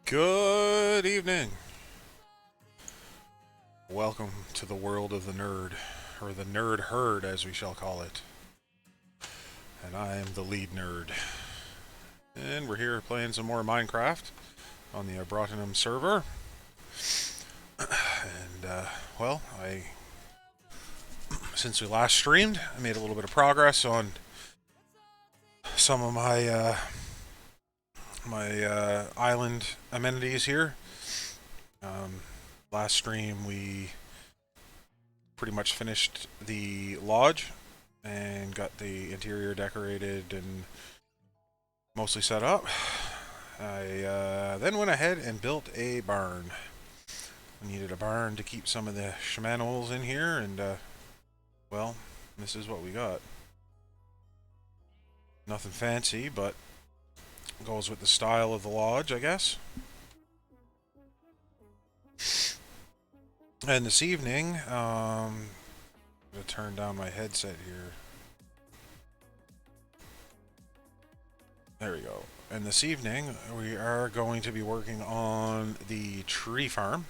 Good evening. Welcome to the world of the nerd, or the nerd herd as we shall call it. And I am the lead nerd. And we're here playing some more Minecraft on the Abrotonum server. And, well, since we last streamed, I made a little bit of progress on some of my island amenities here. Last stream we pretty much finished the lodge and got the interior decorated and mostly set up. I then went ahead and built a barn. I needed a barn to keep some of the shmanimals in here, and well, this is what we got. Nothing fancy, but goes with the style of the lodge, I guess. And this evening, I'm going to turn down my headset here. There we go. And this evening, we are going to be working on the tree farm,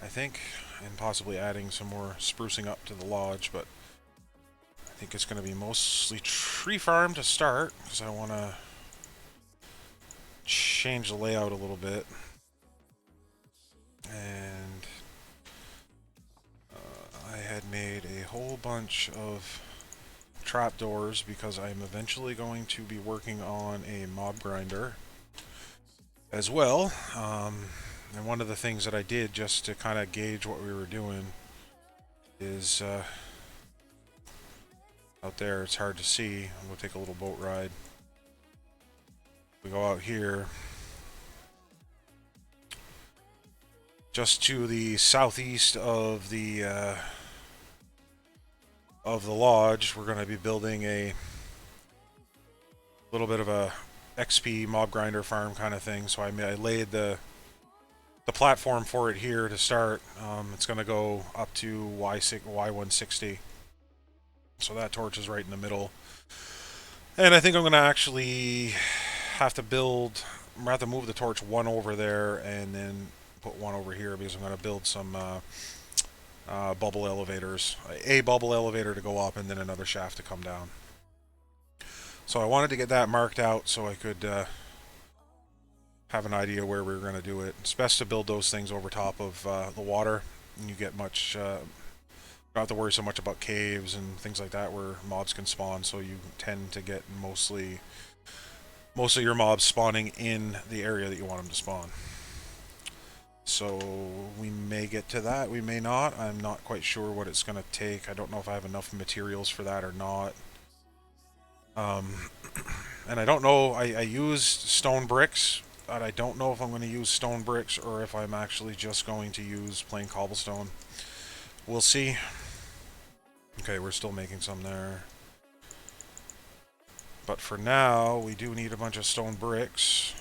I think, and possibly adding some more sprucing up to the lodge, but I think it's going to be mostly tree farm to start, because I want to change the layout a little bit. And I had made a whole bunch of trapdoors because I'm eventually going to be working on a mob grinder as well. And one of the things that I did just to kind of gauge what we were doing is out there, it's hard to see. I'm going to take a little boat ride. We go out here. Just to the southeast of the lodge, we're going to be building a little bit of a XP mob grinder farm kind of thing. So I laid the platform for it here to start. It's going to go up to Y160. So that torch is right in the middle. And I think I'm going to actually have to move the torch one over there and then put one over here because I'm going to build some bubble elevators. A bubble elevator to go up and then another shaft to come down. So I wanted to get that marked out so I could have an idea where we were going to do it. It's best to build those things over top of the water, and you get much. Don't have to worry so much about caves and things like that where mobs can spawn. So you tend to get most of your mobs spawning in the area that you want them to spawn. So we may get to that, we may not. I'm not quite sure what it's going to take. I don't know if I have enough materials for that or not. And I don't know, I used stone bricks, but I don't know if I'm going to use stone bricks or if I'm actually just going to use plain cobblestone. We'll see. Okay, we're still making some there. But for now, we do need a bunch of stone bricks.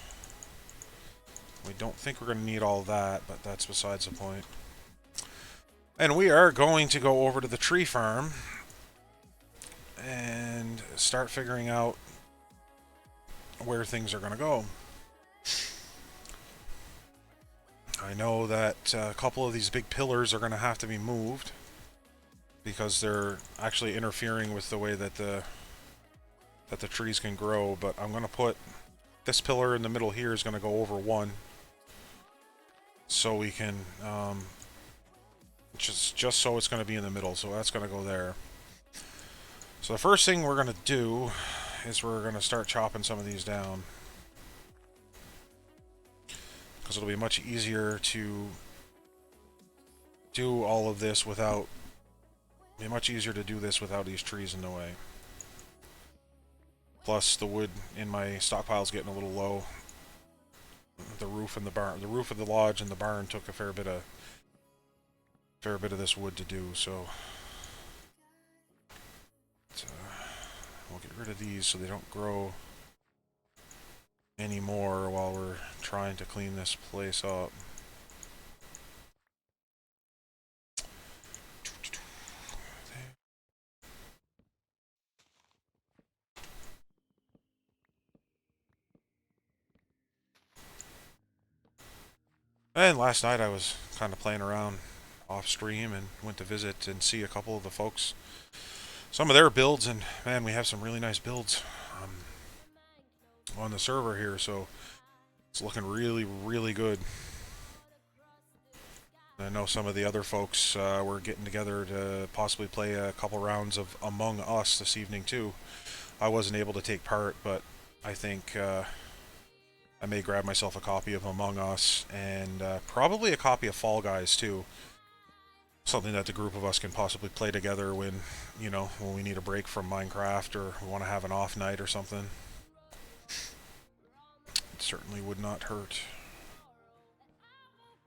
We don't think we're going to need all that, but that's besides the point. And we are going to go over to the tree farm and start figuring out where things are going to go. I know that a couple of these big pillars are going to have to be moved because they're actually interfering with the way that the trees can grow, but I'm going to put this pillar in the middle here is going to go over one. So we can, just so it's going to be in the middle, so that's going to go there. So the first thing we're going to do is we're going to start chopping some of these down. Because it'll be much easier to do all of this without, these trees in the way. Plus the wood in my stockpile is getting a little low. The roof of the lodge and the barn took a fair bit of this wood to do, so we'll get rid of these so they don't grow anymore while we're trying to clean this place up. And last night I was kind of playing around off stream and went to visit and see a couple of the folks, some of their builds, and man, we have some really nice builds on the server here, so it's looking really, really good. I know some of the other folks were getting together to possibly play a couple rounds of Among Us this evening too. I wasn't able to take part, but I think I may grab myself a copy of Among Us and probably a copy of Fall Guys too. Something that the group of us can possibly play together when, you know, when we need a break from Minecraft or we want to have an off night or something. It certainly would not hurt.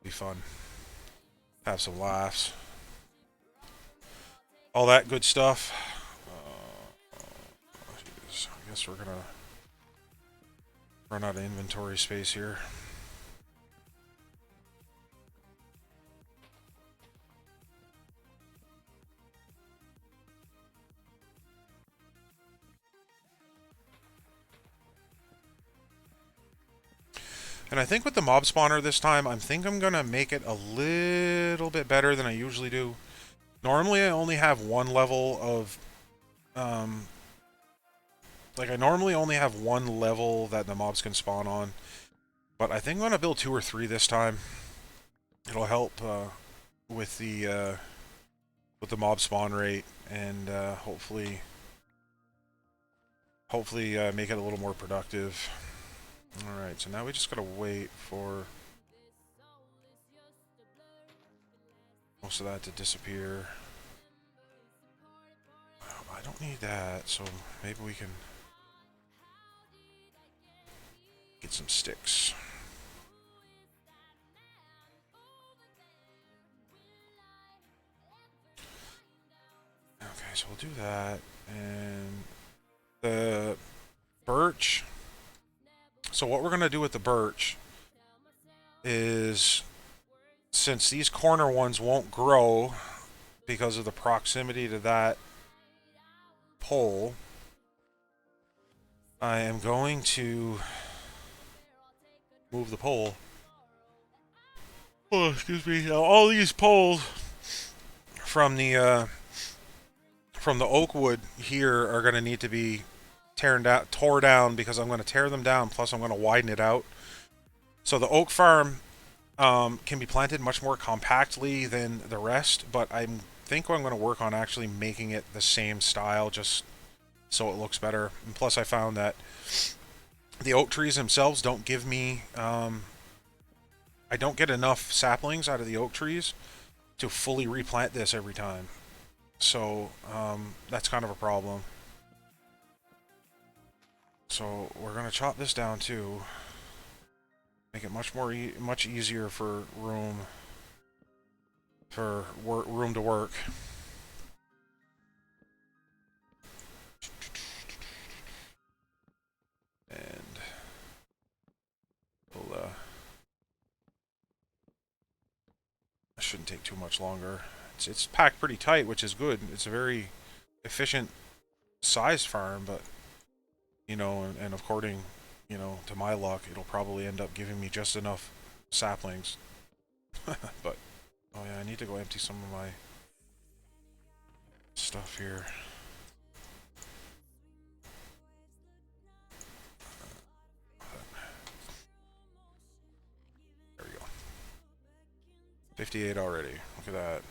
Be fun. Have some laughs. All that good stuff. I guess we're gonna run out of inventory space here. And I think with the mob spawner this time, I think I'm gonna make it a little bit better than I usually do. Normally I only have one level of like I normally only have one level that the mobs can spawn on, but I think I'm gonna build 2 or 3 this time. It'll help with the mob spawn rate and hopefully make it a little more productive. All right, so now we just gotta wait for most of that to disappear. I don't need that, so maybe we can get some sticks. Okay, so we'll do that. And the birch. So what we're going to do with the birch is, since these corner ones won't grow because of the proximity to that pole, I am going to move the pole. Oh, excuse me. Now, all these poles from the oak wood here are going to need to be tore down because I'm going to tear them down. Plus, I'm going to widen it out. So the oak farm can be planted much more compactly than the rest, but I think I'm going to work on actually making it the same style, just so it looks better. And plus, I found that the oak trees themselves don't give me I don't get enough saplings out of the oak trees to fully replant this every time. So that's kind of a problem. So we're going to chop this down too. Make it much easier for room to work. And we'll it shouldn't take too much longer. It's packed pretty tight, which is good. It's a very efficient size farm, but you know, and according, you know, to my luck, it'll probably end up giving me just enough saplings. But oh yeah, I need to go empty some of my stuff here. There we go. 58 already. Look at that.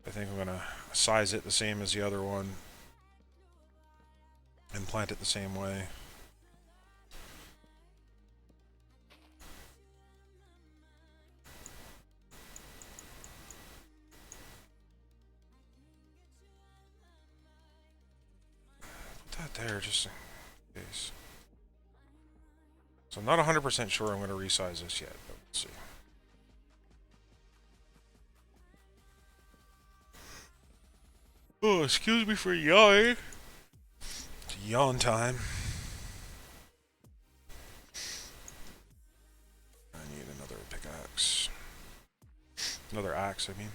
I think I'm gonna size it the same as the other one and plant it the same way. Put that there just in case. So I'm not 100% sure I'm going to resize this yet, but we'll see. Oh, excuse me for yawning. It's yawn time. I need another pickaxe. Another axe, I mean.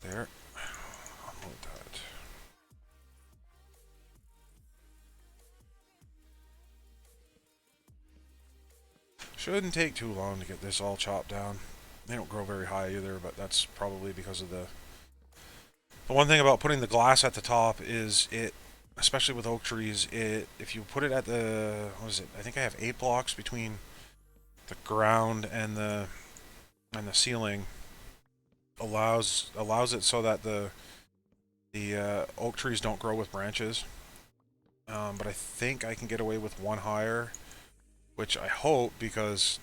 There. Unload that. Shouldn't take too long to get this all chopped down. They don't grow very high either, but that's probably because of the... The one thing about putting the glass at the top is it, especially with oak trees, if you put it at the... What is it? I think I have 8 blocks between the ground and the ceiling. Allows it so that the oak trees don't grow with branches. But I think I can get away with one higher, which I hope, because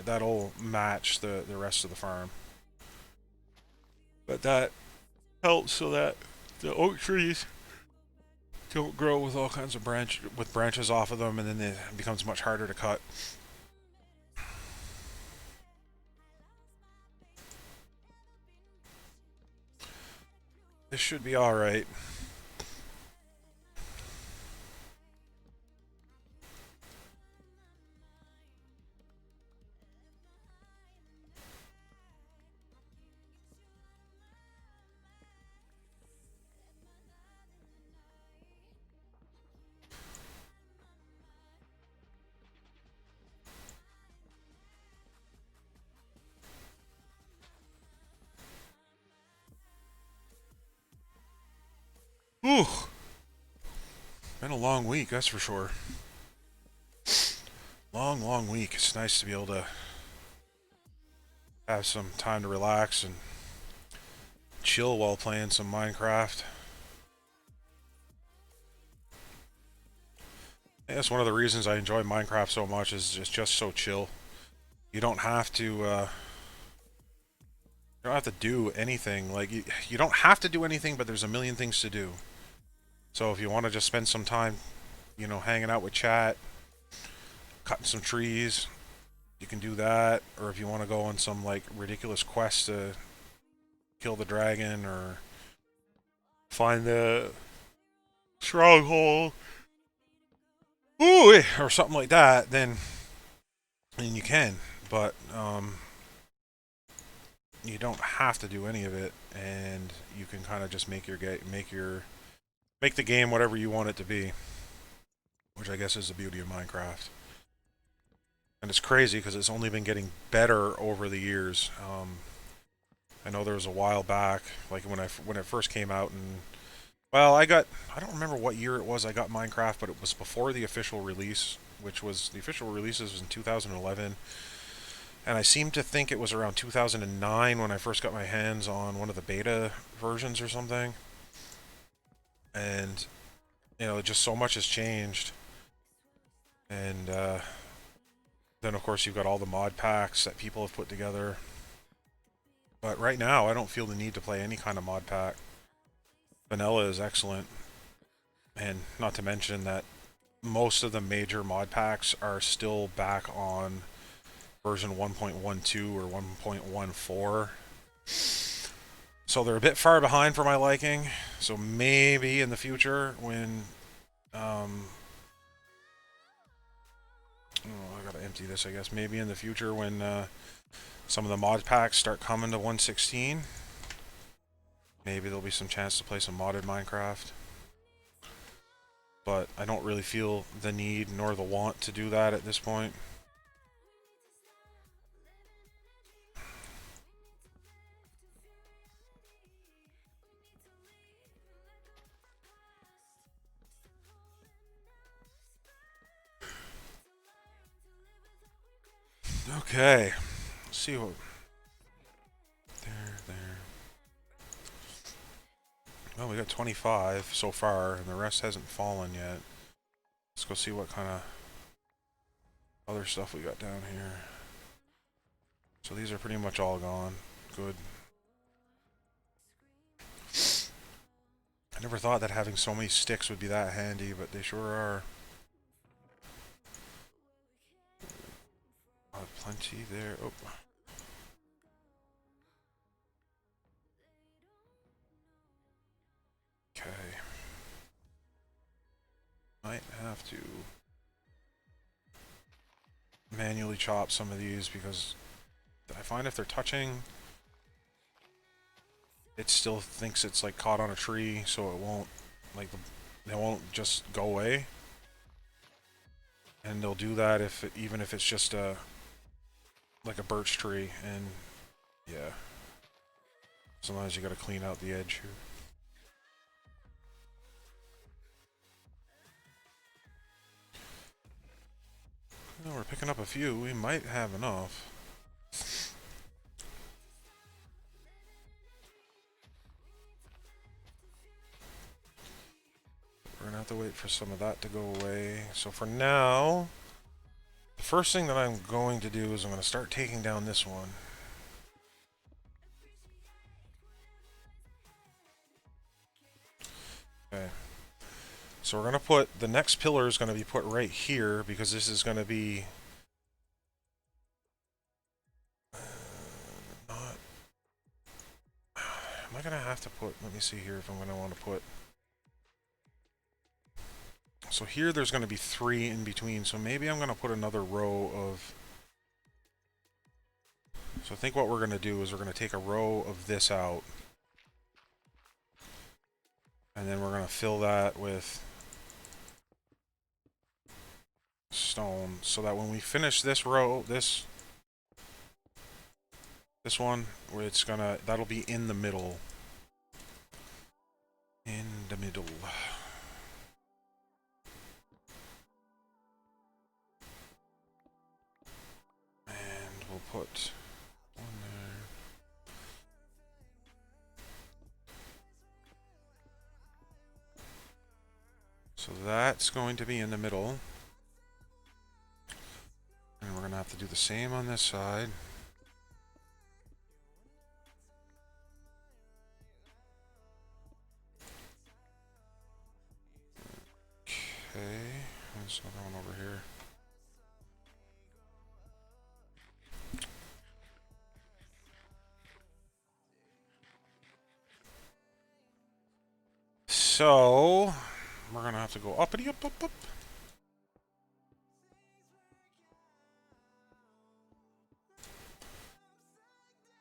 that'll match the rest of the farm. But that helps so that the oak trees don't grow with all kinds of branches off of them, and then it becomes much harder to cut. This should be all right. Whew. Been a long week, that's for sure. Long week. It's nice to be able to have some time to relax and chill while playing some Minecraft. I guess one of the reasons I enjoy Minecraft so much is it's just so chill. You don't have to do anything. Like you don't have to do anything, but there's a million things to do. So if you want to just spend some time, you know, hanging out with chat, cutting some trees, you can do that. Or if you want to go on some like ridiculous quest to kill the dragon or find the stronghold, ooh, or something like that, then you can. But you don't have to do any of it, and you can kind of just make the game whatever you want it to be, which I guess is the beauty of Minecraft. And it's crazy because it's only been getting better over the years. I know there was a while back, like when it first came out, and well, I don't remember what year it was I got Minecraft, but it was before the official release, which was the official releases was in 2011. And I seem to think it was around 2009 when I first got my hands on one of the beta versions or something. And, you know, just so much has changed. And then, of course, you've got all the mod packs that people have put together. But right now, I don't feel the need to play any kind of mod pack. Vanilla is excellent. And not to mention that most of the major mod packs are still back on version 1.12 or 1.14. So they're a bit far behind for my liking. So maybe in the future when I gotta empty this, I guess. Maybe in the future when some of the mod packs start coming to 1.16, maybe there'll be some chance to play some modded Minecraft. But I don't really feel the need nor the want to do that at this point. Okay, let's see what... There. Well, we got 25 so far, and the rest hasn't fallen yet. Let's go see what kind of other stuff we got down here. So these are pretty much all gone. Good. I never thought that having so many sticks would be that handy, but they sure are. Plenty there. Oh. Okay. Might have to manually chop some of these because I find if they're touching, it still thinks it's like caught on a tree, so it won't, like, they won't just go away. And they'll do that even if it's just like a birch tree. And yeah, sometimes you got to clean out the edge here. Well, we're picking up a few. We might have enough. We're gonna have to wait for some of that to go away. So for now, the first thing that I'm going to do is I'm going to start taking down this one. Okay. So we're going to put, the next pillar is going to be put right here because this is going to be not, am I going to have to put, let me see here if I'm going to want to put, so here there's going to be 3 in between, so maybe I'm going to put another row of, so I think what we're going to do is we're going to take a row of this out, and then we're going to fill that with stone, so that when we finish this row, this one, it's gonna, that'll be in the middle. In the middle. And we'll put one there. So that's going to be in the middle. And we're going to have to do the same on this side. Okay, there's another one over here. So, we're going to have to go uppity up, up, up.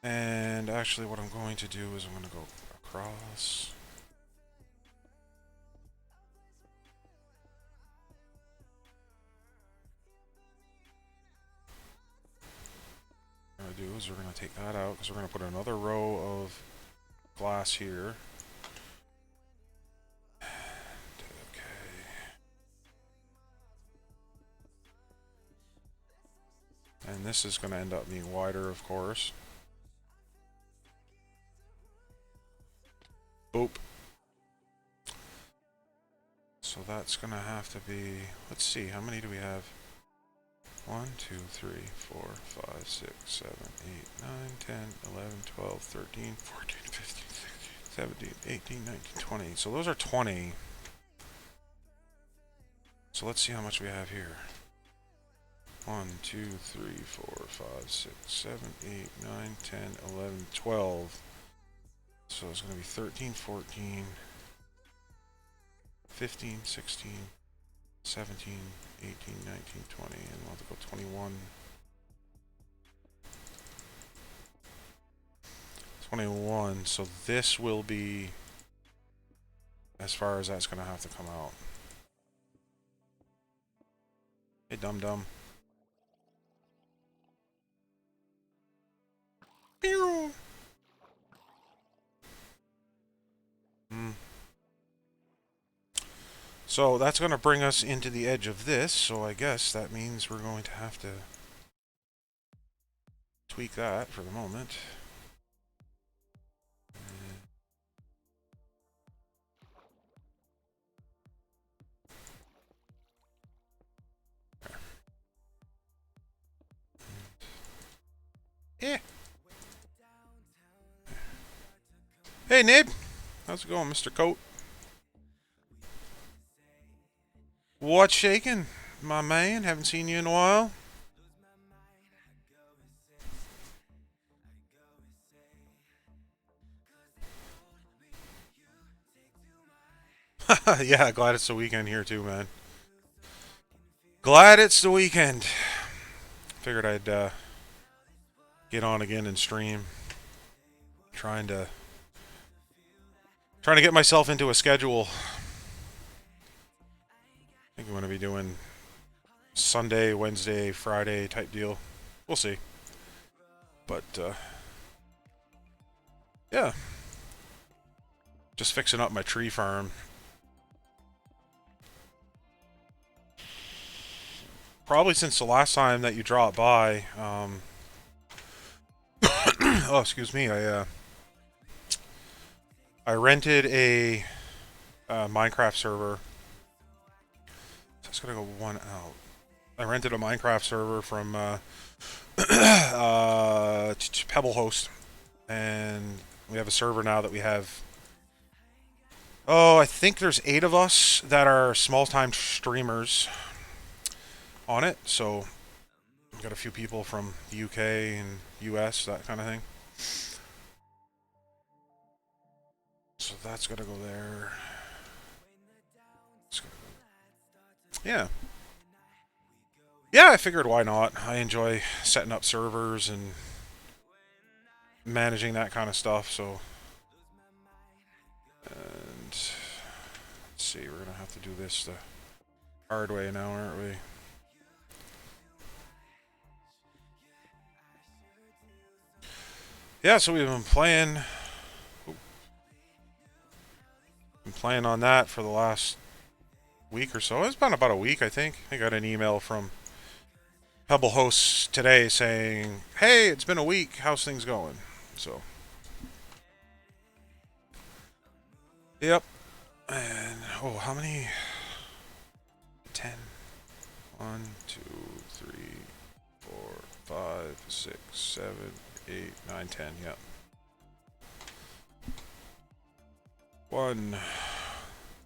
And actually what I'm going to do is I'm going to go across. What we're going to do is we're going to take that out because we're going to put another row of glass here. And this is going to end up being wider, of course. Boop. So that's going to have to be, let's see, how many do we have? 1, 2, 3, 4, 5, 6, 7, 8, 9, 10, 11, 12, 13, 14, 15, 16, 17, 18, 19, 20. So those are 20. So let's see how much we have here. 1, 2, 3, 4, 5, 6, 7, 8, 9, 10, 11, 12. So it's going to be 13, 14, 15, 16, 17, 18, 19, 20, and we'll have to go 21. 21, so this will be as far as that's going to have to come out. Hey, dum-dum. Pew! So that's going to bring us into the edge of this, so I guess that means we're going to have to tweak that for the moment. Yeah. Hey, Nib. How's it going, Mr. Coat? What's shaking, my man? Haven't seen you in a while. Yeah, glad it's the weekend here too, man. Glad it's the weekend. Figured I'd get on again and stream. Trying to get myself into a schedule. I think I'm going to be doing Sunday, Wednesday, Friday type deal. We'll see. But, yeah. Just fixing up my tree farm. Probably since the last time that you dropped by, oh, excuse me, I rented a Minecraft server. That's gonna go one out. I rented a Minecraft server from Pebblehost, and we have a server now that we have. Oh, I think there's 8 of us that are small-time streamers on it. So we've got a few people from the UK and US, that kind of thing. So that's gonna go there. Yeah. Yeah, I figured why not. I enjoy setting up servers and managing that kind of stuff, so. And let's see, we're gonna have to do this the hard way now, aren't we? Yeah, so we've been playing. Been playing on that for the last week or so. It's been about a week, I think. I got an email from Pebble Hosts today saying, "Hey, it's been a week. How's things going?" So, yep. And oh, how many? 10. 1, 2, 3, 4, 5, 6, 7, 8, 9, 10. Yep. 1,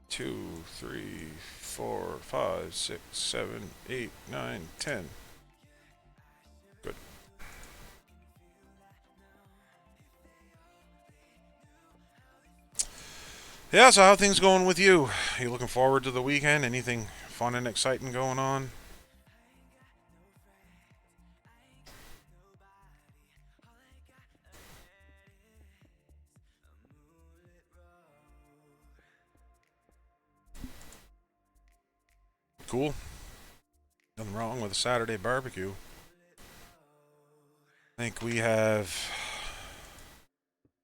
2, 3, 4, 5, 6, 7, 8, 9, 10. Good. Yeah, so how are things going with you? Are you looking forward to the weekend? Anything fun and exciting going on? Cool. Nothing wrong with a Saturday barbecue. I think we have.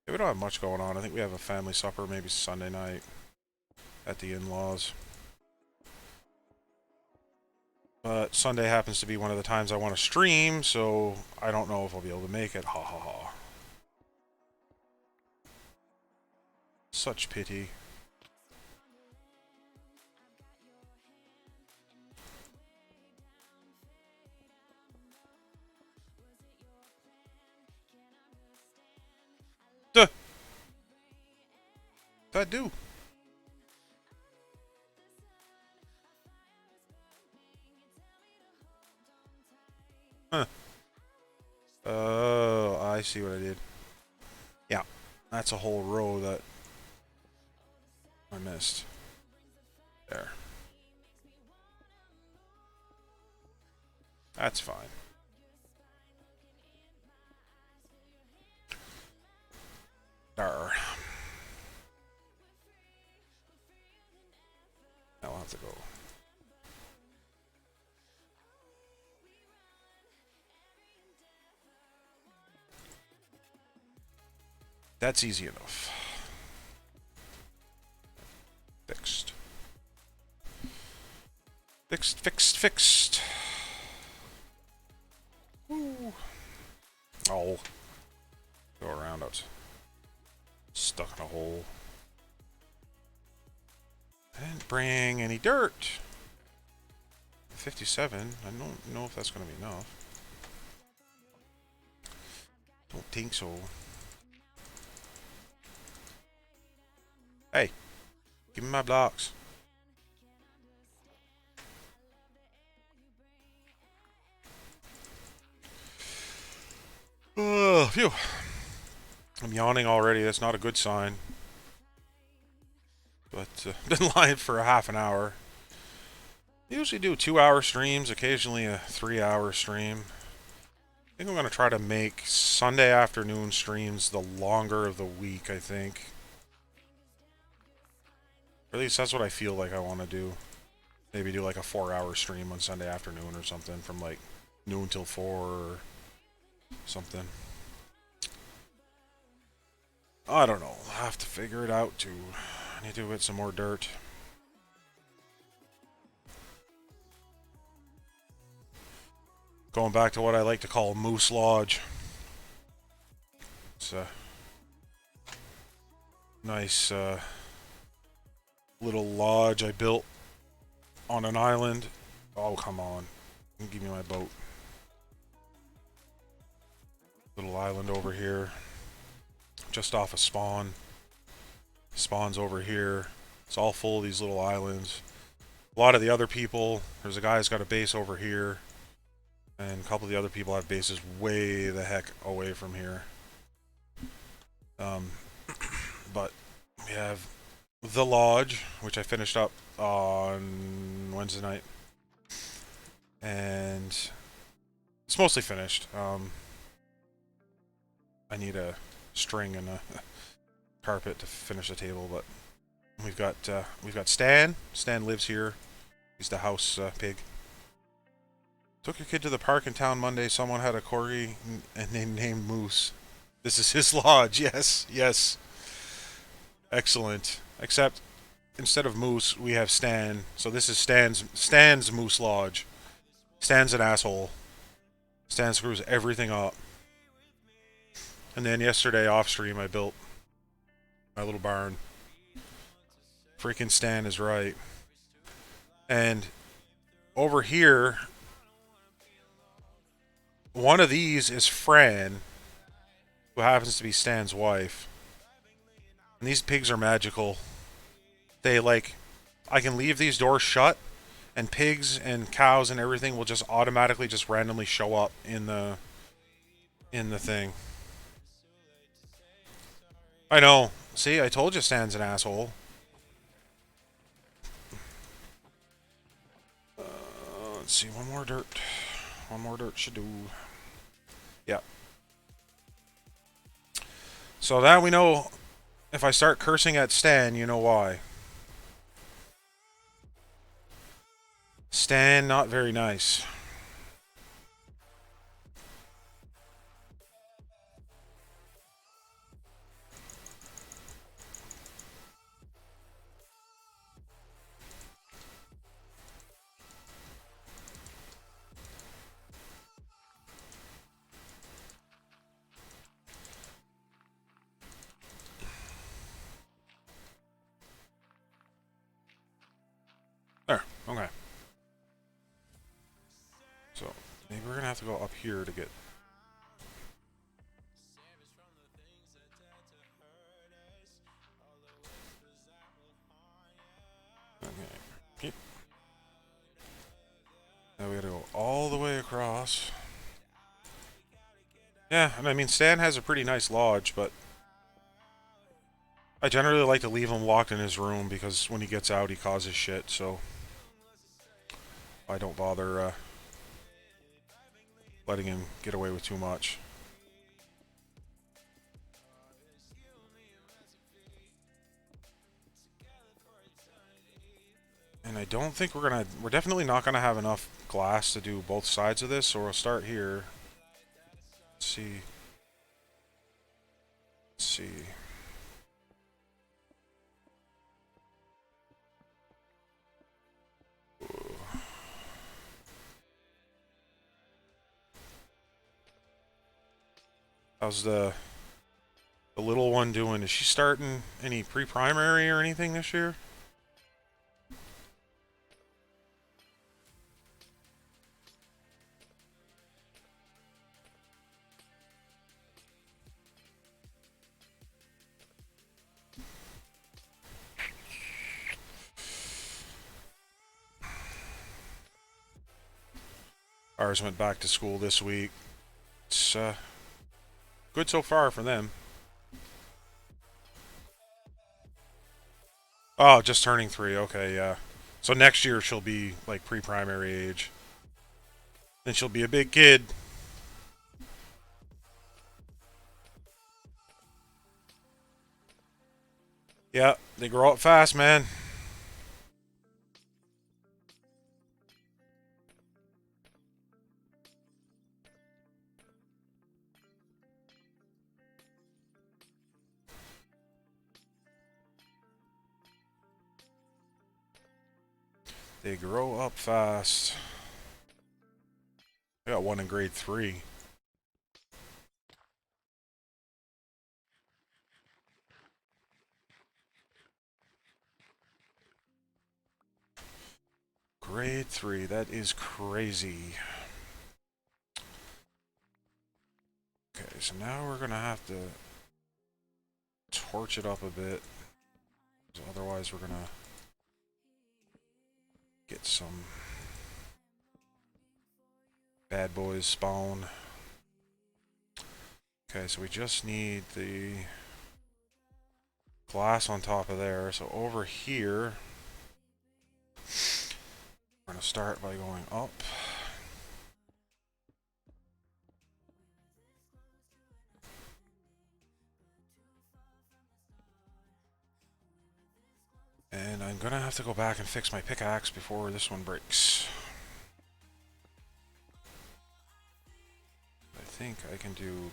Yeah, we don't have much going on. I think we have a family supper maybe Sunday night at the in-laws. But Sunday happens to be one of the times I want to stream, so I don't know if I'll be able to make it. Ha ha ha. Such pity. Duh. That do. Huh. Oh, I see what I did. Yeah, that's a whole row that I missed. There. That's fine. There. Now I'll have to go. That's easy enough. Fixed. Fixed, fixed, fixed. Woo. Oh. Go around it. Stuck in a hole. I didn't bring any dirt. 57. I don't know if that's going to be enough. Don't think so. Hey, give me my blocks. Phew. I'm yawning already. That's not a good sign. But been live for a half an hour. I usually do 2-hour streams, occasionally a 3-hour stream. I think I'm going to try to make Sunday afternoon streams the longer of the week, I think. Or at least that's what I feel like I want to do. Maybe do like a 4-hour stream on Sunday afternoon or something from like noon till 4 or something. I don't know. I'll have to figure it out too. I need to get some more dirt. Going back to what I like to call Moose Lodge. It's a nice little lodge I built on an island. Oh, come on. Give me my boat. Little island over here. Just off a spawn. Spawn's over here. It's all full of these little islands. A lot of the other people, there's a guy who's got a base over here. And a couple of the other people have bases way the heck away from here. But we have the lodge, which I finished up on Wednesday night. And it's mostly finished. I need a string and a carpet to finish the table, but we've got Stan. Stan lives here. He's the house pig. Took your kid to the park in town Monday. Someone had a corgi and they named Moose. This is his lodge. Yes, yes. Excellent. Except instead of Moose, we have Stan. So this is Stan's Moose Lodge. Stan's an asshole. Stan screws everything up. And then yesterday off stream I built my little barn. Freaking Stan is right. And over here, one of these is Fran, who happens to be Stan's wife. And these pigs are magical. They I can leave these doors shut, and pigs and cows and everything will just automatically just randomly show up in the thing. I know. See, I told you Stan's an asshole. Let's see, one more dirt. One more dirt should do. Yeah. So that we know, if I start cursing at Stan, you know why. Stan, not very nice. There, okay. So, maybe we're gonna have to go up here to get... Okay. Now we gotta go all the way across. Yeah, and I mean, Stan has a pretty nice lodge, but I generally like to leave him locked in his room because when he gets out, he causes shit, so I don't bother letting him get away with too much. And I don't think we're definitely not gonna have enough glass to do both sides of this, so we'll start here. Let's see. Let's see. How's the little one doing? Is she starting any pre-primary or anything this year? Ours went back to school this week. It's good so far for them. Oh, just turning 3. Okay, yeah. So next year she'll be like pre-primary age. Then she'll be a big kid. Yeah, they grow up fast, man. They grow up fast. I got one in grade 3. Grade 3, that is crazy. Okay, so now we're gonna have to torch it up a bit. Otherwise we're gonna get some bad boys spawn. Okay, so we just need the glass on top of there. So over here, we're going to start by going up. And I'm going to have to go back and fix my pickaxe before this one breaks. I think I can do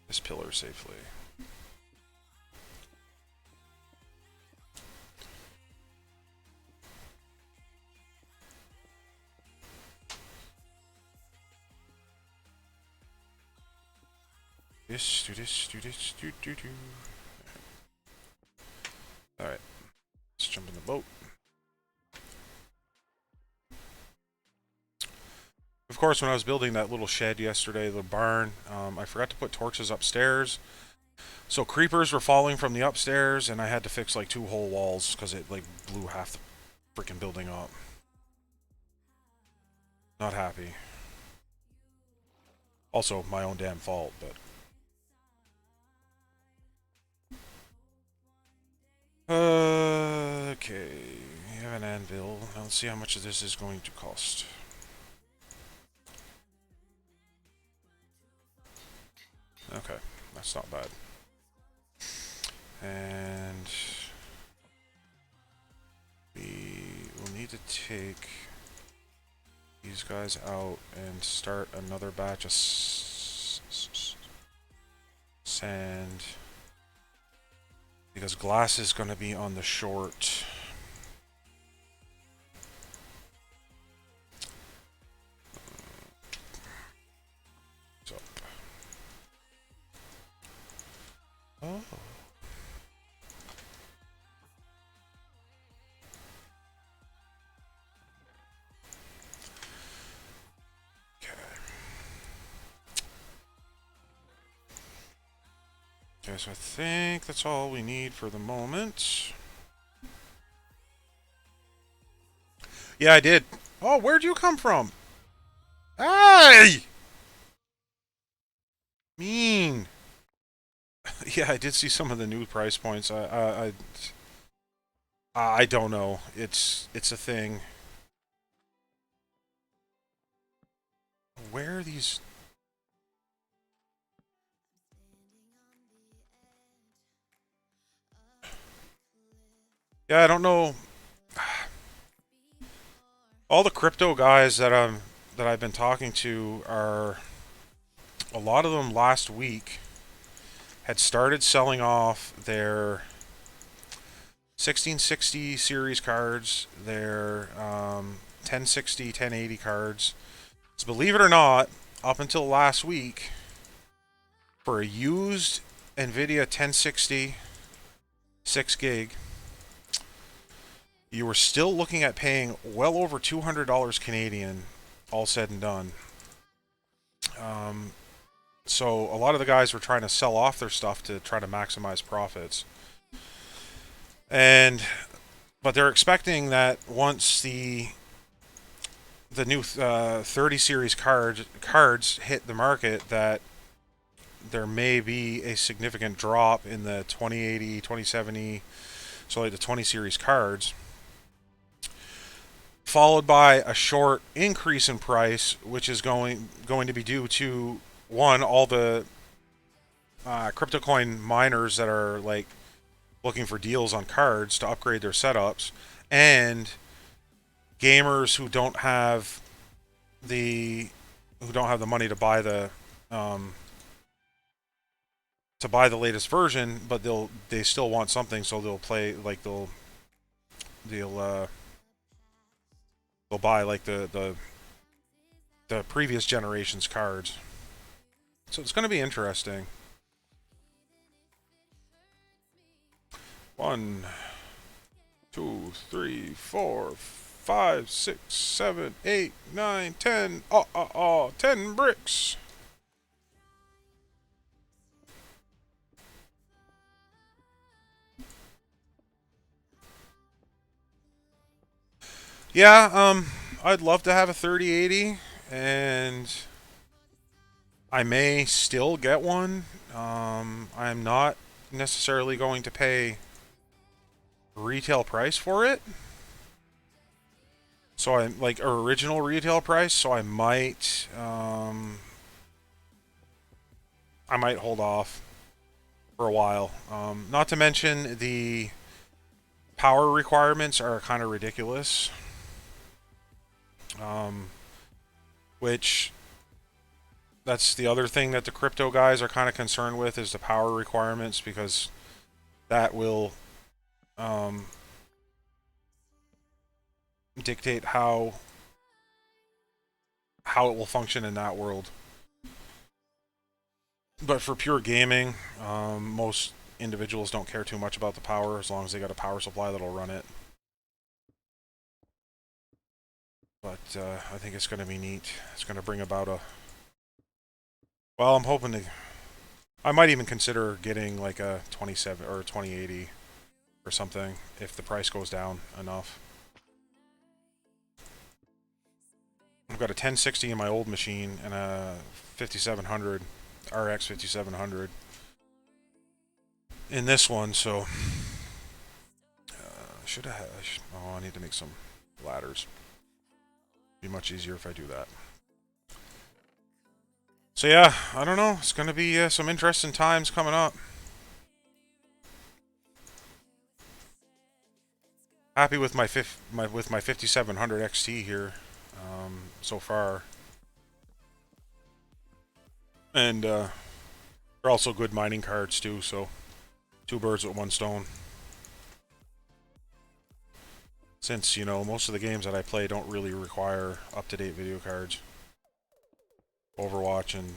this pillar safely. Do this. Alright. Let's jump in the boat. Of course, when I was building that little shed yesterday, the barn, I forgot to put torches upstairs. So creepers were falling from the upstairs, and I had to fix like 2 whole walls because it like blew half the freaking building up. Not happy. Also, my own damn fault, but... okay, we have an anvil. Now let's see how much of this is going to cost. Okay, that's not bad. And we will need to take these guys out and start another batch of sand. Because glass is going to be on the short. What's up? Oh. Okay, so I think that's all we need for the moment. Yeah, I did. Oh, where'd you come from? Hey! Mean. Yeah, I did see some of the new price points. I don't know. It's a thing. Where are these? Yeah, I don't know. All the crypto guys that I've been talking to are, a lot of them last week had started selling off their 1660 series cards, their 1060, 1080 cards. So believe it or not, up until last week, for a used NVIDIA 1060 6 gig, you were still looking at paying well over $200 Canadian, all said and done. So a lot of the guys were trying to sell off their stuff to try to maximize profits. But they're expecting that once the new 30 series cards hit the market, that there may be a significant drop in the 2080, 2070, so like the 20 series cards, followed by a short increase in price, which is going to be due to, one, all the crypto coin miners that are like looking for deals on cards to upgrade their setups, and gamers who don't have the money to buy the latest version, but they still want something, so they'll play like they'll they'll buy like the previous generation's cards. So it's going to be interesting. 1, 2, 3, 4, 5, 6, 7, 8, 9, 10. 10 bricks. Yeah, I'd love to have a 3080, and I may still get one. I'm not necessarily going to pay retail price for it. So I'm like original retail price, so I might hold off for a while. Not to mention the power requirements are kind of ridiculous. Which that's the other thing that the crypto guys are kind of concerned with is the power requirements, because that will dictate how it will function in that world. But for pure gaming, most individuals don't care too much about the power as long as they got a power supply that'll run it. But I think it's going to be neat. It's going to bring about a... Well, I'm hoping to... I might even consider getting like a 27 or a 2080 or something if the price goes down enough. I've got a 1060 in my old machine and a 5700 RX 5700 in this one, so should I have... Oh, I need to make some ladders. Be much easier if I do that. So yeah, I don't know. It's going to be some interesting times coming up. Happy with my 5700 XT here so far, and they're also good mining cards too. So 2 birds with 1 stone. Since, you know, most of the games that I play don't really require up-to-date video cards. Overwatch and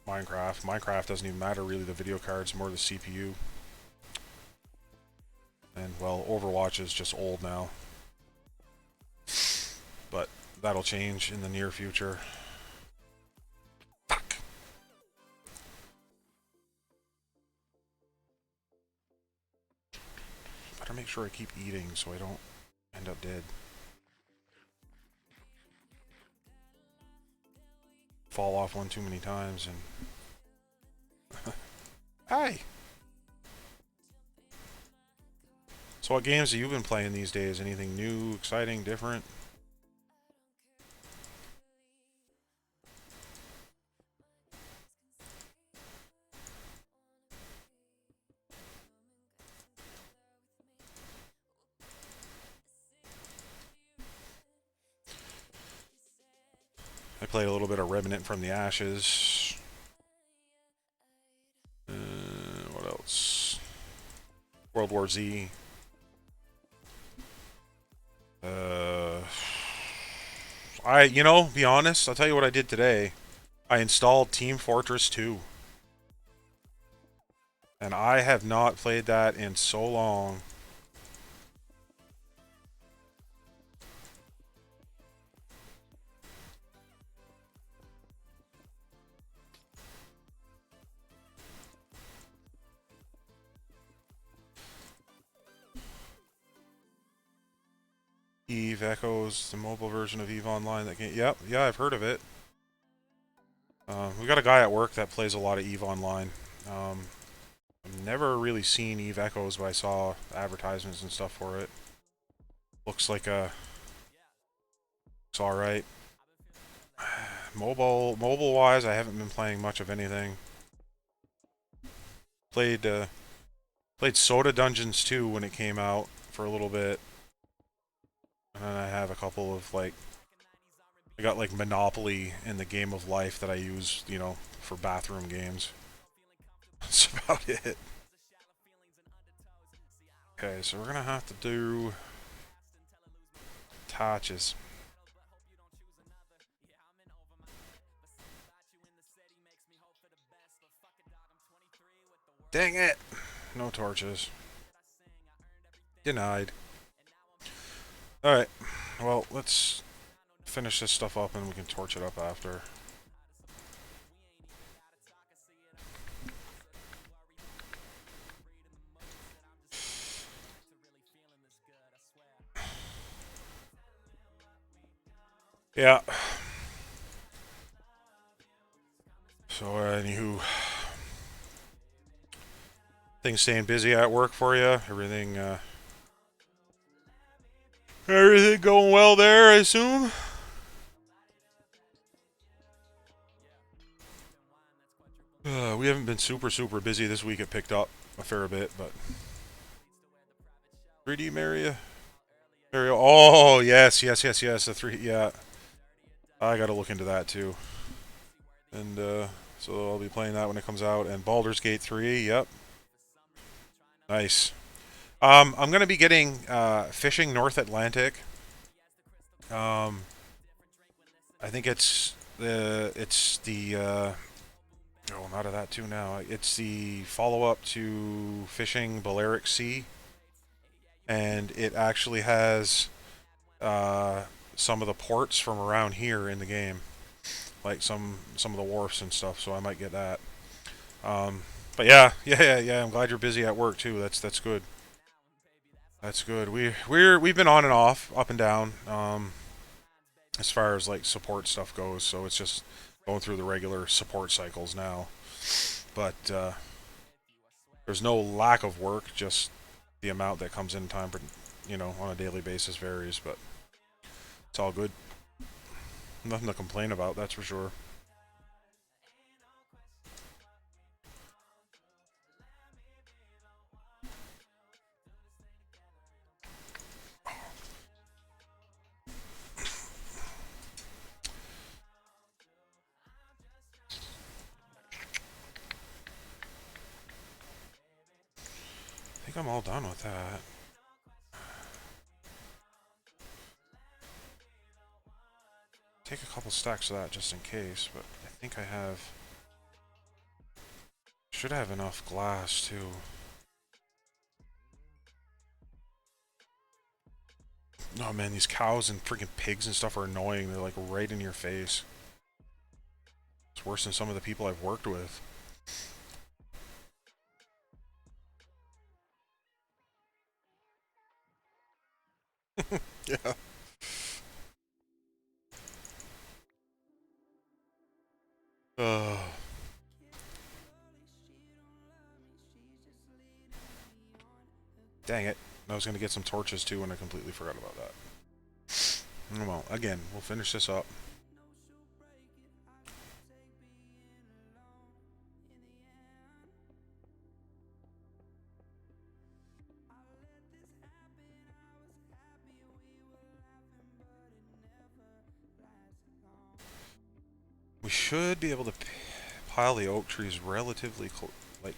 Minecraft. Minecraft doesn't even matter really, the video cards, more the CPU. And, well, Overwatch is just old now. But that'll change in the near future. Fuck! Better make sure I keep eating so I don't end up dead. Fall off one too many times and... Hi! So what games have you been playing these days? Anything new, exciting, different? I played a little bit of Remnant from the Ashes. What else? World War Z. You know, be honest, I'll tell you what I did today. I installed Team Fortress 2. And I have not played that in so long. Eve Echoes, the mobile version of Eve Online. That game. Yep, yeah, I've heard of it. We got a guy at work that plays a lot of Eve Online. I've never really seen Eve Echoes, but I saw advertisements and stuff for it. Looks like a... Looks alright. Mobile-wise, I haven't been playing much of anything. Played Soda Dungeons 2 when it came out for a little bit. And then I have a couple of, like... I got, like, Monopoly in the Game of Life that I use, you know, for bathroom games. That's about it. Okay, so we're gonna have to do Touches. Dang it! No torches. Denied. Alright. Well, let's finish this stuff up and we can torch it up after. Yeah. So, anywho. Things staying busy at work for you? Everything, everything going well there, I assume? We haven't been super busy this week. It picked up a fair bit, but 3D Mario. Oh yes. The three. Yeah, I got to look into that too. And so I'll be playing that when it comes out. And Baldur's Gate 3. Yep. Nice. I'm gonna be getting Fishing North Atlantic. I think it's the oh, I'm out of that too now. It's the follow-up to Fishing Balearic Sea, and it actually has some of the ports from around here in the game, like some of the wharfs and stuff. So I might get that. But yeah. I'm glad you're busy at work too. That's good. That's good. We've been on and off, up and down, as far as like support stuff goes. So it's just going through the regular support cycles now. But there's no lack of work, just the amount that comes in time, on a daily basis varies. But it's all good. Nothing to complain about, that's for sure. I think I'm all done with that. Take a couple stacks of that just in case, but I think I should have enough glass too. Oh man, these cows and freaking pigs and stuff are annoying. They're like right in your face. It's worse than some of the people I've worked with. Yeah. Dang it. I was going to get some torches too and I completely forgot about that. Well, again, we'll finish this up. We should be able to pile the oak trees relatively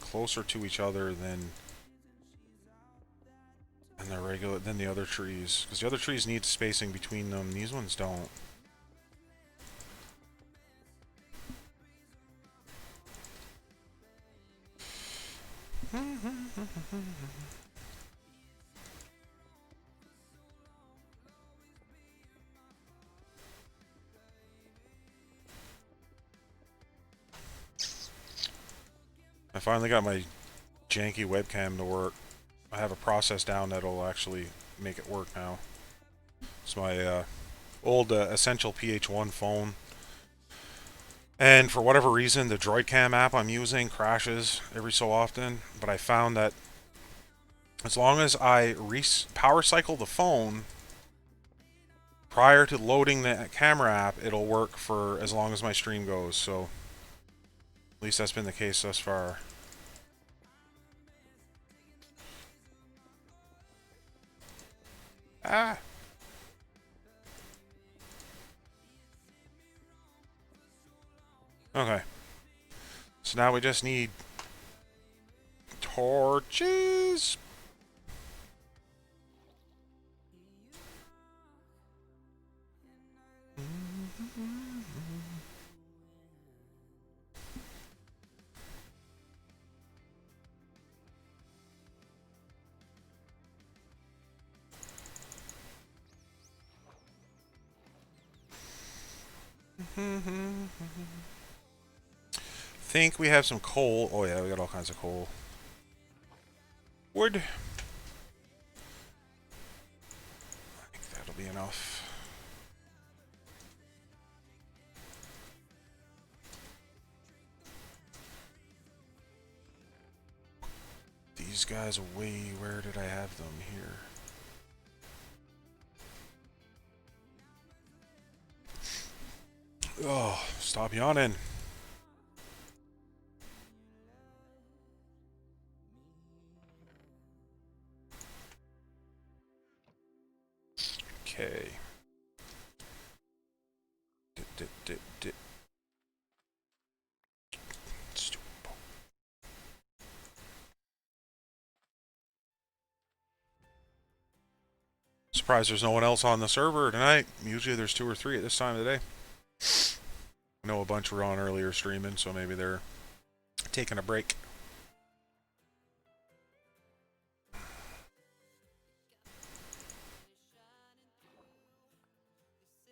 closer to each other than the other trees, because the other trees need spacing between them. These ones don't. I finally got my janky webcam to work. I have a process down that'll actually make it work now. It's my old Essential PH1 phone. And for whatever reason, the DroidCam app I'm using crashes every so often. But I found that as long as I power cycle the phone prior to loading the camera app, it'll work for as long as my stream goes. So at least that's been the case thus far. Ah! Okay. So now we just need torches. Think we have some coal. Oh yeah, we got all kinds of coal. Wood. I think that'll be enough. These guys away. Where did I have them? Here. Oh, stop yawning. Okay. Surprised there's no one else on the server tonight. Usually there's 2 or 3 at this time of the day. I know a bunch were on earlier streaming, so maybe they're taking a break.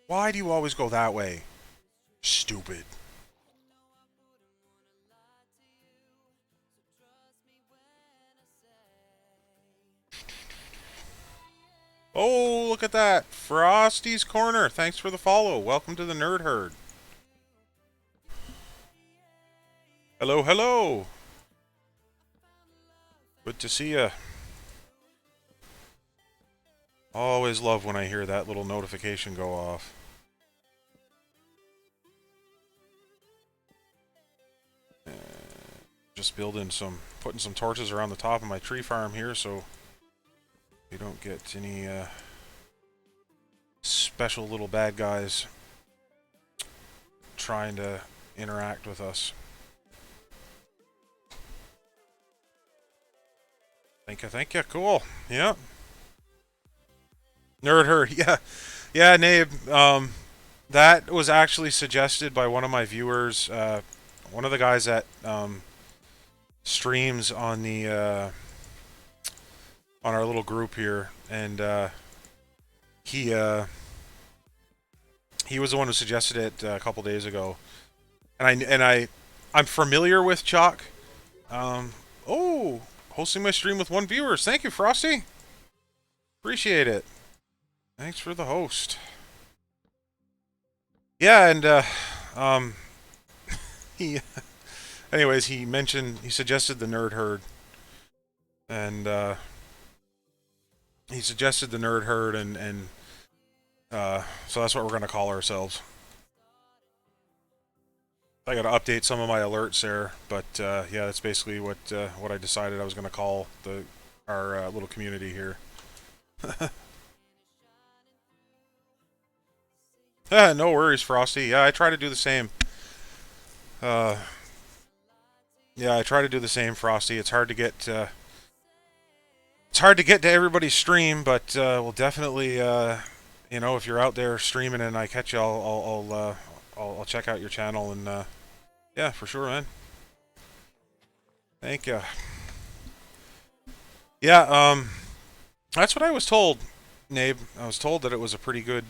Why do you always go that way? Stupid. Oh, look at that. Frosty's Corner. Thanks for the follow. Welcome to the Nerd Herd. Hello, hello. Good to see ya. Always love when I hear that little notification go off. Just putting some torches around the top of my tree farm here so we don't get any special little bad guys trying to interact with us. Thank you. Cool. Yeah. Nerd Herd. Yeah. Yeah, Nabe. That was actually suggested by one of my viewers. One of the guys that streams on the on our little group here, and he was the one who suggested it a couple days ago, and I'm familiar with Chalk. Oh, hosting my stream with 1 viewer. Thank you, Frosty. Appreciate it. Thanks for the host. Yeah, and he anyways, he suggested the Nerd Herd, and he suggested the Nerd Herd, and so that's what we're gonna call ourselves. I gotta update some of my alerts there, but yeah, that's basically what I decided I was gonna call our little community here. No worries, Frosty. Yeah, I try to do the same. Yeah, I try to do the same, Frosty. It's hard to get to everybody's stream, but we'll definitely, you know, if you're out there streaming and I catch you, I'll check out your channel, and yeah, for sure, man. Thank you. Yeah, that's what I was told, Nabe. I was told that it was a pretty good,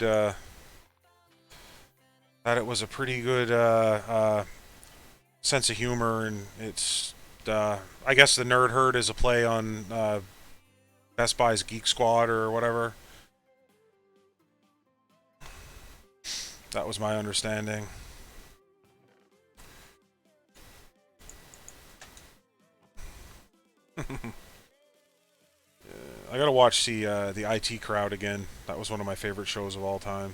sense of humor, and it's, I guess the Nerd Herd is a play on Best Buy's Geek Squad or whatever. That was my understanding. I gotta watch the IT Crowd again. That was one of my favorite shows of all time.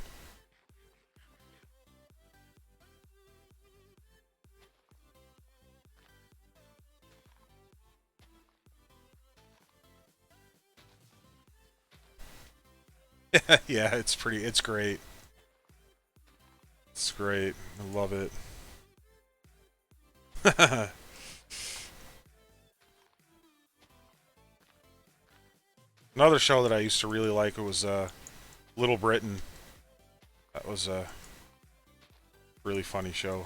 Yeah, it's great. It's great. I love it. Another show that I used to really like was Little Britain. That was a really funny show.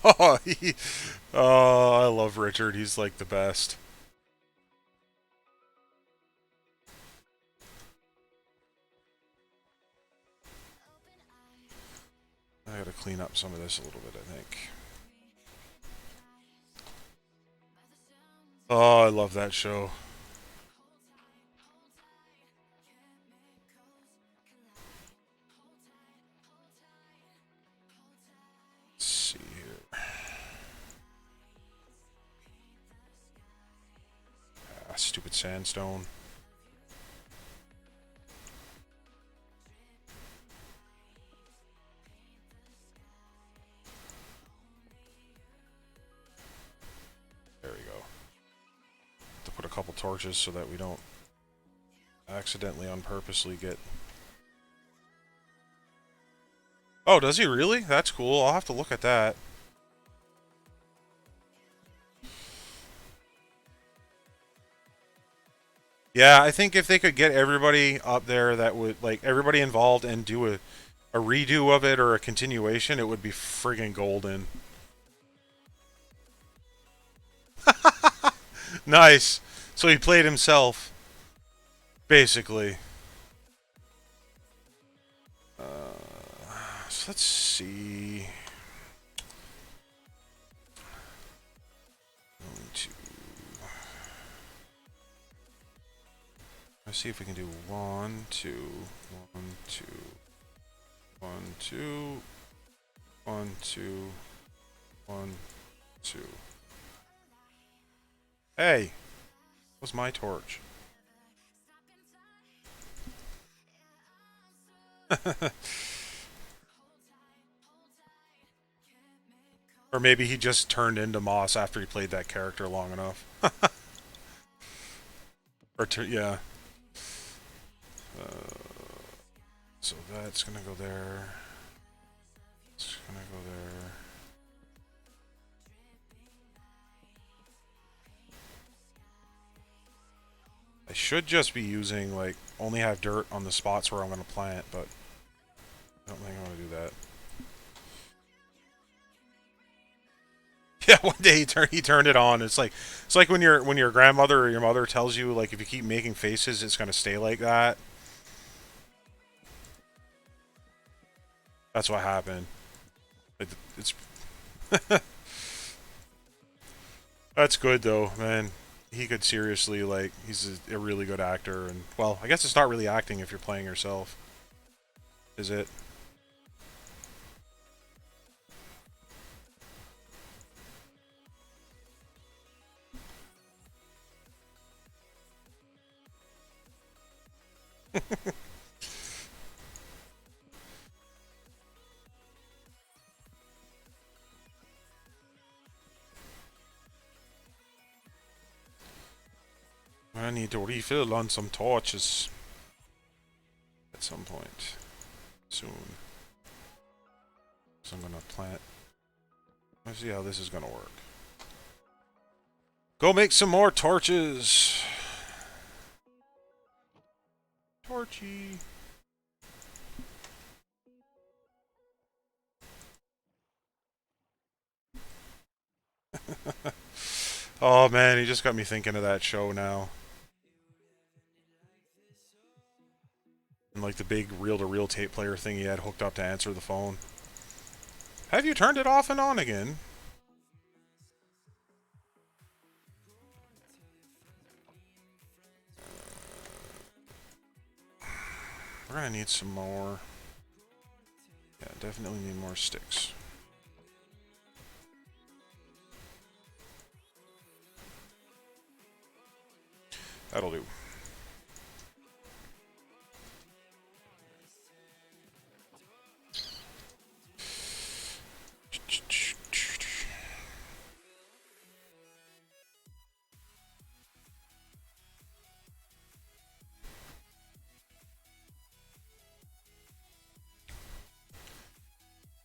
Oh, oh, I love Richard. He's like the best. I gotta clean up some of this a little bit, I think. Oh, I love that show. Let's see here. Ah, stupid sandstone. There we go. To put a couple torches so that we don't accidentally, unpurposely get... Oh, does he really? That's cool. I'll have to look at that. Yeah, I think if they could get everybody up there that would, like, everybody involved and do a redo of it or a continuation, it would be friggin' golden. Nice. So he played himself, basically. So let's see. Let's see if we can do 1, 2, 1, 2, 1, 2, 1, 2, 1, 2. Hey! What's my torch? Or maybe he just turned into Moss after he played that character long enough. Yeah. So that's gonna go there. It's gonna go there. I should just be using, like, only have dirt on the spots where I'm gonna plant, but I don't think I'm gonna do that. Yeah, one day he turned it on. It's like when your grandmother or your mother tells you, like, if you keep making faces, it's gonna stay like that. That's what happened. It's that's good though, man. He could seriously, like, he's a really good actor, and well, I guess it's not really acting if you're playing yourself, is it? I need to refill on some torches at some point soon. So I'm gonna plant. Let's see how this is gonna work. Go make some more torches. Torchy. Oh man, he just got me thinking of that show now. And like the big reel-to-reel tape player thing he had hooked up to answer the phone. Have you turned it off and on again? We're gonna need some more. Yeah, definitely need more sticks. That'll do.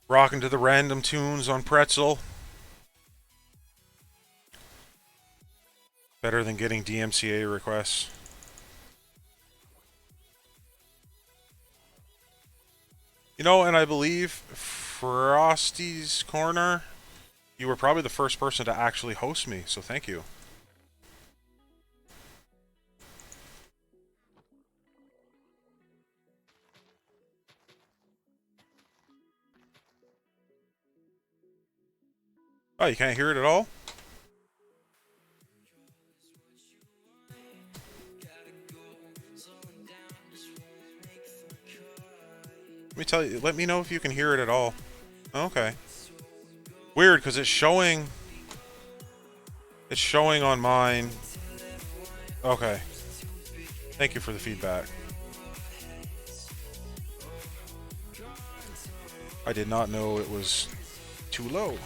Rocking to the random tunes on Pretzel. Better than getting DMCA requests. You know, and I believe Frosty's Corner You were probably the first person to actually host me, so thank you. Oh, you can't hear it at all? Let me tell you, let me know if you can hear it at all. Okay. Weird, because it's showing on mine. Okay. Thank you for the feedback. I did not know it was too low.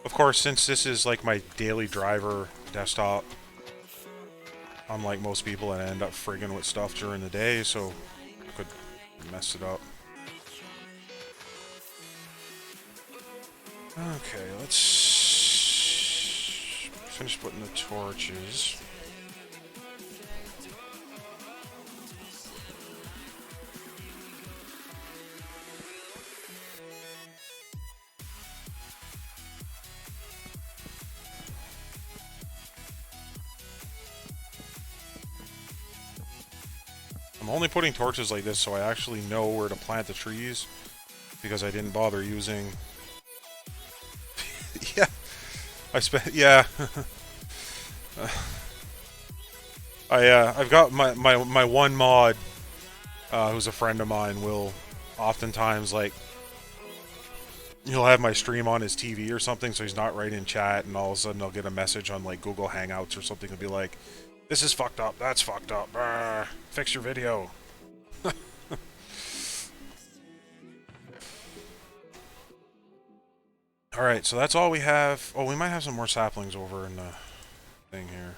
Of course, since this is like my daily driver desktop, unlike most people, and I end up friggin' with stuff during the day, so I could mess it up. Okay, let's finish putting the torches. I'm only putting torches like this so I actually know where to plant the trees, because I didn't bother using... yeah, yeah. I've got my one mod, who's a friend of mine, will oftentimes, like, he'll have my stream on his TV or something, so he's not right in chat, and all of a sudden I'll get a message on, like, Google Hangouts or something and be like, this is fucked up, that's fucked up, fix your video. Alright, so that's all we have. Oh, we might have some more saplings over in the thing here.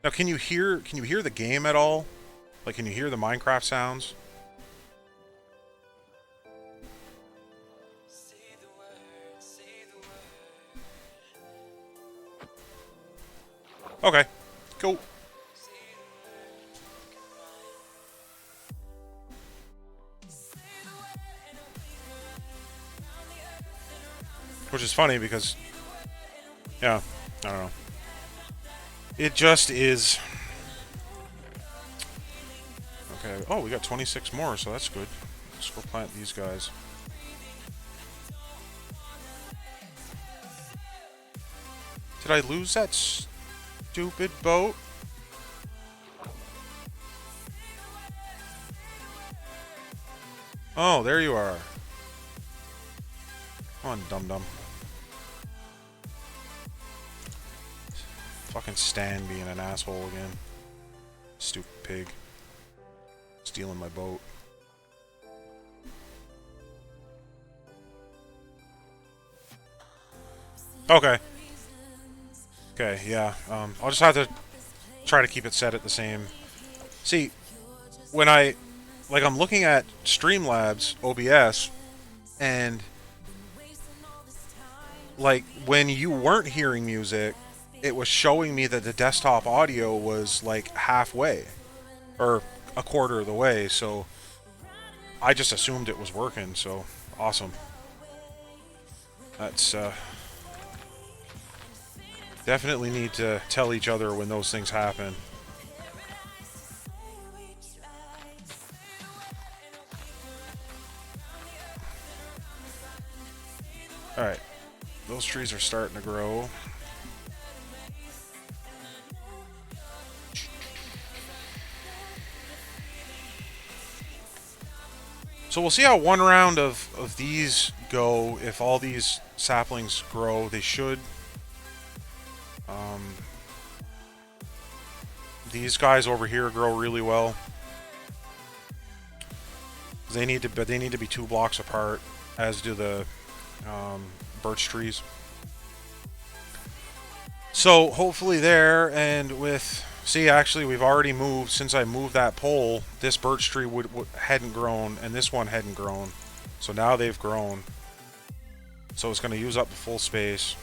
Now, can you hear the game at all? Like, can you hear the Minecraft sounds? Okay, cool. Which is funny because, yeah, I don't know. It just is. Okay, oh, we got 26 more, so that's good. Let's go plant these guys. Did I lose that stupid boat? Oh, there you are. Come on, dum-dum. Fucking Stan being an asshole again. Stupid pig. Stealing my boat. Okay. Okay, yeah. I'll just have to try to keep it set at the same. See, when I'm looking at Streamlabs OBS, and like when you weren't hearing music, it was showing me that the desktop audio was like halfway or a quarter of the way, so I just assumed it was working. So awesome. That's definitely need to tell each other when those things happen. Alright. Those trees are starting to grow. So we'll see how one round of these go. If all these saplings grow, they should. These guys over here grow really well. They need to be 2 blocks apart, as do the birch trees. So hopefully there, and with... See, actually, we've already moved. Since I moved that pole, this birch tree hadn't grown, and this one hadn't grown. So now they've grown. So it's going to use up the full space.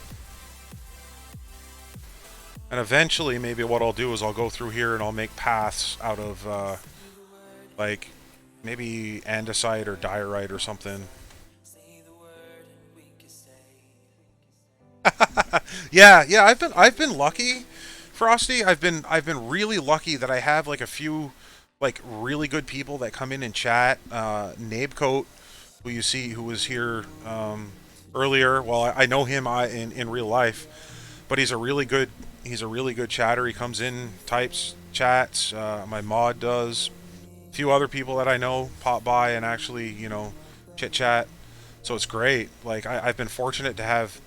And eventually, maybe what I'll do is I'll go through here and I'll make paths out of, like, maybe andesite or diorite or something. Yeah. I've been lucky, Frosty. I've been really lucky that I have like a few like really good people that come in and chat. Nabecoat, who you see, who was here earlier. Well, I know him in real life, but he's a really good chatter. He comes in, types, chats. My mod does. A few other people that I know pop by and actually chit chat. So it's great. Like I've been fortunate to have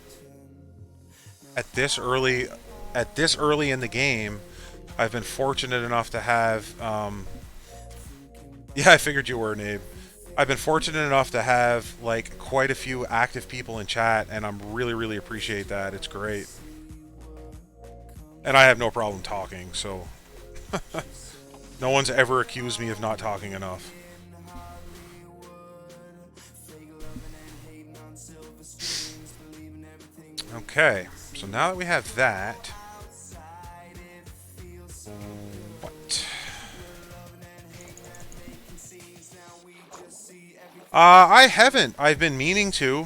at this early in the game. I've been fortunate enough to have. Yeah, I figured you were, Nabe. I've been fortunate enough to have like quite a few active people in chat, and I'm really appreciate that. It's great, and I have no problem talking, so no one's ever accused me of not talking enough. Okay, so now that we have that, what? I haven't. I've been meaning to,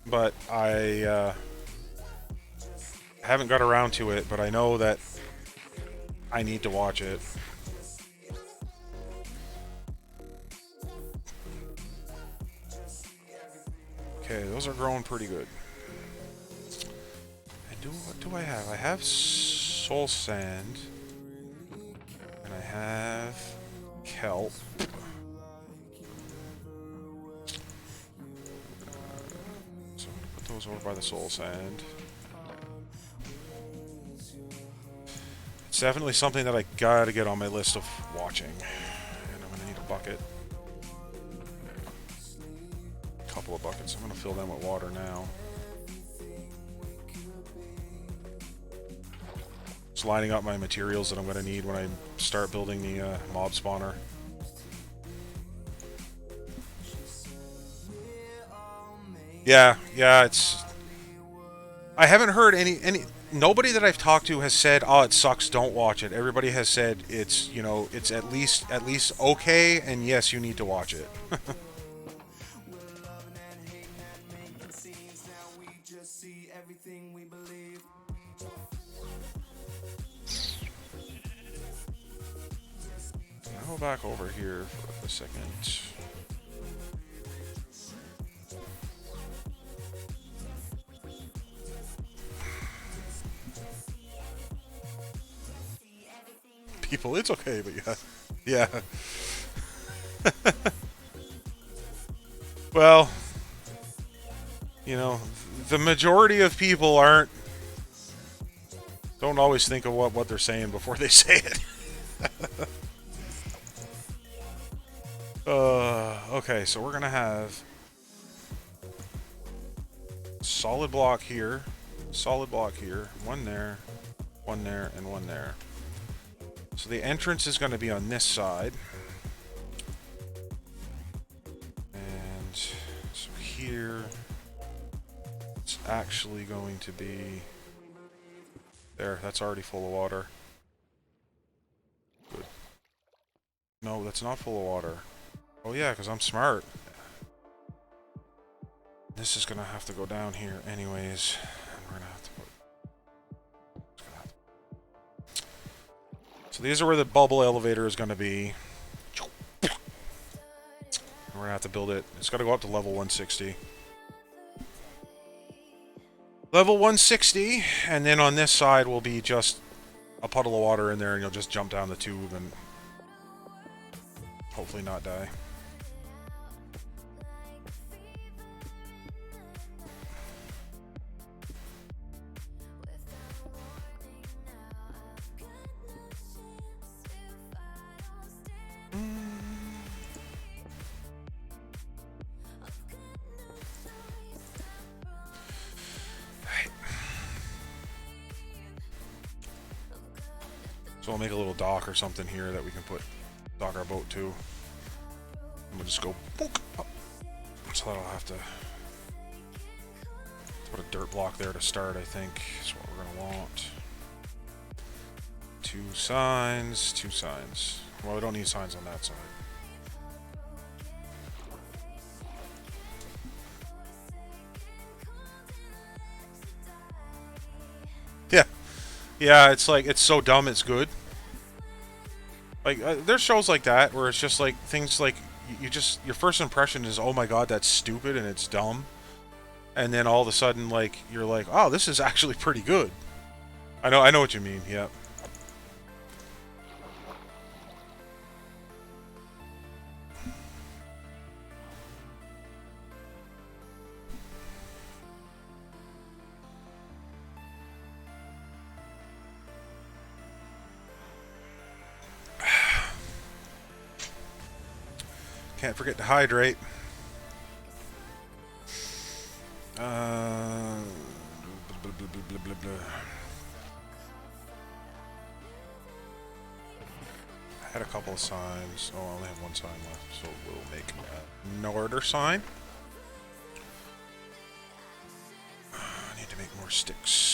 but I haven't got around to it. But I know that I need to watch it. Okay, those are growing pretty good. And what do I have? I have soul sand, and I have kelp. So I'm gonna put those over by the soul sand. It's definitely something that I gotta get on my list of watching, and I'm gonna need a bucket. Couple of buckets. I'm gonna fill them with water now. Just lining up my materials that I'm gonna need when I start building the mob spawner. Yeah, it's. I haven't heard any. Nobody that I've talked to has said, "Oh, it sucks. Don't watch it." Everybody has said it's at least okay, and yes, you need to watch it. I'll go back over here for a second. People, it's okay, but yeah. Well, the majority of people don't always think of what they're saying before they say it. Okay, so we're gonna have solid block here, one there, and one there. So the entrance is going to be on this side. And so here, it's actually going to be... There, that's already full of water. Good. No, that's not full of water. Oh yeah, because I'm smart. This is going to have to go down here anyways. And we're going to have to put... So these are where the bubble elevator is going to be. We're going to have to build it. It's got to go up to level 160. Level 160, and then on this side will be just a puddle of water in there, and you'll just jump down the tube and hopefully not die. So we'll make a little dock or something here that we can dock our boat to. And we'll just go book up. So that'll have to put a dirt block there to start, I think. That's what we're going to want. 2 signs. Well, we don't need signs on that side. Yeah, it's like, it's so dumb it's good. Like, there's shows like that where it's just like, things like, you just, your first impression is, oh my god, that's stupid and it's dumb. And then all of a sudden, like, you're like, oh, this is actually pretty good. I know what you mean, yeah. Can't forget to hydrate. Blah, blah, blah, I had a couple of signs. Oh, I only have one sign left, so we'll make an order sign. I need to make more sticks.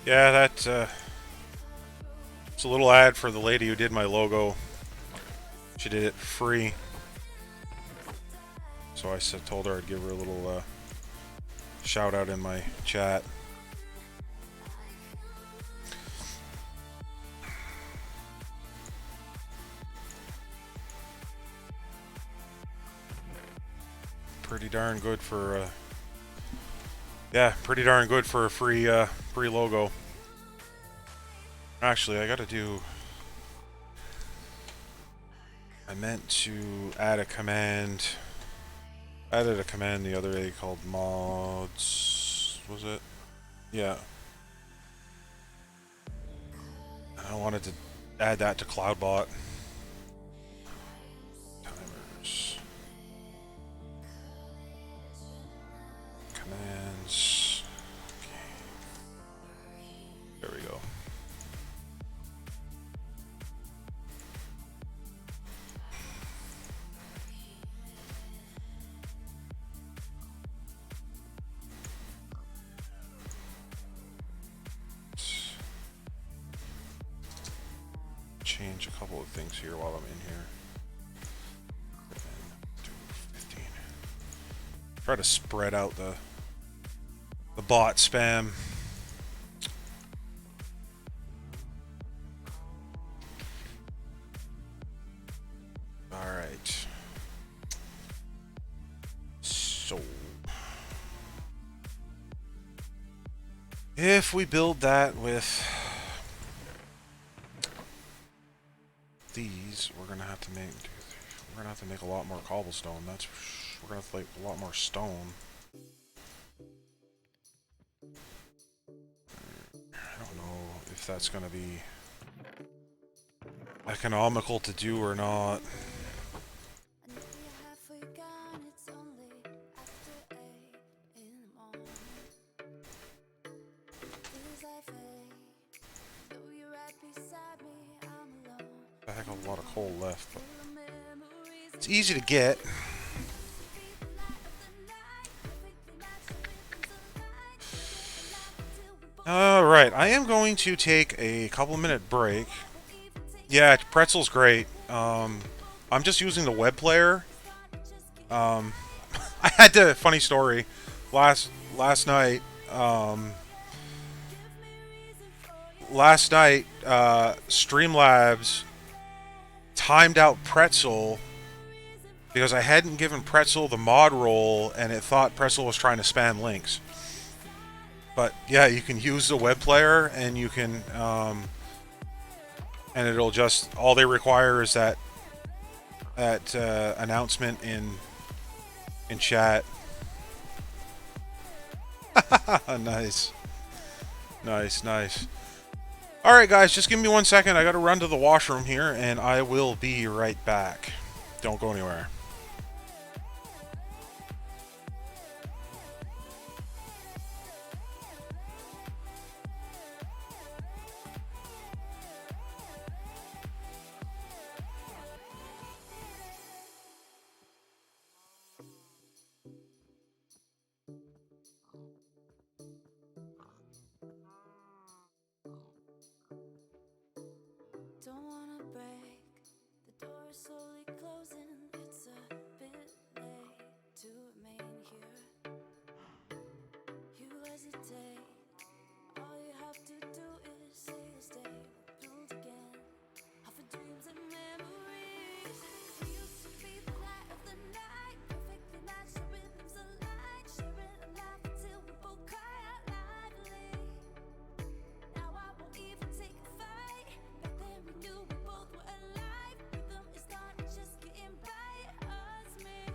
Yeah, that, it's a little ad for the lady who did my logo. She did it free. So I told her I'd give her a little, shout out in my chat. Pretty darn good for, yeah, pretty darn good for a free, free logo. Actually, I gotta do... I meant to add a command. I added a command the other day called mods. Was it? Yeah. I wanted to add that to CloudBot. Timers. Commands. Okay. There we go. Change a couple of things here while I'm in here. Do 15. Try to spread out the bot spam. All right. So if we build that with these, we're gonna have to make a lot more cobblestone. We're gonna have to make a lot more stone. I don't know if that's gonna be economical to do or not. I have a lot of coal left, but it's easy to get. Alright, I am going to take a couple-minute break. Yeah, Pretzel's great. I'm just using the web player. I had to, funny story, last night, Streamlabs timed out Pretzel because I hadn't given Pretzel the mod role and it thought Pretzel was trying to spam links. But yeah, you can use the web player and you can, and it'll just, all they require is that announcement in chat. Nice. Nice. Alright guys, just give me 1 second. I gotta run to the washroom here and I will be right back. Don't go anywhere. Don't wanna break, the door is slowly closing. It's a bit late to remain here. You hesitate, all you have to do is say this day will build again. Of our dreams and memories. We used to be the light of the night, perfectly matched our rhythms aligned, sharing a laugh until we both cry out loudly. Now I won't even take a fight. Back then we knew we both were alive. Rhythm is not just getting by us, me.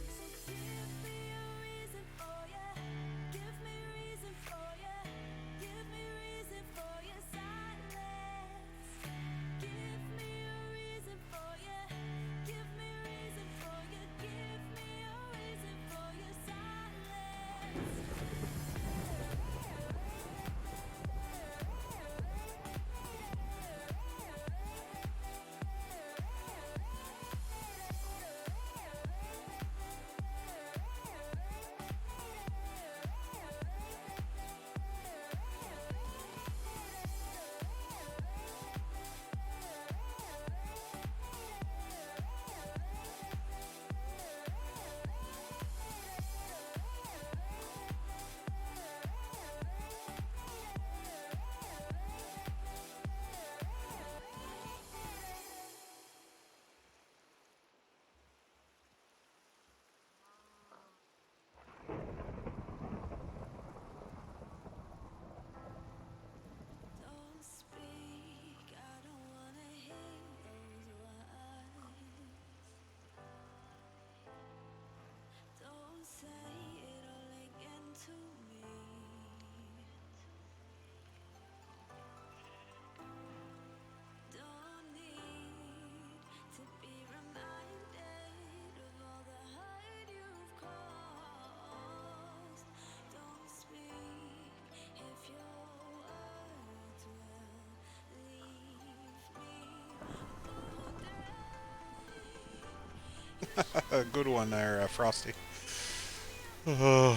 So give me a reason for ya. Give me reason for ya. Give me reason for your silence. Give me a reason for ya. Give me reason for ya. Give me a reason for your silence. Don't speak, I don't wanna hear those words. Don't say it all again to me. Don't need to be reminded of all the hurt you've caused. Don't speak if your words will leave me. Good one there, Frosty. Uh,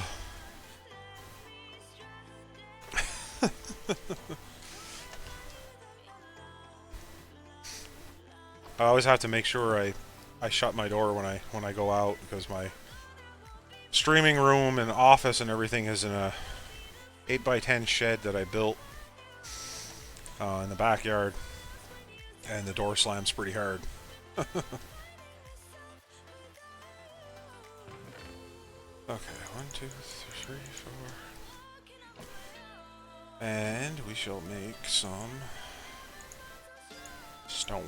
I always have to make sure I shut my door when I go out, because my streaming room and office and everything is in a 8x10 shed that I built in the backyard, and the door slams pretty hard. Okay, 1, 2, 3, 4. And we shall make some stone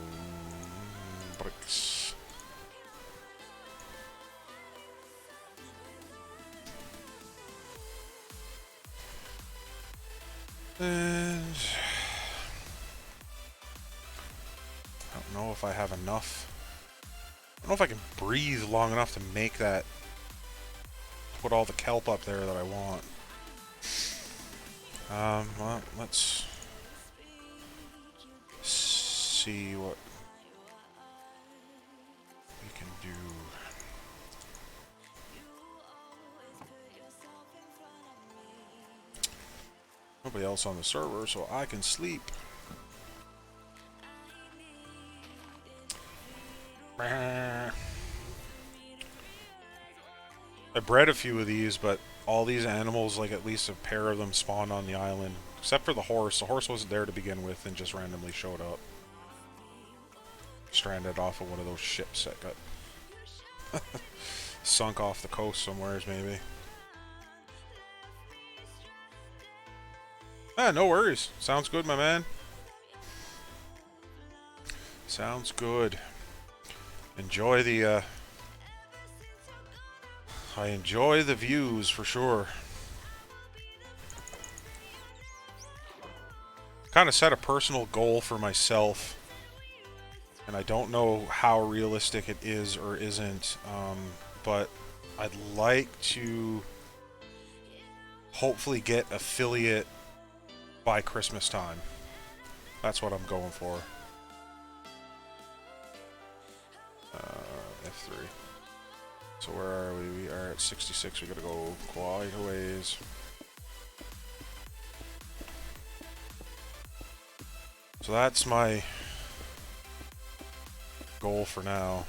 bricks. And I don't know if I have enough. I don't know if I can breathe long enough to make that, put all the kelp up there that I want. Well, let's see what we can do. Nobody else on the server, so I can sleep. I bred a few of these, but all these animals, like at least a pair of them spawned on the island. Except for the horse. The horse wasn't there to begin with and just randomly showed up. Stranded off of one of those ships that got sunk off the coast somewheres, maybe. Ah, no worries. Sounds good, my man. Sounds good. Enjoy the, I enjoy the views, for sure. Kind of set a personal goal for myself, and I don't know how realistic it is or isn't, but I'd like to hopefully get affiliate by Christmas time. That's what I'm going for. F3. So where are we? We are at 66. We gotta go quite a ways. So that's my goal for now.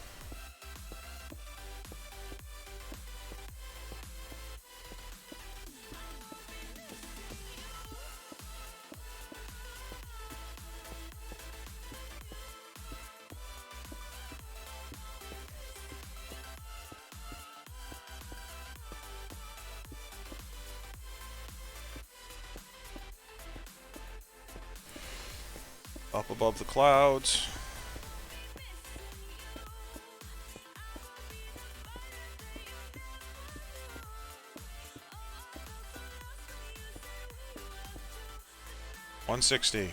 Up above the clouds. $160.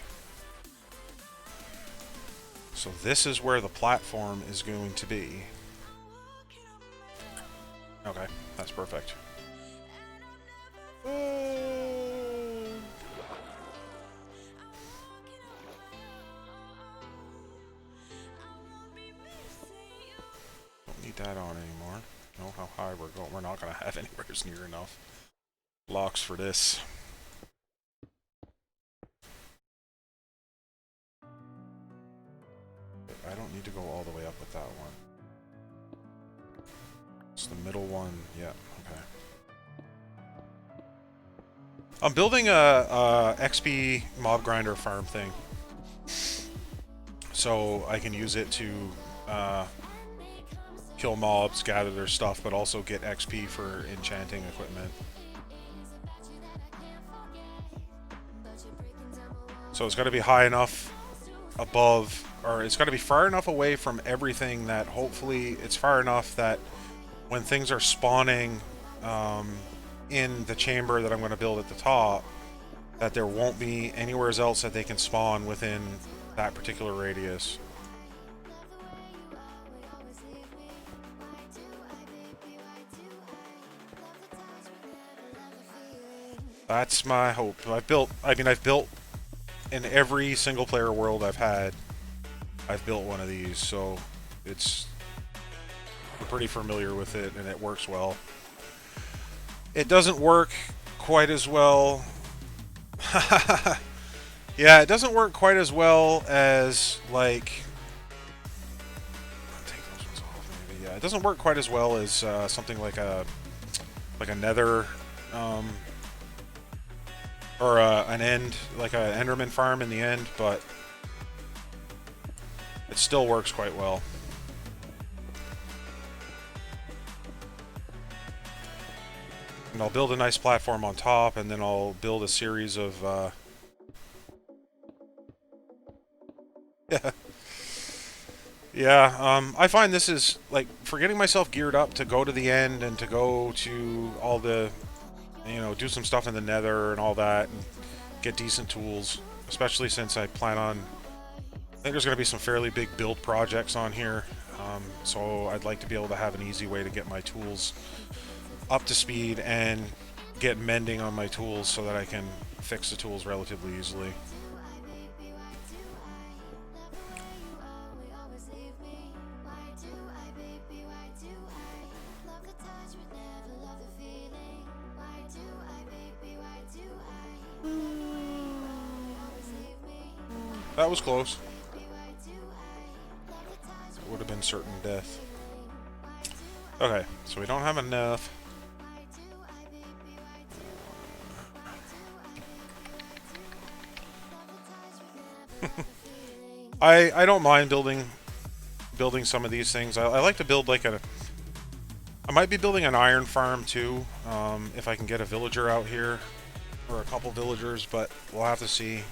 So this is where the platform is going to be. Okay, that's perfect. Don't need that on anymore. Know how high we're going. We're not going to have anywhere near enough blocks for this. I don't need to go all the way up with that one. It's the middle one. Yeah, okay. I'm building a XP mob grinder farm thing. So I can use it to kill mobs, gather their stuff, but also get XP for enchanting equipment. So it's got to be high enough above, or it's got to be far enough away from everything that hopefully it's far enough that when things are spawning in the chamber that I'm going to build at the top, that there won't be anywhere else that they can spawn within that particular radius. That's my hope. I've built in every single player world I've had, I've built one of these, so I'm pretty familiar with it and it works well. It doesn't work quite as well. Yeah, it doesn't work quite as well as, like... I'll take those ones off, maybe. Yeah, it doesn't work quite as well as something like a nether... or an end, like an Enderman farm in the end, but it still works quite well. And I'll build a nice platform on top, and then I'll build a series of... Yeah, I find this is, like, for getting myself geared up to go to the end and to go to all the, you know, do some stuff in the nether and all that, and get decent tools, especially since I plan on... I think there's going to be some fairly big build projects on here, so I'd like to be able to have an easy way to get my tools up to speed and get mending on my tools so that I can fix the tools relatively easily. That was close. It would have been certain death. Okay, so we don't have enough. I don't mind building some of these things. I like to build like a... I might be building an iron farm too, if I can get a villager out here, or a couple villagers, but we'll have to see.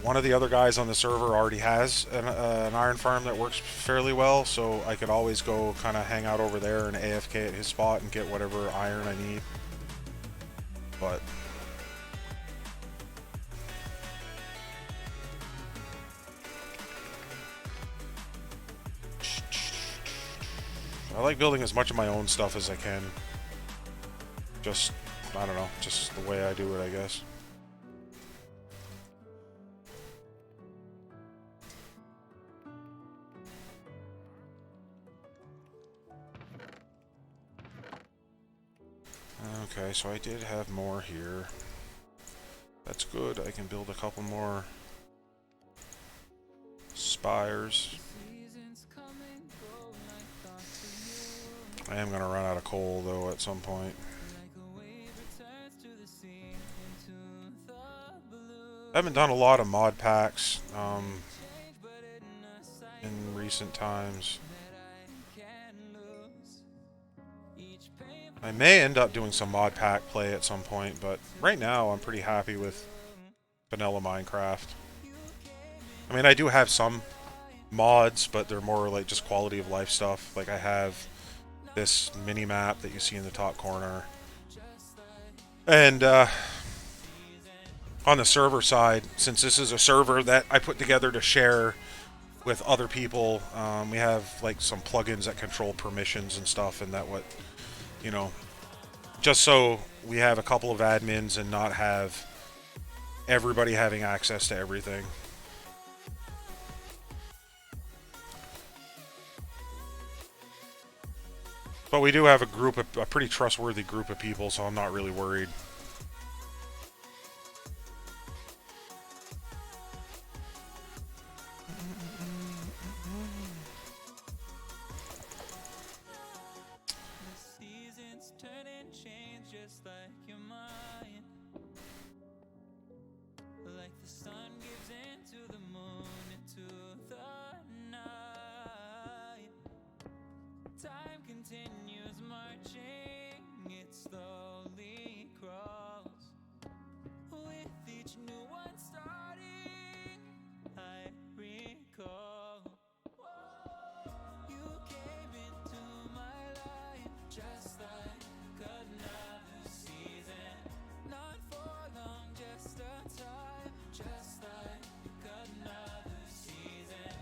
One of the other guys on the server already has an iron farm that works fairly well, so I could always go kind of hang out over there and AFK at his spot and get whatever iron I need. But I like building as much of my own stuff as I can. Just, I don't know, just the way I do it, I guess. Okay, so I did have more here. That's good. I can build a couple more expires. I am going to run out of coal, though, at some point. I haven't done a lot of mod packs in recent times. I may end up doing some mod pack play at some point, but right now I'm pretty happy with vanilla Minecraft. I mean, I do have some mods, but they're more like just quality of life stuff. Like I have this mini map that you see in the top corner. And on the server side, since this is a server that I put together to share with other people, we have like some plugins that control permissions and stuff, and that what, you know, just so we have a couple of admins and not have everybody having access to everything. But we do have a pretty trustworthy group of people, so I'm not really worried.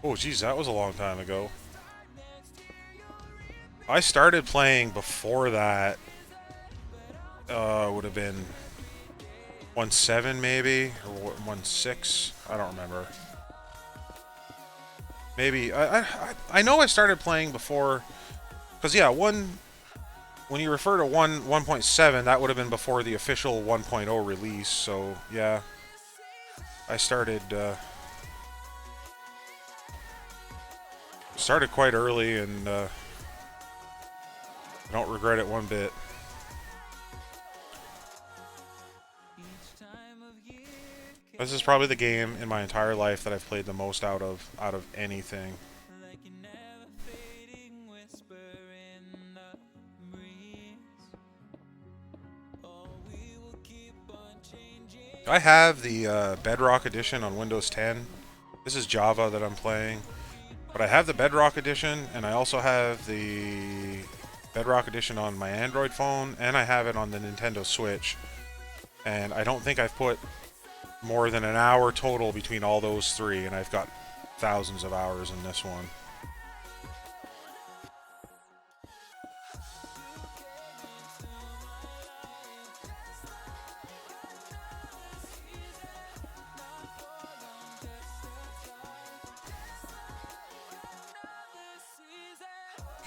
Oh, geez, that was a long time ago. I started playing before that. Would have been 1.7 maybe, or 1.6. I don't remember. Maybe I know I started playing before, because yeah, when you refer to 1.7, that would have been before the official 1.0 release. So yeah, I started quite early, and I don't regret it one bit. This is probably the game in my entire life that I've played the most out of anything. I have the Bedrock Edition on Windows 10. This is Java that I'm playing. But I have the Bedrock Edition, and I also have the Bedrock Edition on my Android phone, and I have it on the Nintendo Switch. And I don't think I've put more than an hour total between all those three, and I've got thousands of hours in this one.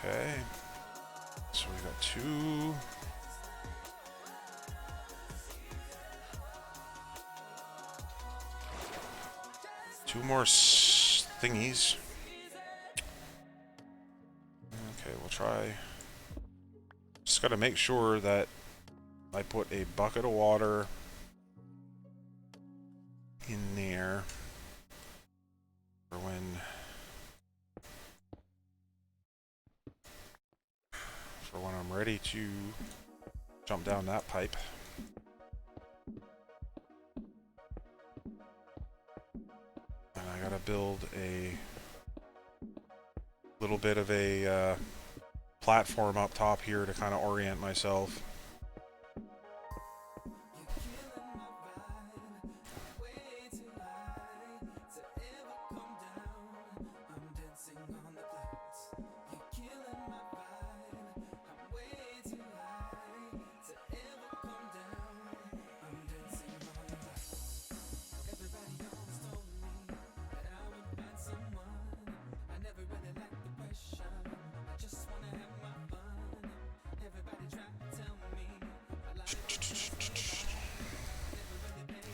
Okay, so we got two more thingies. Okay, we'll try. Just gotta make sure that I put a bucket of water in there for when I'm ready to jump down that pipe. And I gotta build a little bit of a platform up top here to kind of orient myself.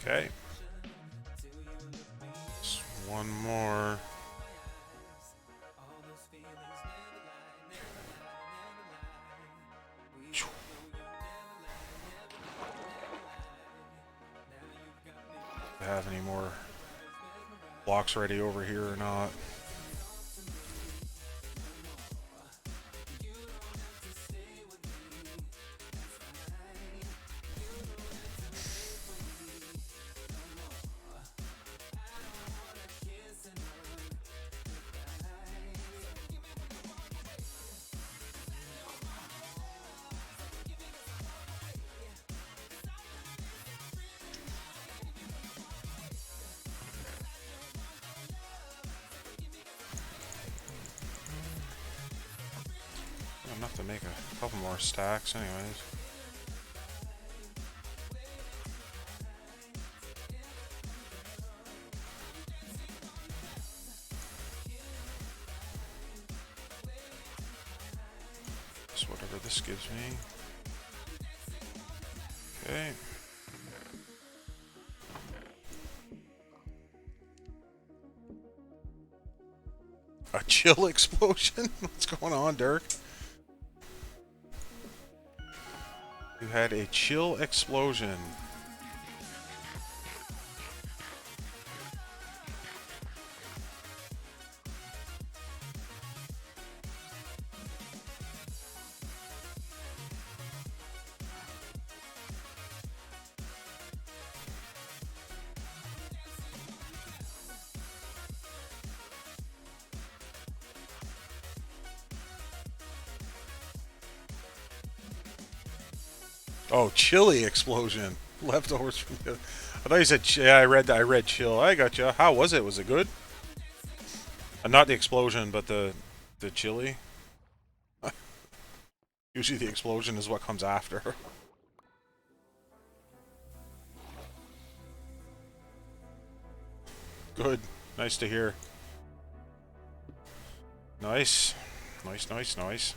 Okay. Just one more. have any more blocks ready over here or not. Enough to make a couple more stacks anyways. So whatever this gives me. Okay. A chill explosion? What's going on, Dirk? You had a chill explosion. Oh, chili explosion. Leftovers from the... I thought you said... Yeah, I read chill. I got you. How was it? Was it good? Not the explosion, but the chili. Usually the explosion is what comes after. Good. Nice to hear. Nice. Nice, nice, nice.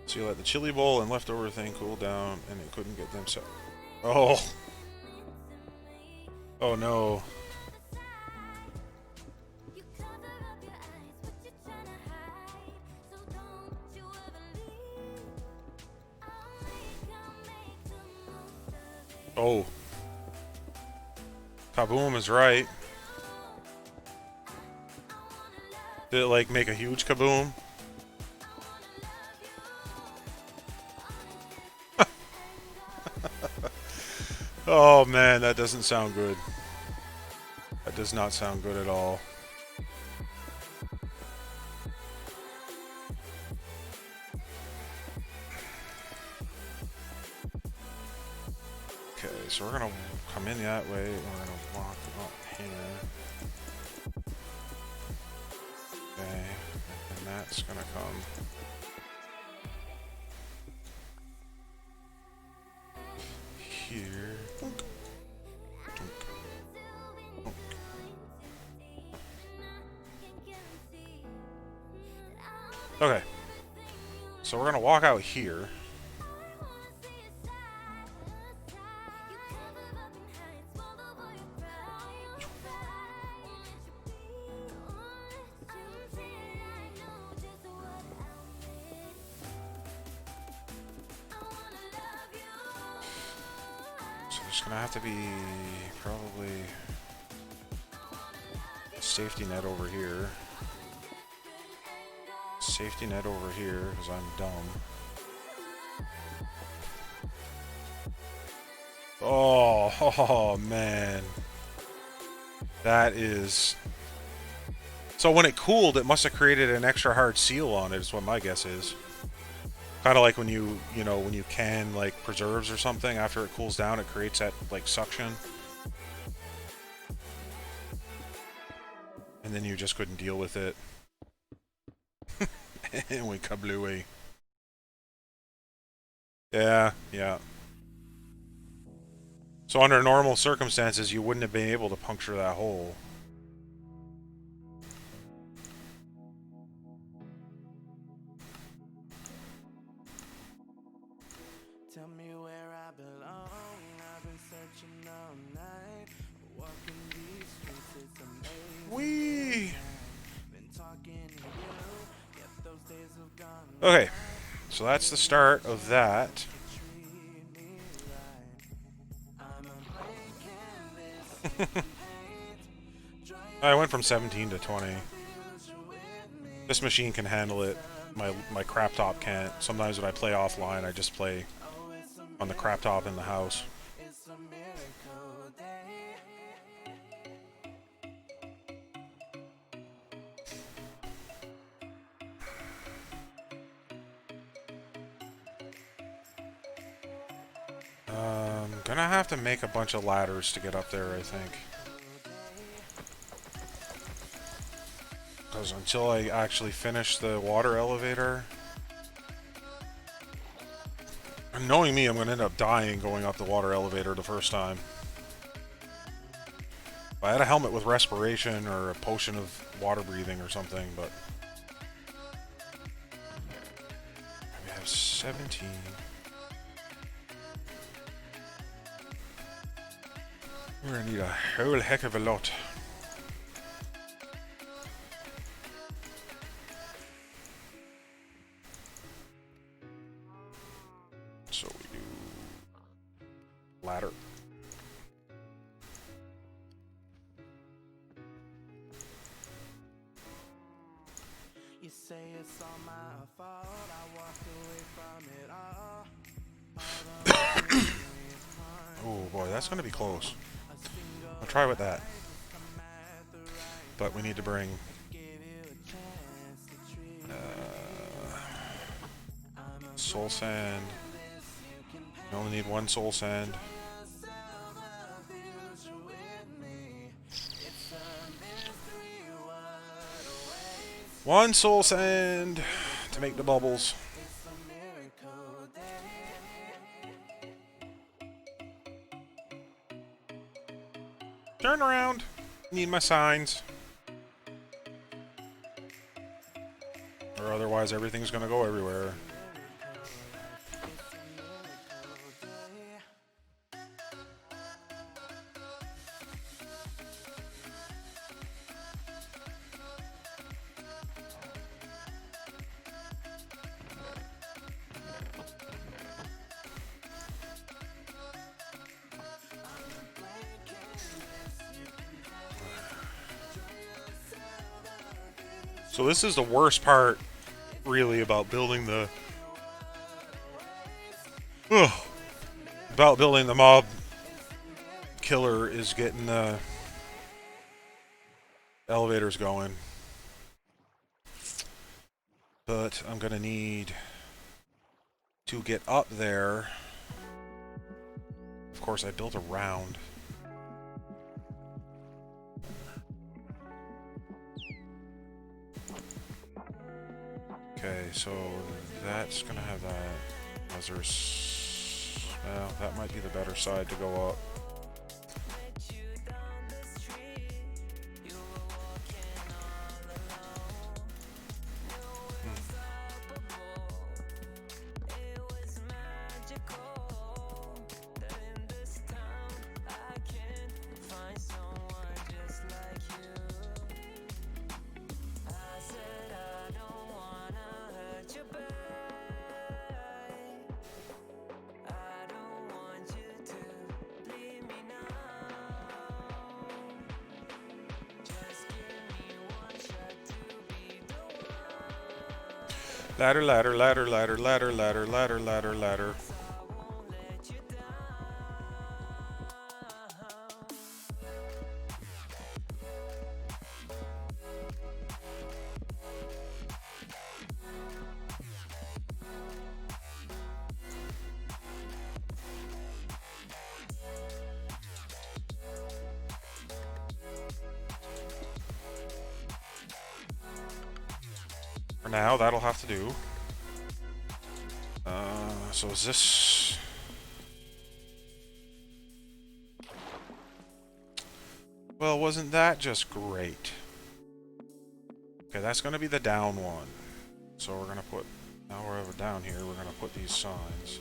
So you let the chili bowl and leftover thing cool down, and it couldn't get them so... Oh! Oh no. Oh. Kaboom is right. Did it, like, make a huge kaboom? Oh man, that doesn't sound good. That does not sound good at all. Okay, so we're gonna come in that way, and we're gonna walk up here. Okay, and that's gonna come here. Dunk. Dunk. Dunk. Okay, so we're gonna walk out here. There's gonna have to be probably a safety net over here. Safety net over here, because I'm dumb. Oh, man. That is... So when it cooled, it must have created an extra hard seal on it, is what my guess is. Kind of like when you know, when you can, like, preserves or something, after it cools down, it creates that, like, suction. And then you just couldn't deal with it. And we kablooey. Yeah, yeah. So under normal circumstances, you wouldn't have been able to puncture that hole. Tell me where I belong. I've been searching all night. Walking these streets, it's amazing. Whee! Been talking to you. Yeah, Okay, so that's the start of that. I went from 17 to 20. This machine can handle it. My crap top can't. Sometimes when I play offline, I just play on the crap top in the house. Gonna have to make a bunch of ladders to get up there, I think. Because until I actually finish the water elevator... Knowing me, I'm going to end up dying going up the water elevator the first time. If I had a helmet with respiration or a potion of water breathing or something, but... We have 17... We're gonna need a whole heck of a lot. So we do ladder. You say it's all my fault. I walked away from it all. Oh boy, that's gonna be close. I'll try with that. But we need to bring soul sand. We only need one soul sand. One soul sand to make the bubbles. Turn around. Need my signs. Or otherwise everything's gonna go everywhere. So this is the worst part, really, about building the... about building the mob killer is getting the elevators going. But I'm gonna need to get up there. Of course, I built a round. Okay, so that's gonna have that. As there's, well, that might be the better side to go up. Ladder, ladder, ladder, ladder, ladder, ladder, ladder, ladder, ladder. For now, that'll have to do. So is this... Well, wasn't that just great? Okay, that's going to be the down one. So we're going to put... Now we're over down here, we're going to put these signs.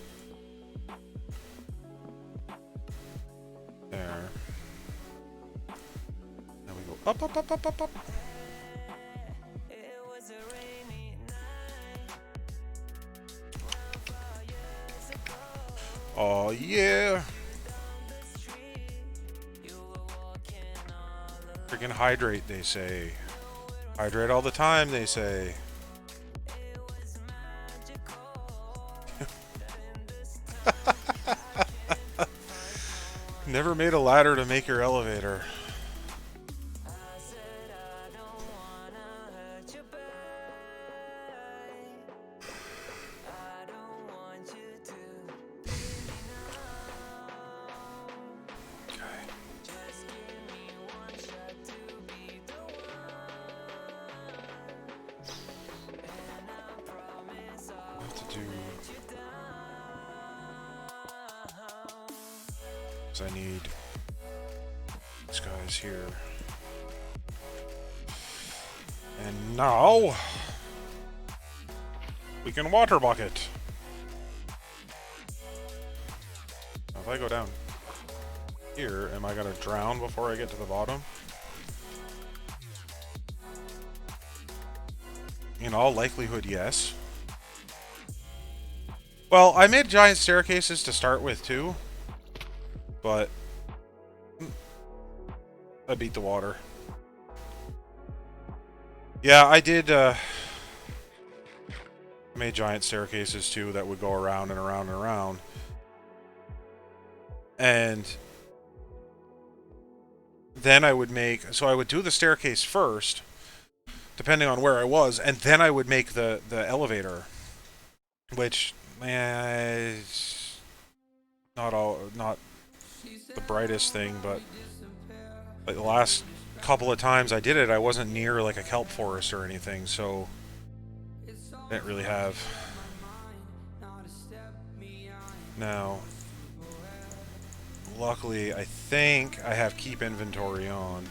There. Then we go up, up, up, up, up, up. Oh yeah. Freaking hydrate, they say. Hydrate all the time, they say. Never made a ladder to make your elevator. I need these guys here. And now we can water bucket. Now if I go down here, am I gonna drown before I get to the bottom? In all likelihood, yes. Well, I made giant staircases to start with too. But I beat the water. Yeah, I did made giant staircases too that would go around and around and around. And then I would make, so I would do the staircase first, depending on where I was, and then I would make the elevator, which is not the brightest thing, but like the last couple of times I did it, I wasn't near like a kelp forest or anything, so I didn't really have. Now, luckily, I think I have keep inventory on.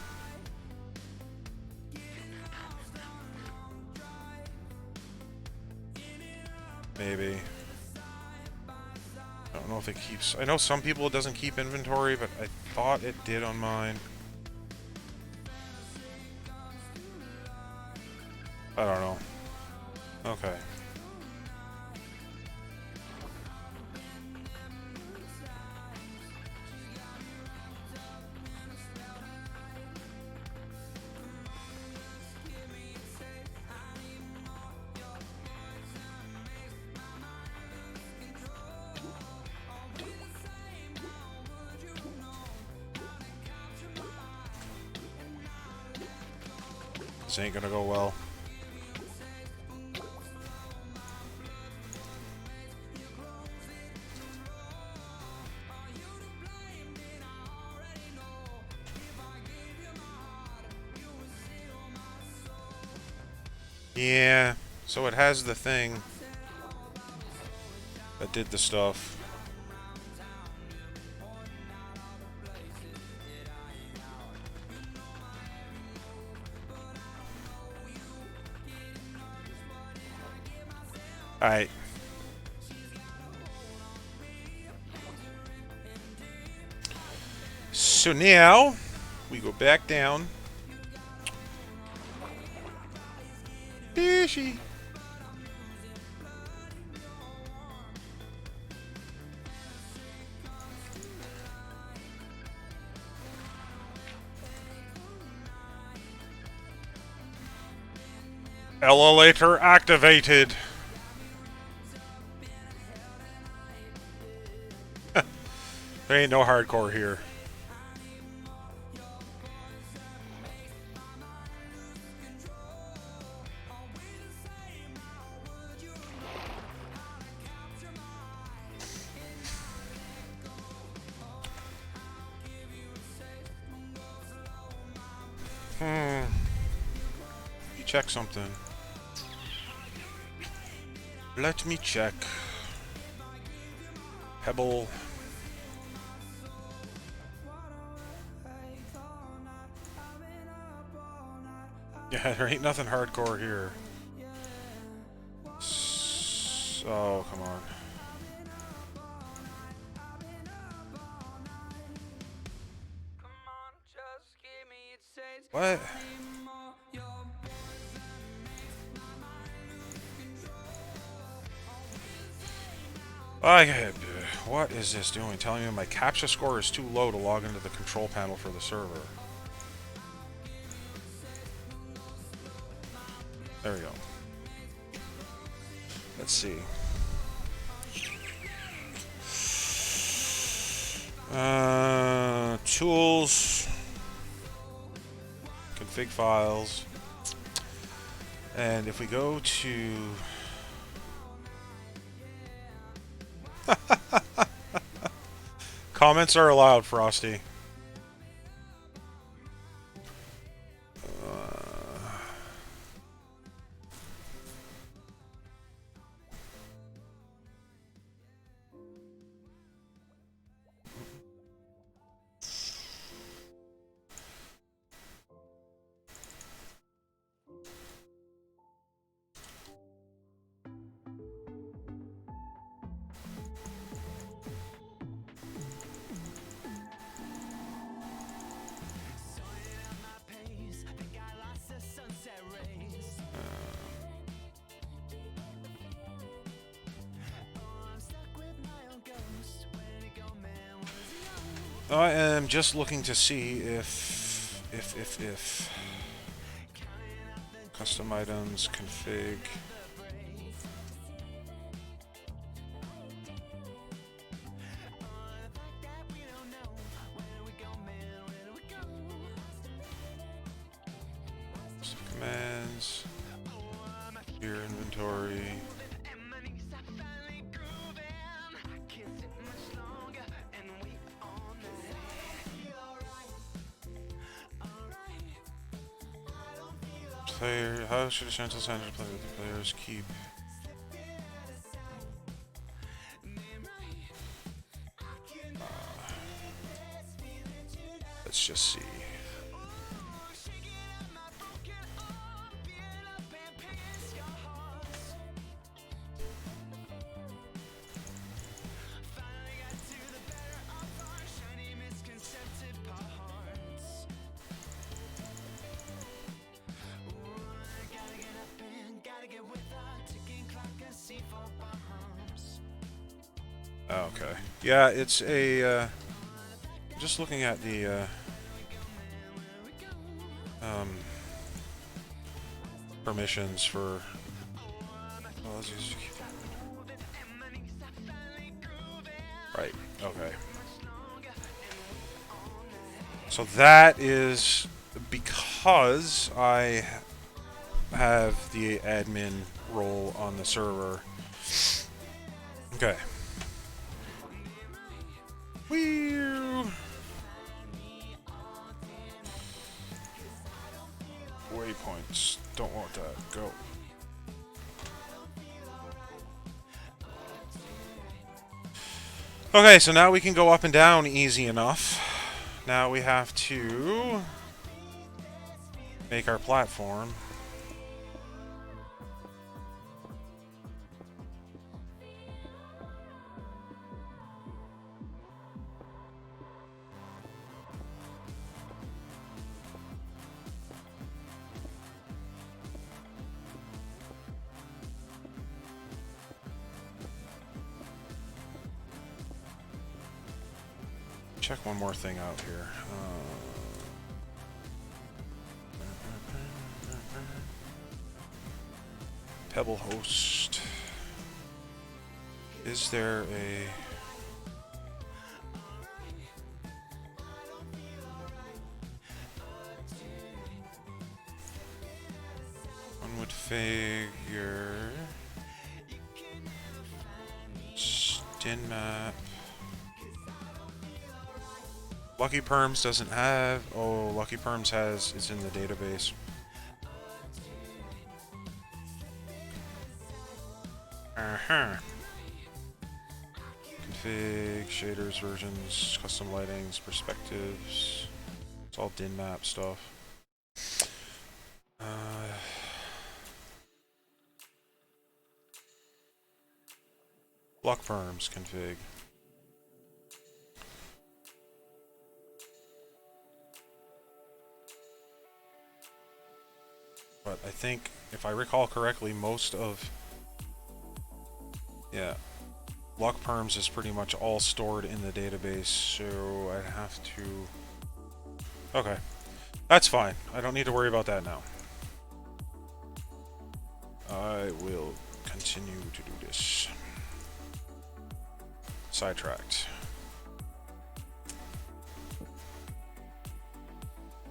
Maybe. I don't know if it keeps... I know some people it doesn't keep inventory, but I thought it did on mine. I don't know. Okay. This ain't gonna go well. Yeah, so it has the thing that did the stuff. Alright. So now, we go back down. Fishy. Elevator activated. There ain't no hardcore here. You check something. Let me check. Pebble. Yeah, there ain't nothing hardcore here. Oh, come on. What? what is this doing? Telling me my CAPTCHA score is too low to log into the control panel for the server. There we go. Let's see. Tools. Config files. And if we go to... Comments are allowed, Frosty. I am just looking to see if custom items, config. Commands, your inventory. Player, how should a gentle center play with the players keep? Let's just see. Okay. Yeah, it's a, just looking at the, permissions for... Well, right, okay. So that is because I have the admin role on the server. Okay. Whee! Waypoints. Don't want that. Go. Okay, so now we can go up and down easy enough. Now we have to make our platform. Check one more thing out here. Pebble host. Is there a... One would figure... Stin map. Lucky Perms doesn't have... Oh, Lucky Perms has... It's in the database. Config, shaders, versions, custom lightings, perspectives. It's all din map stuff. Luck Perms config. But I think, if I recall correctly, most of... Yeah. Luck perms is pretty much all stored in the database, so I'd have to... Okay. That's fine. I don't need to worry about that now. I will continue to do this. Sidetracked.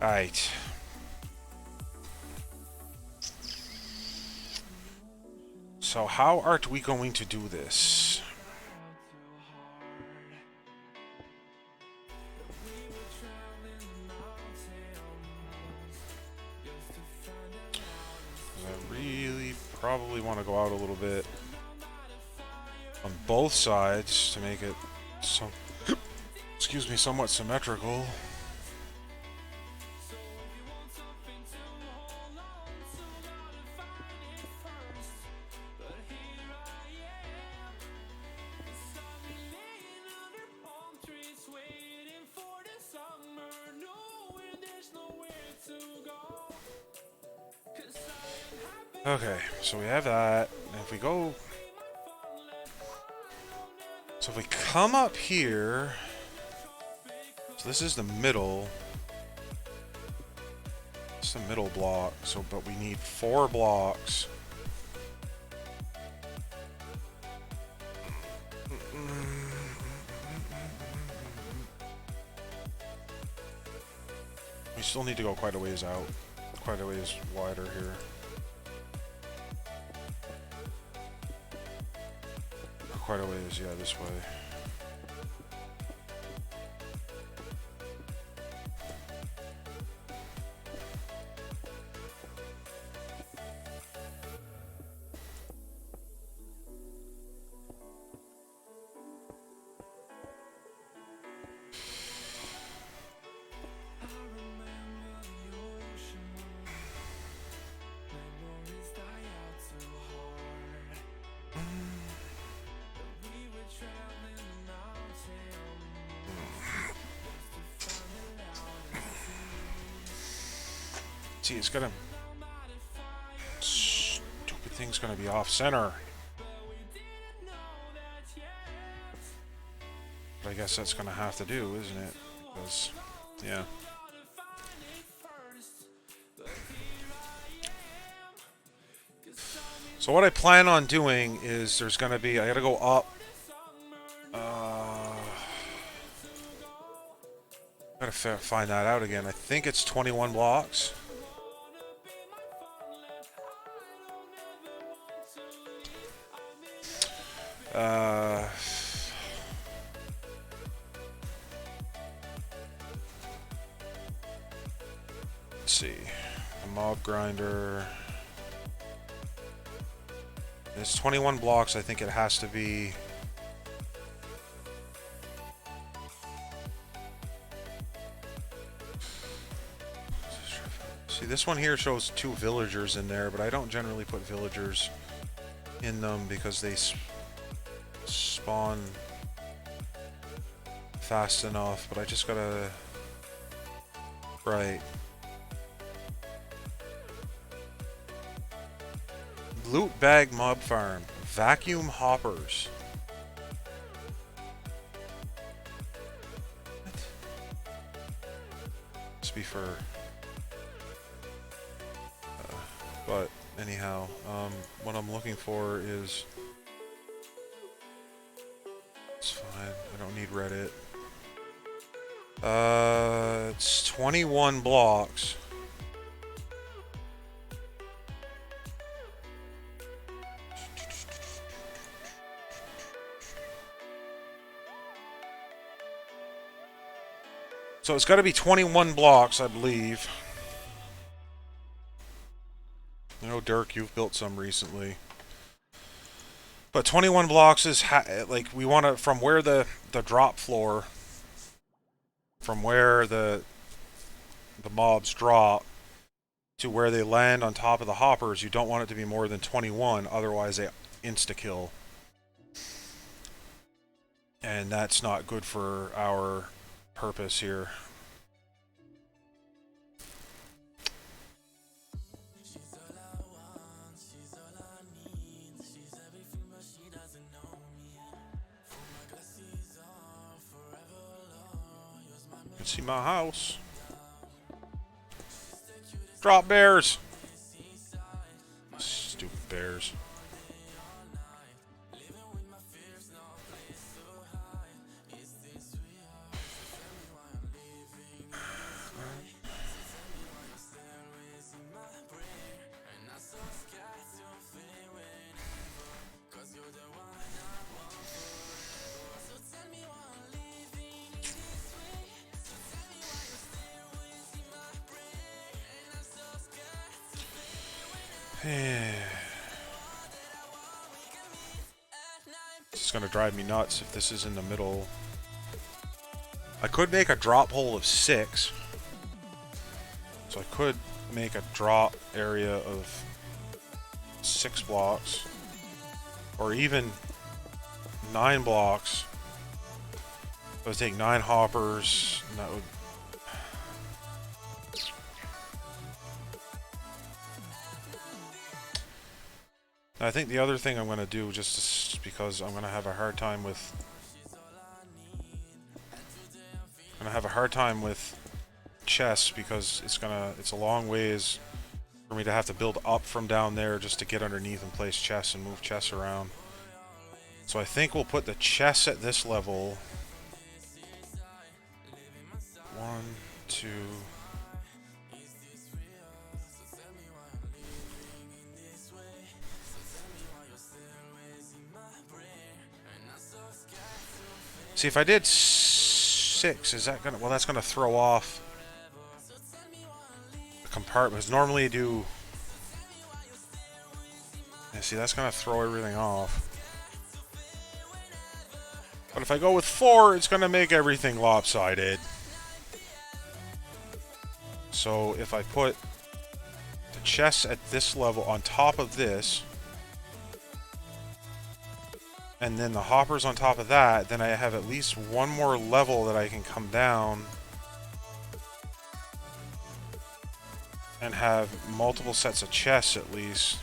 Alright. So how art we going to do this? I really probably want to go out a little bit on both sides to make it so excuse me, somewhat symmetrical. Okay, so we have that. And if we go... So if we come up here... So this is the middle. It's the middle block. So, but we need 4 blocks. We still need to go quite a ways out. Quite a ways wider here. Quite a ways, yeah, this way. See, it's gonna... Stupid thing's gonna be off center. But I guess that's gonna have to do, isn't it? Because, yeah. So what I plan on doing is there's gonna be... I gotta go up. Gotta find that out again. I think it's 21 blocks. Let's see. The mob grinder. It's 21 blocks. I think it has to be. See, this one here shows 2 villagers in there, but I don't generally put villagers in them because they spawn fast enough, but I just gotta... Right. Loot bag mob farm. Vacuum hoppers. What? Must be for... but anyhow, what I'm looking for is... It's fine. I don't need Reddit. It's 21 blocks. So it's got to be 21 blocks, I believe. I know, Dirk, you've built some recently. But 21 blocks is, like, we want to, from where the drop floor, from where the mobs drop, to where they land on top of the hoppers, you don't want it to be more than 21, otherwise they insta-kill. And that's not good for our purpose here. See my house. Drop bears! Stupid bears. It's gonna drive me nuts if this is in the middle. I could make a drop hole of 6. So I could make a drop area of 6 blocks. Or even 9 blocks. I would take 9 hoppers, and that would... I think the other thing I'm going to do, just because I'm going to have a hard time with... chests, because it's a long ways for me to have to build up from down there just to get underneath and place chests and move chests around. So I think we'll put the chests at this level. 1, 2... See, if I did 6, is that gonna... Well, that's gonna throw off the compartments. Normally you do... Yeah, see, that's gonna throw everything off. But if I go with 4, it's gonna make everything lopsided. So if I put the chests at this level on top of this, and then the hoppers on top of that, then I have at least one more level that I can come down and have multiple sets of chests at least.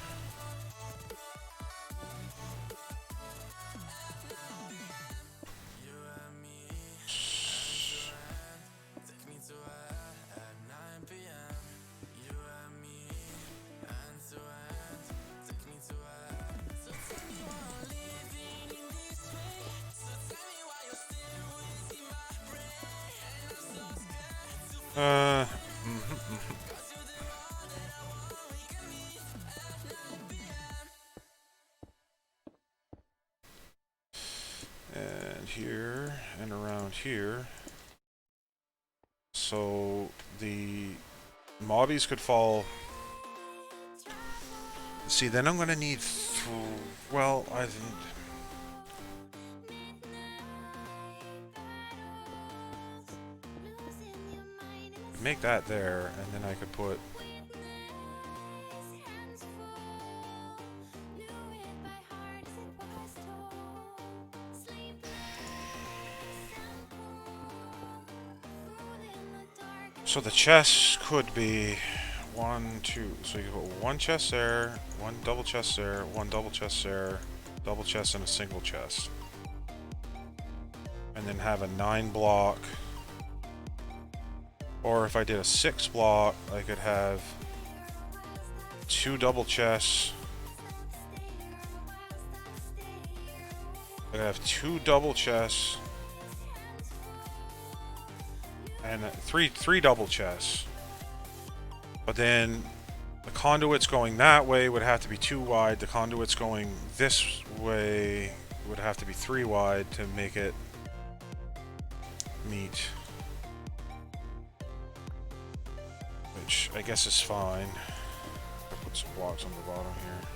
And here, and around here. So, the mobbies could fall... See, then I'm gonna need... Well, I think... Make that there, and then I could put... So the chest could be 1, 2. So you can put 1 chest there, 1 double chest there, 1 double chest there, double chest and a single chest. And then have a 9 block. Or if I did a 6 block, I could have 2 double chests. I could have 2 double chests. And 3 double chests. But then the conduits going that way would have to be 2 wide. The conduits going this way would have to be 3 wide to make it meet. Which I guess is fine. I'll put some blocks on the bottom here.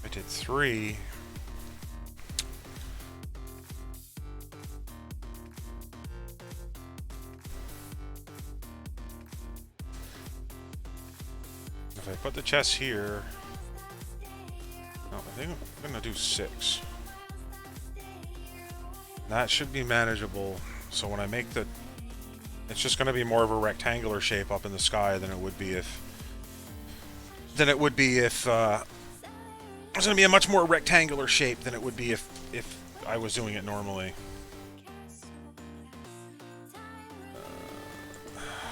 I did 3. If I put the chest here, no, I think I'm gonna do 6. That should be manageable. So when I make the It's just going to be more of a rectangular shape up in the sky than it would be if... It's going to be a much more rectangular shape than it would be if I was doing it normally.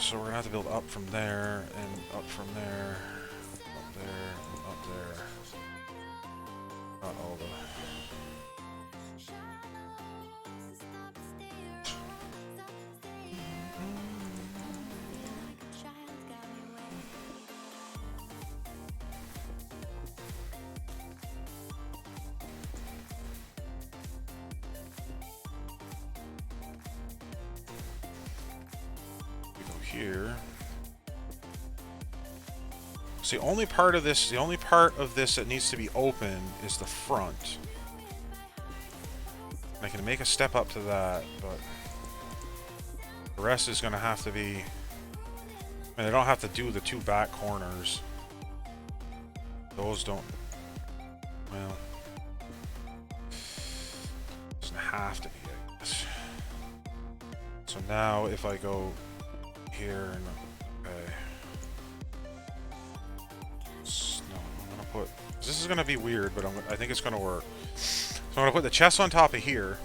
So we're going to have to build up from there, and up from there, up there, and up there. Not all the... Here. So the only part of this that needs to be open is the front. I can make a step up to that, but the rest is going to have to be... And I don't have to do the two back corners. Those don't... Well... Doesn't have to be, I guess. So now if I go here and... Okay. No, I'm going to put... This is going to be weird, but I think it's going to work. So I'm going to put the chest on top of here.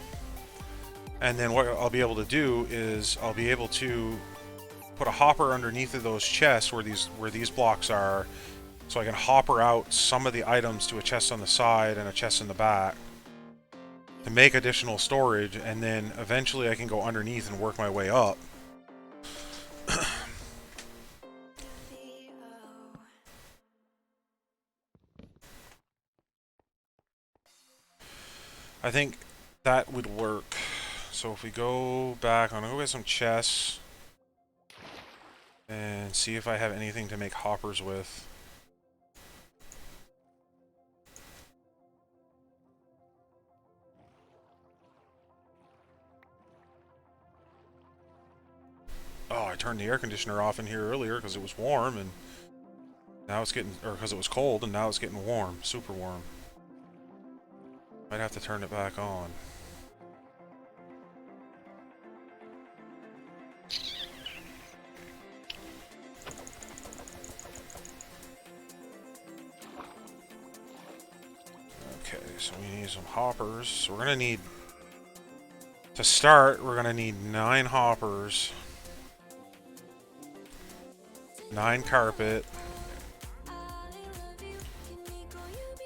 And then what I'll be able to do is I'll be able to put a hopper underneath of those chests where these blocks are, so I can hopper out some of the items to a chest on the side and a chest in the back to make additional storage, and then eventually I can go underneath and work my way up. I think that would work. So if we go back, I'm gonna go get some chests and see if I have anything to make hoppers with. Oh, I turned the air conditioner off in here earlier because it was warm, and now it's getting, or because it was cold, and now it's getting warm, super warm. Might have to turn it back on. Okay, so we need some hoppers. So we're gonna need, to start, we're gonna need 9 hoppers, 9 carpet.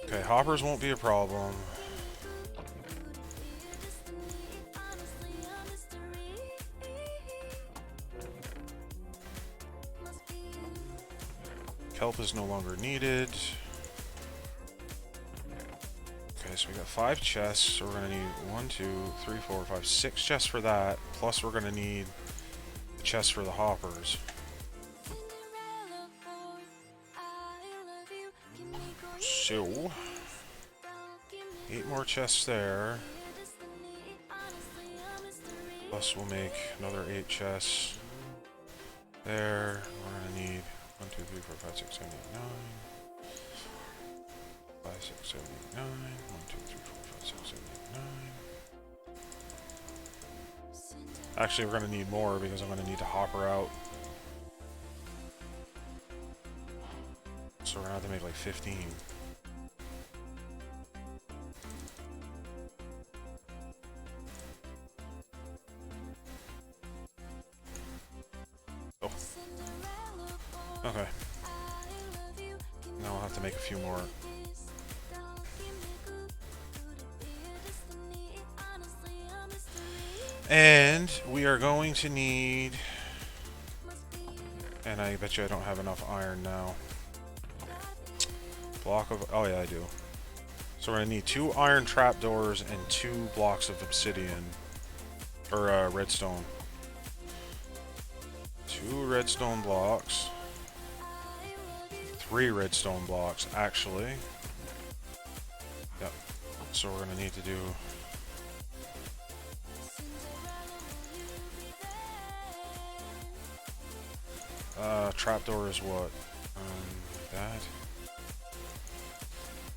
Okay, hoppers won't be a problem. Kelp is no longer needed. Okay, so we got 5 chests, so we're gonna need 1, 2, 3, 4, 5, 6 chests for that, plus we're gonna need a chest for the hoppers. So 8 more chests there. Plus we'll make another 8 chests there. We're gonna need 1, 2, 3, 4, 5, 6, 7, 8, 9. 5, 6, 7, 8, 9. 1, 2, 3, 4, 5, 6, 7, 8, 9. Actually, we're gonna need more because I'm gonna need to hopper out. So we're gonna have to make like 15. Oh. Okay. Now I'll have to make a few more. And we are going to need... And I bet you I don't have enough iron now. Block of... Oh yeah, I do. So we're going to need 2 iron trapdoors and 2 blocks of obsidian. Or redstone. 2 redstone blocks. 3 redstone blocks, actually. Yep. So we're going to need to do... trapdoor is what? That.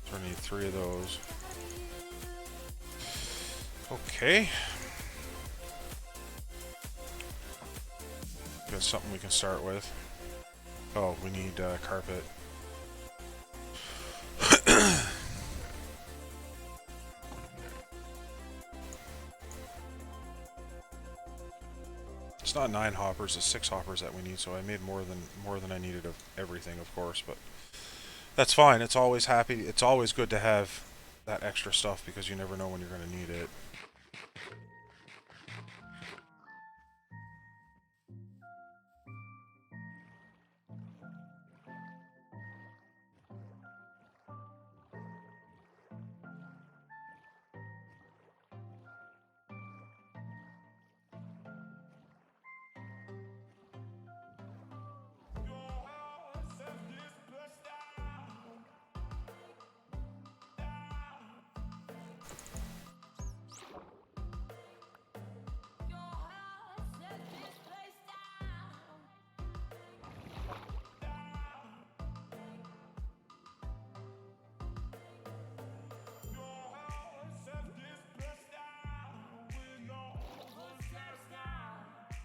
So we need 3 of those. That's something we can start with. Oh, we need carpet. It's not 9 hoppers, it's 6 hoppers that we need, so I made more than I needed of everything, of course, but that's fine. It's always good to have that extra stuff because you never know when you're going to need it.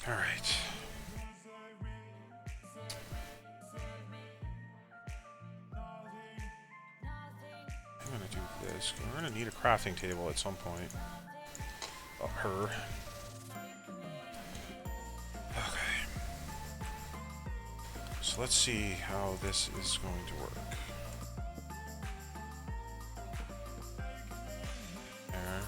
Alright. I'm gonna do this. We're gonna need a crafting table at some point. Oh, her. Okay. So let's see how this is going to work. There.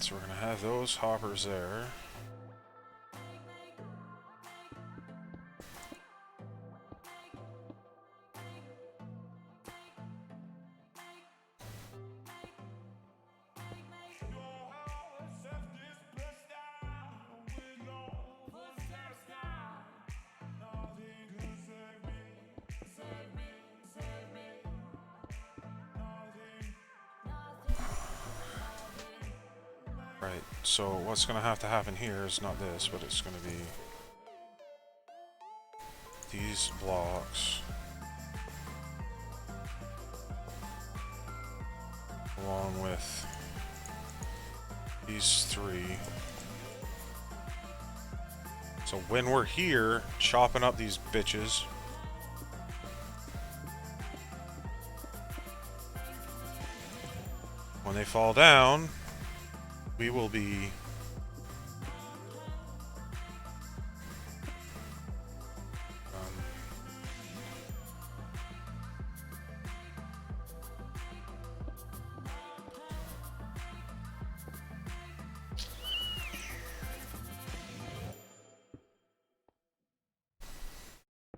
So we're going to have those hoppers there. Right, so what's going to have to happen here is not this, but it's going to be these blocks along with these 3. So when we're here chopping up these bitches, when they fall down, we will be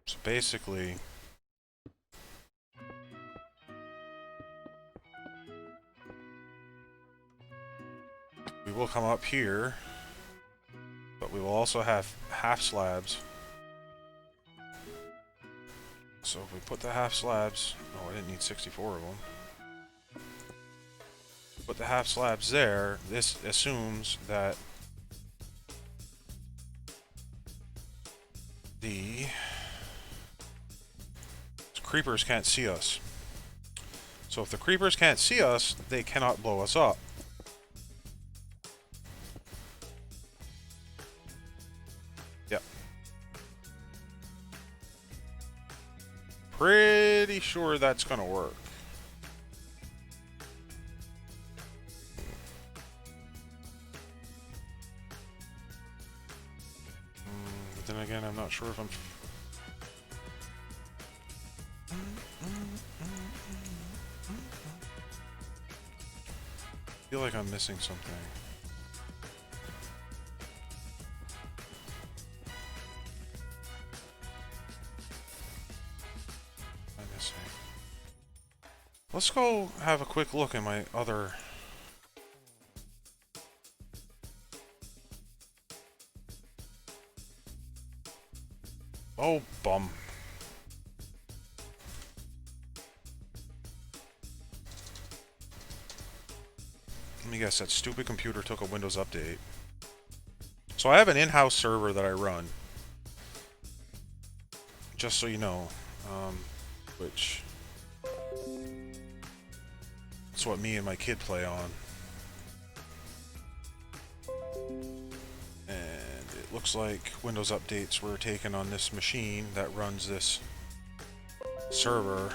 so basically we will come up here, but we will also have half slabs. So if we put the half slabs, oh, I didn't need 64 of them. Put the half slabs there, this assumes that the creepers can't see us. So if the creepers can't see us, they cannot blow us up. Yep. Pretty sure that's gonna work. But then again, I'm not sure if I'm... I feel like I'm missing something. What am I missing? Let's go have a quick look at my other... Oh, bum. Let me guess, that stupid computer took a Windows update. So I have an in-house server that I run. just so you know, which it's what me and my kid play on. And it looks like Windows updates were taken on this machine that runs this server.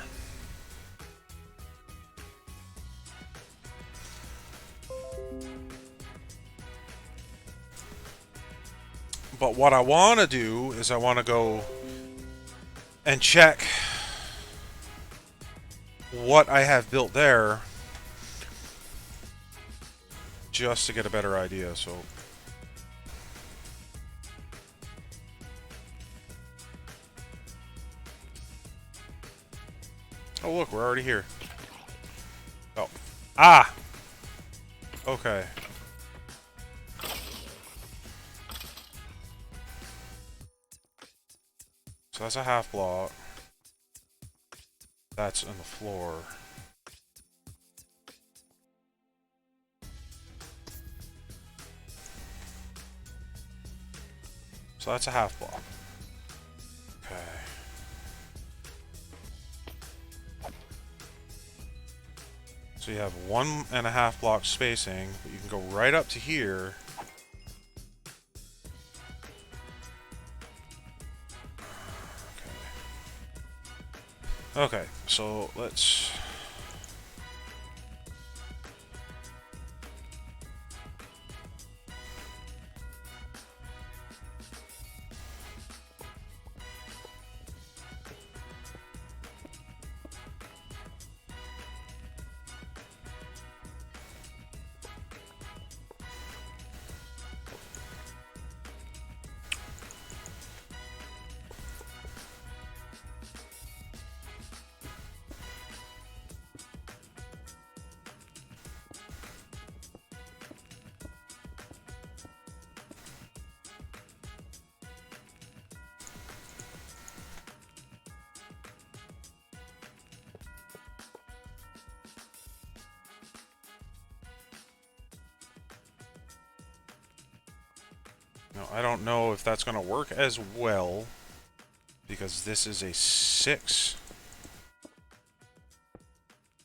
But what I want to do is I want to go and check what I have built there just to get a better idea. So oh look, we're already here. Oh. Ah! Okay. So that's a half block. That's on the floor. So that's a half block. Okay. So you have 1.5 block spacing, but you can go right up to here. Okay, so let's... Now, I don't know if that's going to work as well, because this is a 6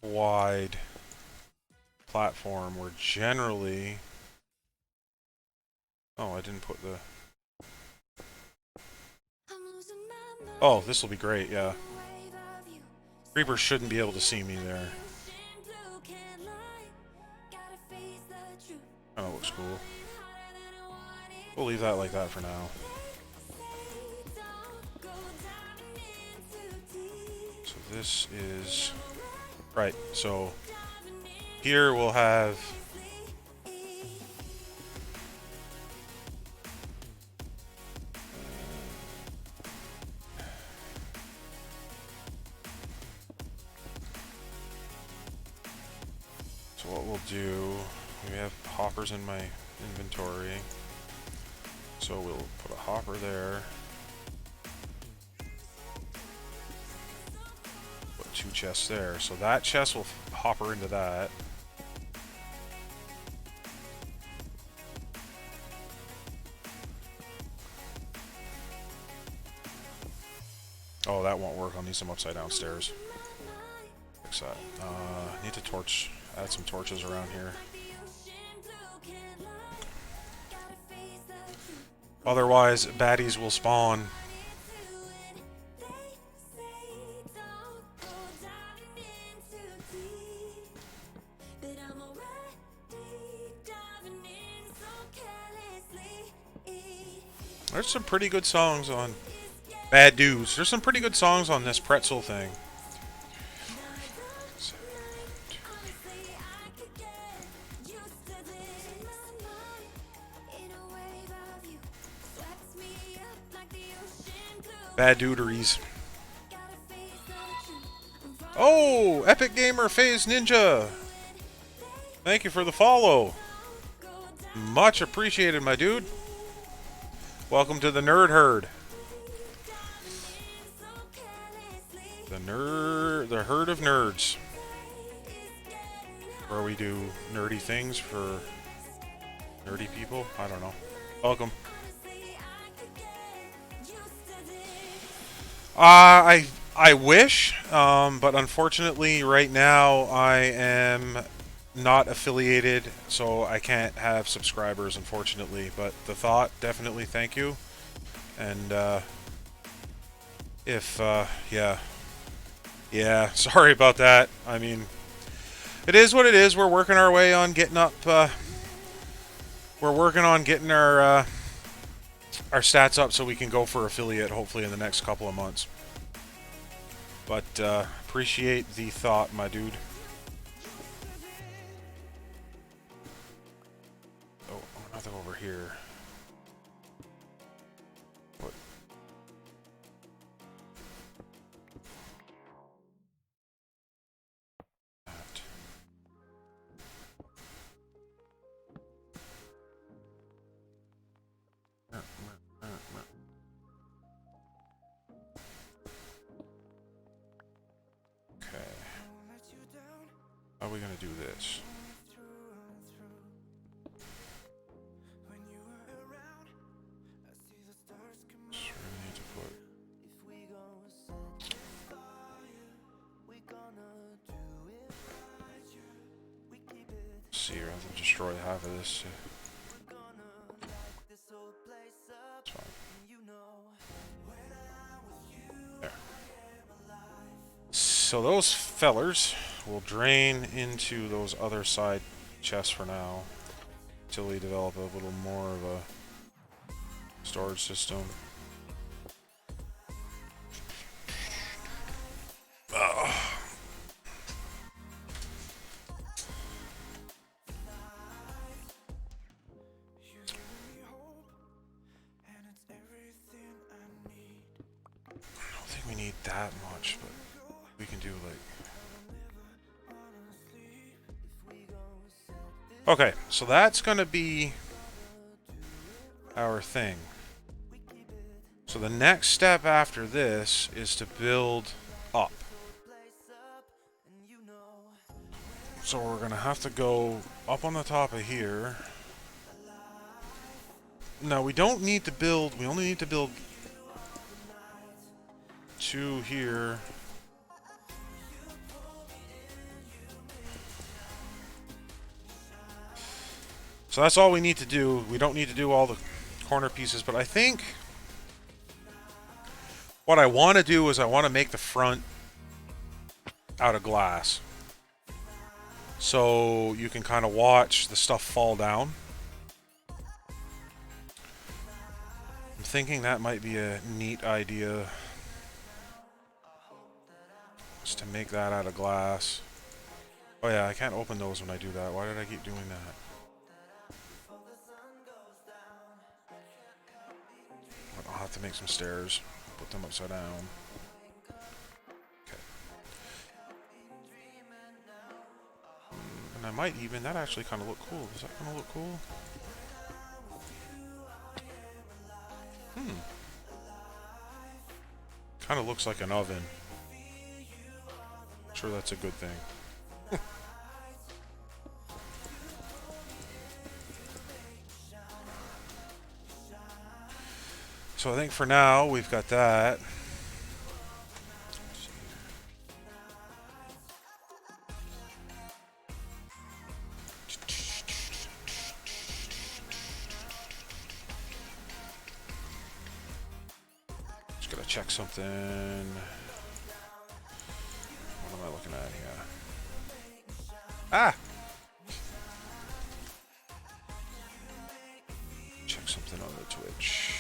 wide platform where generally... Oh, I didn't put the... Oh, this will be great, yeah. Creepers shouldn't be able to see me there. Kinda looks cool. We'll leave that like that for now. So this is... Right, so... Here we'll have... So what we'll do... We have hoppers in my inventory. So we'll put a hopper there. Put 2 chests there. So that chest will hopper into that. Oh, that won't work. I'll need some upside down stairs. Fix that. Need to torch. Add some torches around here. Otherwise, baddies will spawn. There's some pretty good songs on Bad Dudes. There's some pretty good songs on this pretzel thing. Bad duderies. Oh, Epic Gamer Phase Ninja. Thank you for the follow. Much appreciated, my dude. Welcome to the Nerd Herd. The herd of nerds. Where we do nerdy things for nerdy people. I don't know. Welcome. I wish, but unfortunately, right now I am not affiliated, so I can't have subscribers, unfortunately. But the thought, definitely, thank you. And if yeah, sorry about that. I mean, it is what it is. We're working our way on getting up. We're working on getting our stats up so we can go for affiliate, hopefully in the next couple of months. But appreciate the thought, my dude. Oh, nothing over here. What? That. Okay. How are we gonna do this? So we need to put. See, rather than destroy half of this. It's fine. There. So those fellers will drain into those other side chests for now, until we develop a little more of a storage system. Ugh. I don't think we need that much, but we can do like... Okay, so that's gonna be our thing. So the next step after this is to build up. So we're gonna have to go up on the top of here. No, we don't need to build, we only need to build 2 here. So that's all we need to do. We don't need to do all the corner pieces, but I think what I want to do is I want to make the front out of glass. So you can kind of watch the stuff fall down. I'm thinking that might be a neat idea. Just to make that out of glass. Oh yeah, I can't open those when I do that. Why did I keep doing that? I'll have to make some stairs. Put them upside down. Okay. And I might even... That actually kind of look cool. Is that going to look cool? Kind of looks like an oven. I'm sure that's a good thing. So I think for now, we've got that. Just gotta check something. What am I looking at here? Ah! Check something on the Twitch.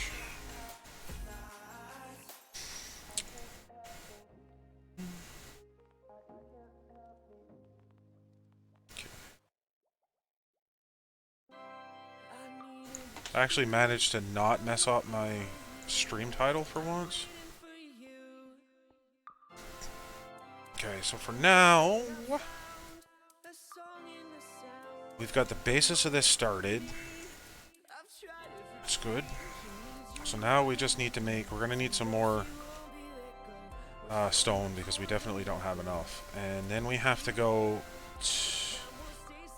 I actually managed to not mess up my stream title for once. Okay, so for now, we've got the basis of this started. It's good. So now we just need to make, we're going to need some more stone because we definitely don't have enough. And then we have to go, so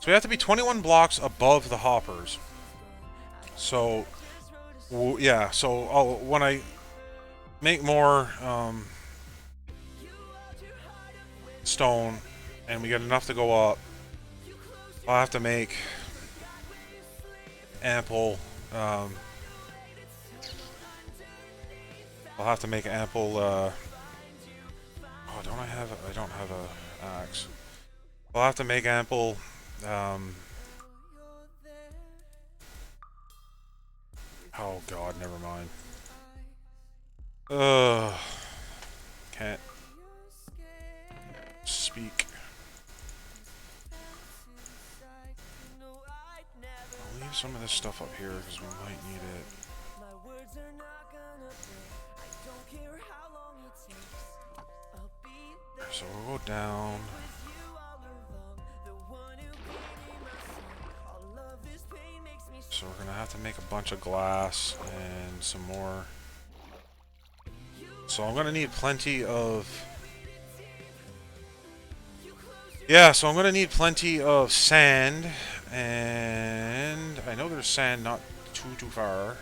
we have to be 21 blocks above the hoppers. So, yeah, so when I make more stone, and we get enough to go up, I'll have to make ample. I'll have to make ample. Oh, don't I have? I don't have a axe. I'll have to make ample. Oh God, never mind. Can't speak. I'll leave some of this stuff up here because we might need it. So we'll go down. So we're gonna have to make a bunch of glass and some more. So I'm gonna need plenty of. Yeah, so I'm gonna need plenty of sand, and I know there's sand not too far.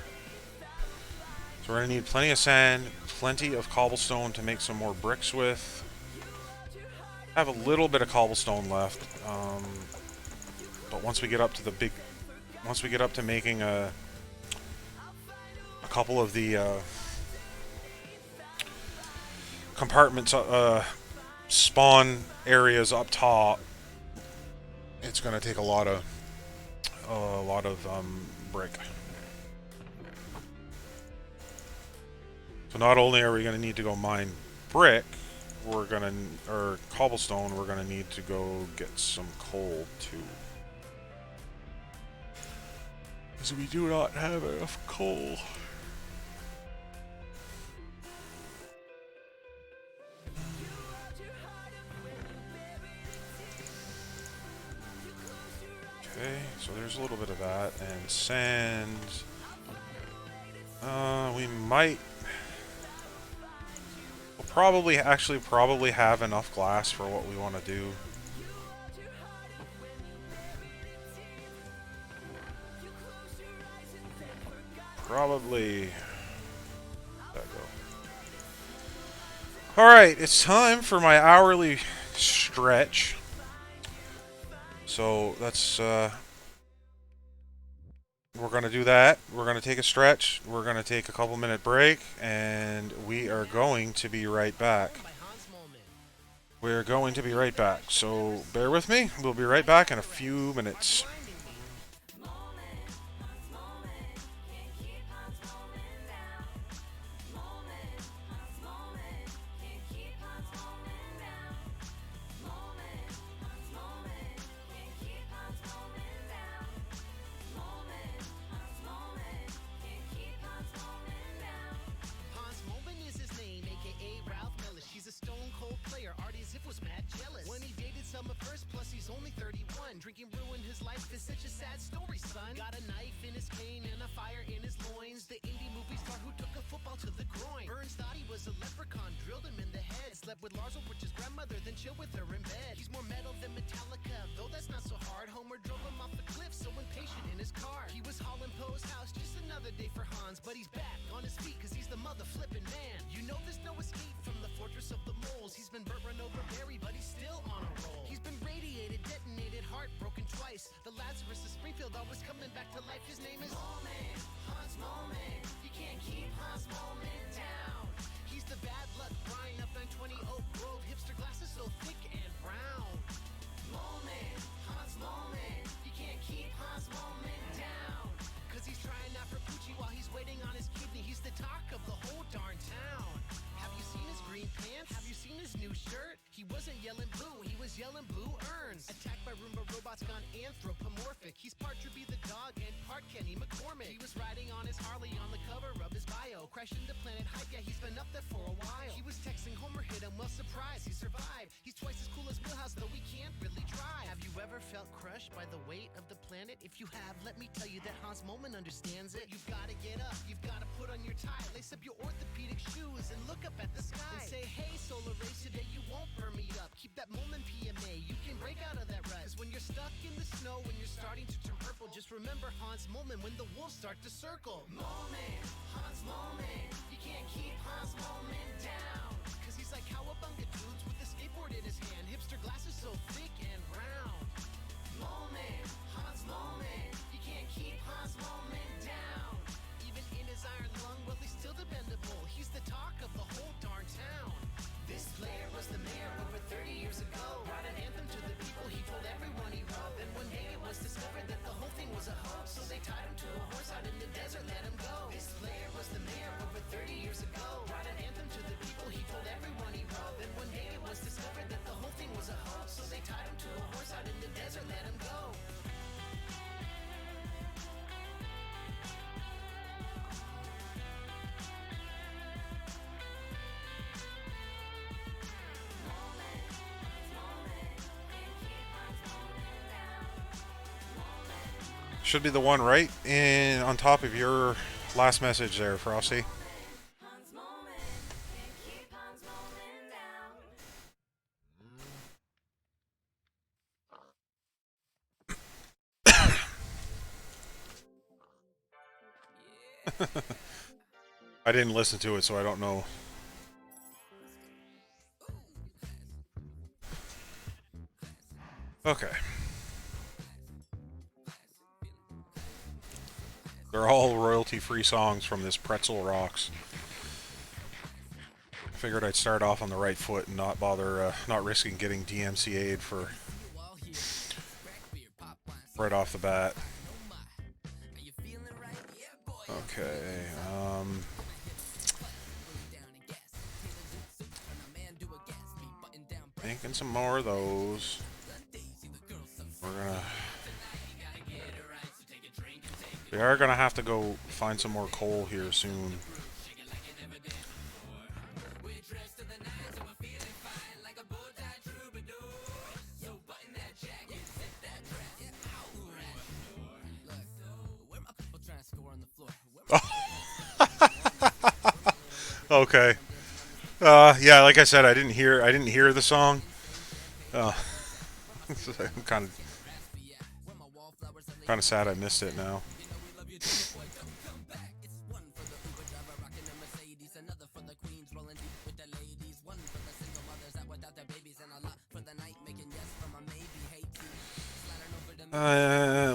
So we're gonna need plenty of sand, plenty of cobblestone to make some more bricks with. I have a little bit of cobblestone left, but once we get up to the big, once we get up to making a couple of the compartments, spawn areas up top, it's gonna take a lot of brick. So not only are we gonna need to go mine brick, we're gonna, or cobblestone, we're gonna need to go get some coal too. Because we do not have enough coal. Okay, so there's a little bit of that, and sand. We might. We'll probably have enough glass for what we want to do. Probably. That go. All right, it's time for my hourly stretch. So that's we're gonna do that. We're gonna take a stretch. We're gonna take a couple-minute break, and we are going to be right back. We're going to be right back. So bear with me. We'll be right back in a few minutes. Drinking ruined his life, it's such a sad story, son. Got a knife in his cane and a fire in his loins. The indie movie star who took a football to the groin. Burns thought he was a leprechaun, drilled him in the head. Slept with Lars Ulbricht's grandmother, then chilled with her in bed. He's more metal than Metallica, though that's not so hard. Homer drove him off the cliff, so impatient in his car. He was hauling Poe's house, just another day for Hans. But he's back on his feet, cause he's the mother flipping man. You know there's no escape from the fortress of the moles. He's been burnt, run over, buried, but he's still on a roll. He's been radiated, detonated, heartbroken twice. The Lazarus of Springfield always coming back to life. His name is Moment, Hans Moment. You can't keep Hans Moment down. He's the bad luck Brian up 920 Oak Grove. Hipster glasses so thick and brown. Moment, Hans Moment. You can't keep Hans Moment down. Cause he's trying out for Poochie while he's waiting on his kidney. He's the talk of the whole darn town. Have you seen his green pants? Have you seen his new shirt? He wasn't yelling boo, he was yelling blue urns. Attacked by Roomba robots gone anthropomorphic. He's part Ruby the dog and part Kenny McCormick. He was riding on his Harley on the cover of his bio. Crashing the planet hype, yeah, he's been up there for a while. He was texting Homer, hit him, well surprised, he survived. He's twice as cool as Wheelhouse, though he can't really drive. Have you ever felt crushed by the weight of the planet? If you have, let me tell you that Hans Moment understands it. You've gotta get up, you've gotta put on your tie. Lace up your orthopedic shoes and look up at the sky. And say, hey, solar race, today you won't burn me up. Keep that moment PMA, you can break out of that rut. Cause when you're stuck in the snow, when you're starting to turn purple, just remember remember Hans Moment when the wolves start to circle. Moment, Hans Moment. You can't keep Hans Moment down. Cause he's like cowabunga dudes with a skateboard in his hand. Hipster glasses so thick and round. Moment, Hans Moment. You can't keep Hans Moment down. Even in his iron lung, well, he's still dependable. He's the talk of the whole darn town. This player was the mayor over 30 years ago. Brought an anthem to the people, he told everyone he wrote. And one day it was discovered that the whole thing was a hoax. So they tied him to a horse out in the desert, let him go. This player was the mayor over 30 years ago. Brought an anthem to the people, he told everyone he wrote. And one day it was discovered that the whole thing was a hoax. So they tied him to a horse out in the desert, let him go. Should be the one right in on top of your last message there, Frosty. Hans Moment, can't keep Hans Moment down. I didn't listen to it, so I don't know. Okay. They're all royalty-free songs from this Pretzel Rocks. I figured I'd start off on the right foot and not bother, not risking getting DMCA'd for right off the bat. Okay, making some more of those. We are gonna have to go find some more coal here soon. Okay. Yeah, like I said, I didn't hear the song. I'm kind of sad I missed it now.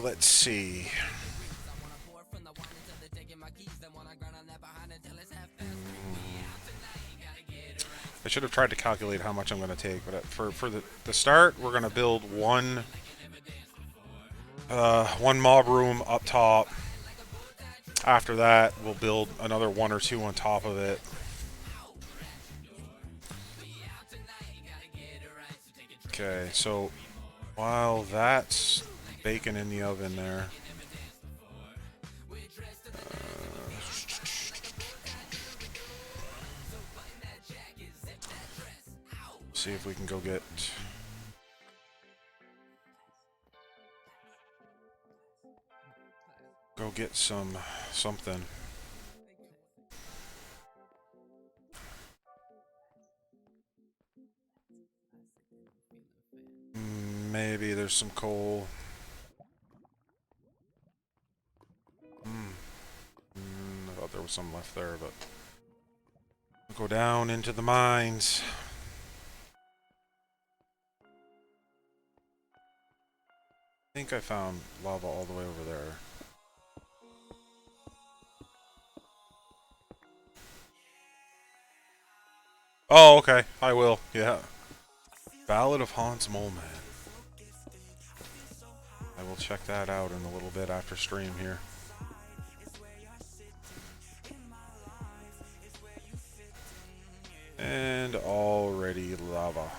Let's see. I should have tried to calculate how much I'm going to take, but for the start, we're going to build one mob room up top. After that, we'll build another one or two on top of it. Okay, so while that's baking in the oven there, see if we can go get something. Maybe there's some coal. I thought there was some left there, but we'll go down into the mines. I think I found lava all the way over there. Oh, okay. I will. Yeah. Ballad of Hans Moleman. I will check that out in a little bit after stream here. And already lava.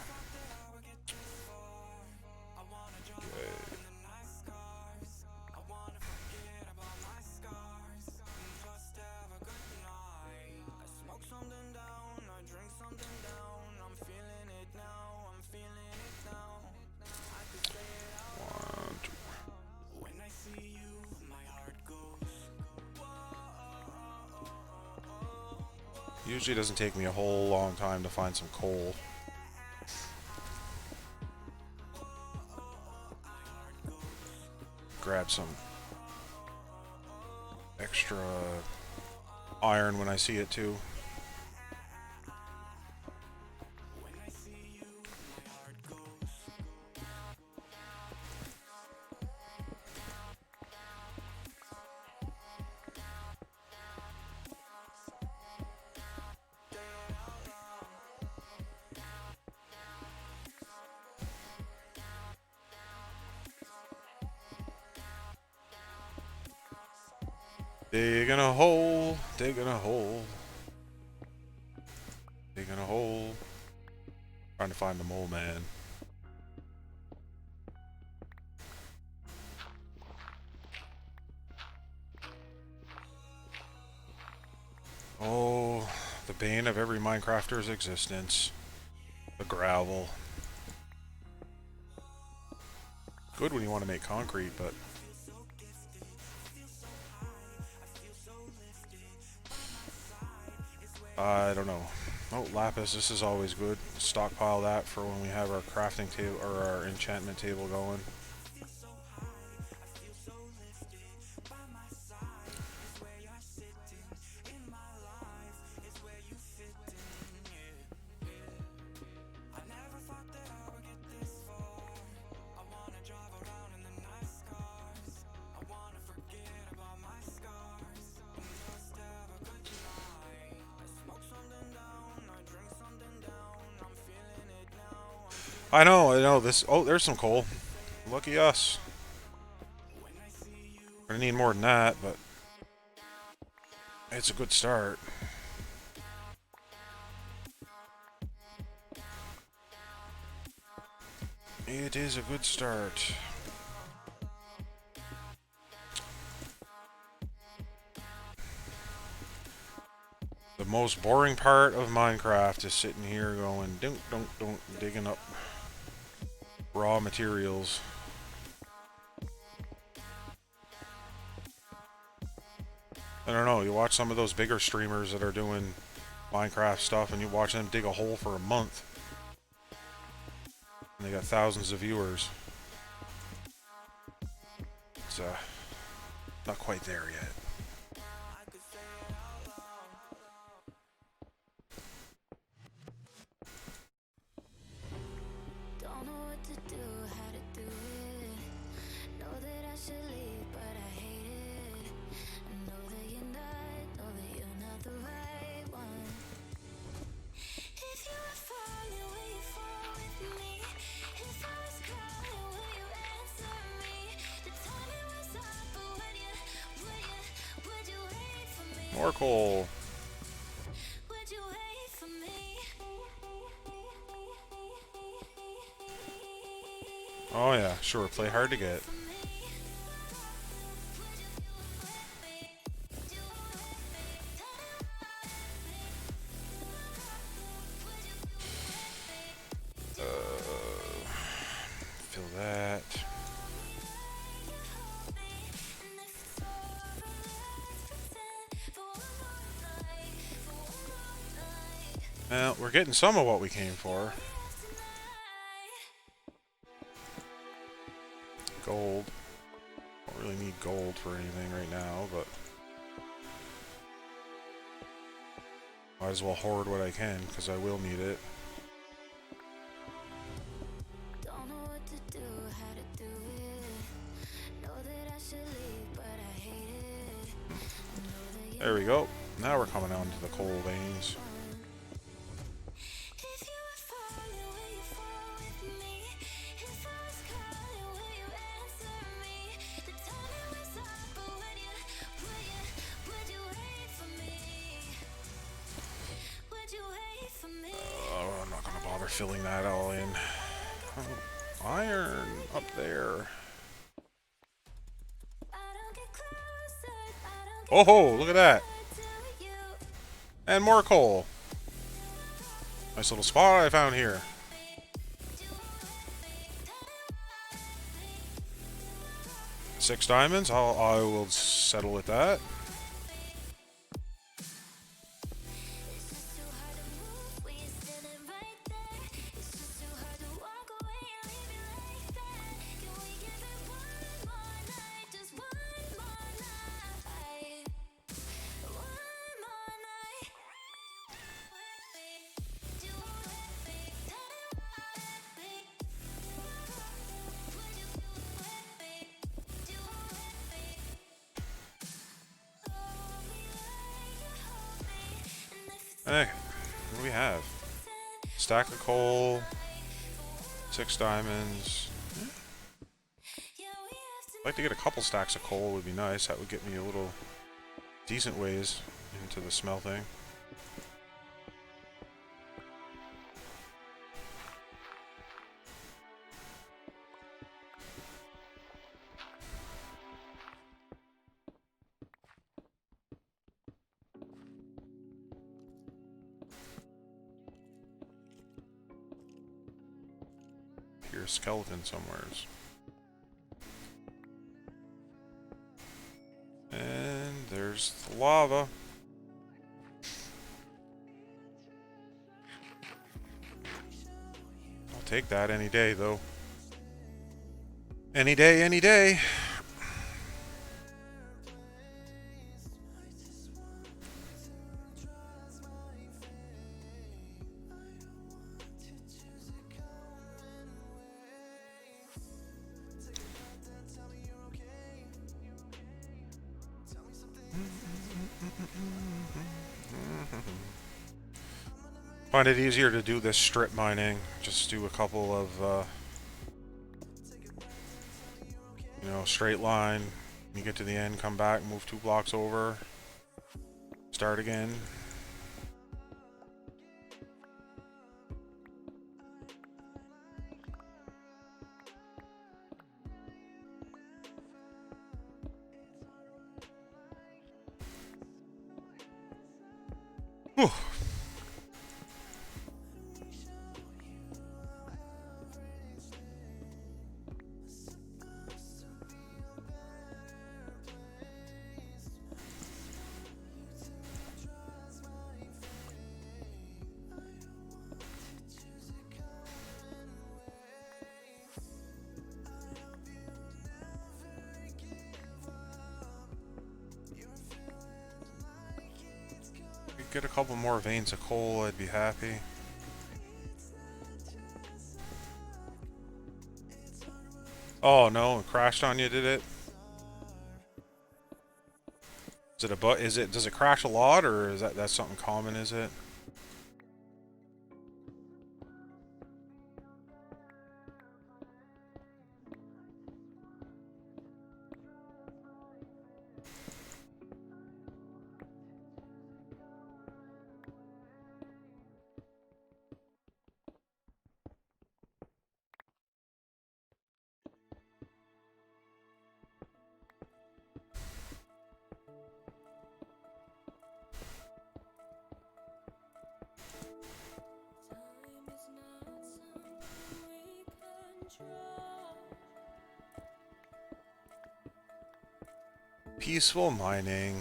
Usually doesn't take me a whole long time to find some coal. Grab some extra iron when I see it too. Digging a hole, digging a hole, digging a hole. Trying to find the mole man. Oh, the bane of every Minecrafter's existence. The gravel. Good when you want to make concrete, but I don't know. Oh, lapis, this is always good. Stockpile that for when we have our crafting table or our enchantment table going. I know, this... Oh, there's some coal. Lucky us. We're gonna need more than that, but... It's a good start. It is a good start. The most boring part of Minecraft is sitting here going, don't, digging up raw materials. I don't know, you watch some of those bigger streamers that are doing Minecraft stuff and you watch them dig a hole for a month. And they got thousands of viewers. It's not quite there yet. Don't know what to do, how to do it. Know that I should leave, but I hate it. I know that you're not the right one. If you were falling, will you fall with me? If I was calling, will you answer me? The timing was up, but would you wait for me? More coal. Would you wait for me? Oh yeah, sure, play hard to get. Fill that. Well, we're getting some of what we came for. Gold. Don't really need gold for anything right now, but might as well hoard what I can, because I will need it. Don't know what to do, how to do it. Know that I should leave, but I hate it. I know that There we go. Now we're coming on to the coal veins. if you were falling, will you fall with me? If I was calling, will you answer me? The timing was up, but would you wait for me? Would you wait for me? Oh, I'm not gonna bother filling that all in. Oh, iron up there. I don't get closer, I don't get Oh ho, look at that. to you. And more coal. Nice little spot I found here. 6 diamonds. I will settle with that. It's just too hard to move when you're standing right there. It's just too hard to walk away and leave it like that. Can we give it one more night, just one more night? Okay, what do we have? Stack of coal, 6 diamonds. I'd like to get a couple stacks of coal, would be nice. That would get me a little decent ways into the smelting. Here's a skeleton somewheres. And there's the lava. I'll take that any day, though. Any day, any day. Find it easier to do this strip mining. Just do a couple of, you know, straight line. You get to the end, come back, move 2 blocks over, start again. Whew. Get a couple more veins of coal, I'd be happy. Oh no, it crashed on you, did it? Is it a does it crash a lot, or is that's something common, is it? Peaceful mining.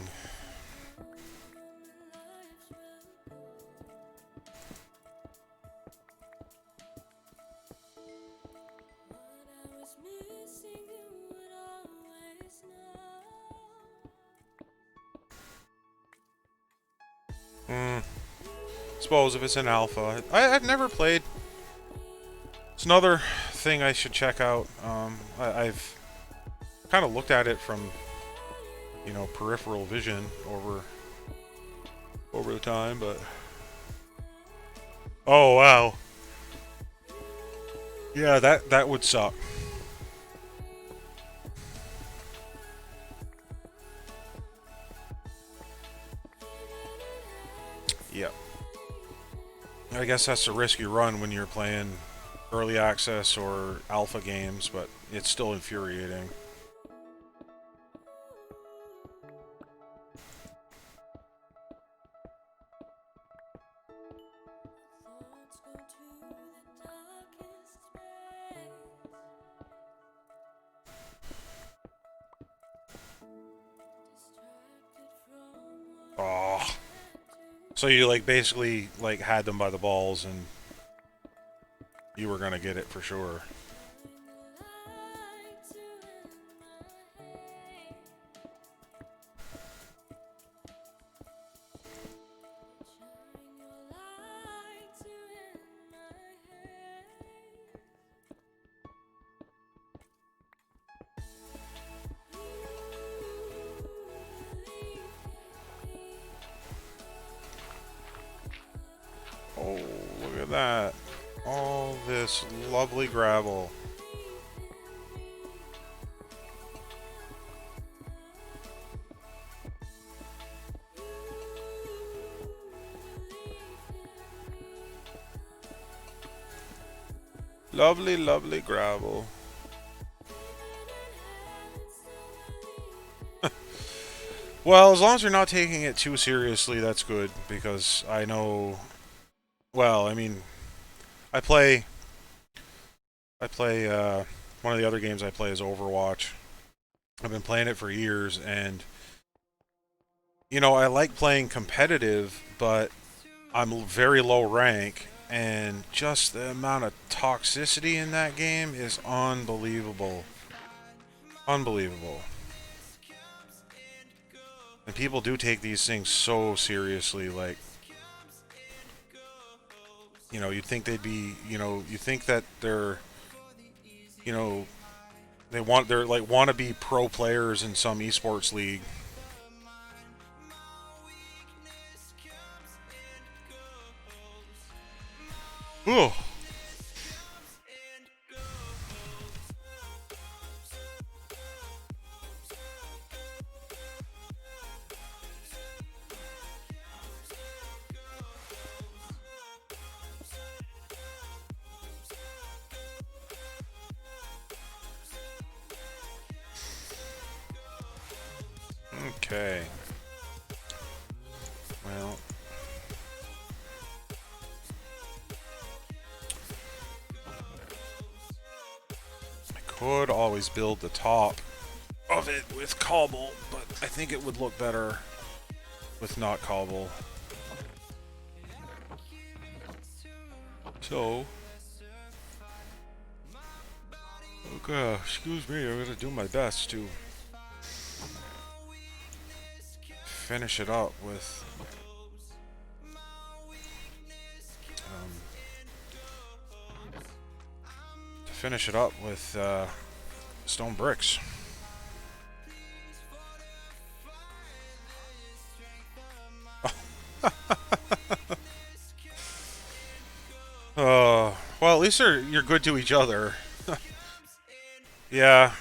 Suppose if it's an alpha. I've never played. It's another thing I should check out. I've kind of looked at it from, you know, peripheral vision over the time, but oh wow, yeah, that would suck. Yep. I guess that's the risk you run when you're playing early access or alpha games, but it's still infuriating. Oh. So you like basically like had them by the balls and you were gonna get it for sure. at that. All this lovely gravel. Lovely, lovely gravel. Well, as long as you're not taking it too seriously, that's good, because I know, well, I mean, I play, one of the other games I play is Overwatch. I've been playing it for years, and, you know, I like playing competitive, but I'm very low rank, and just the amount of toxicity in that game is unbelievable. Unbelievable. And people do take these things so seriously, like, you know, you'd think they'd be, you know, you think that they're, you know, they're like want to be pro players in some esports league. Ooh. Okay. Well, I could always build the top of it with cobble, but I think it would look better with not cobble. So, okay, excuse me, I'm gonna do my best to finish it up with stone bricks. Well, at least you're good to each other. Yeah,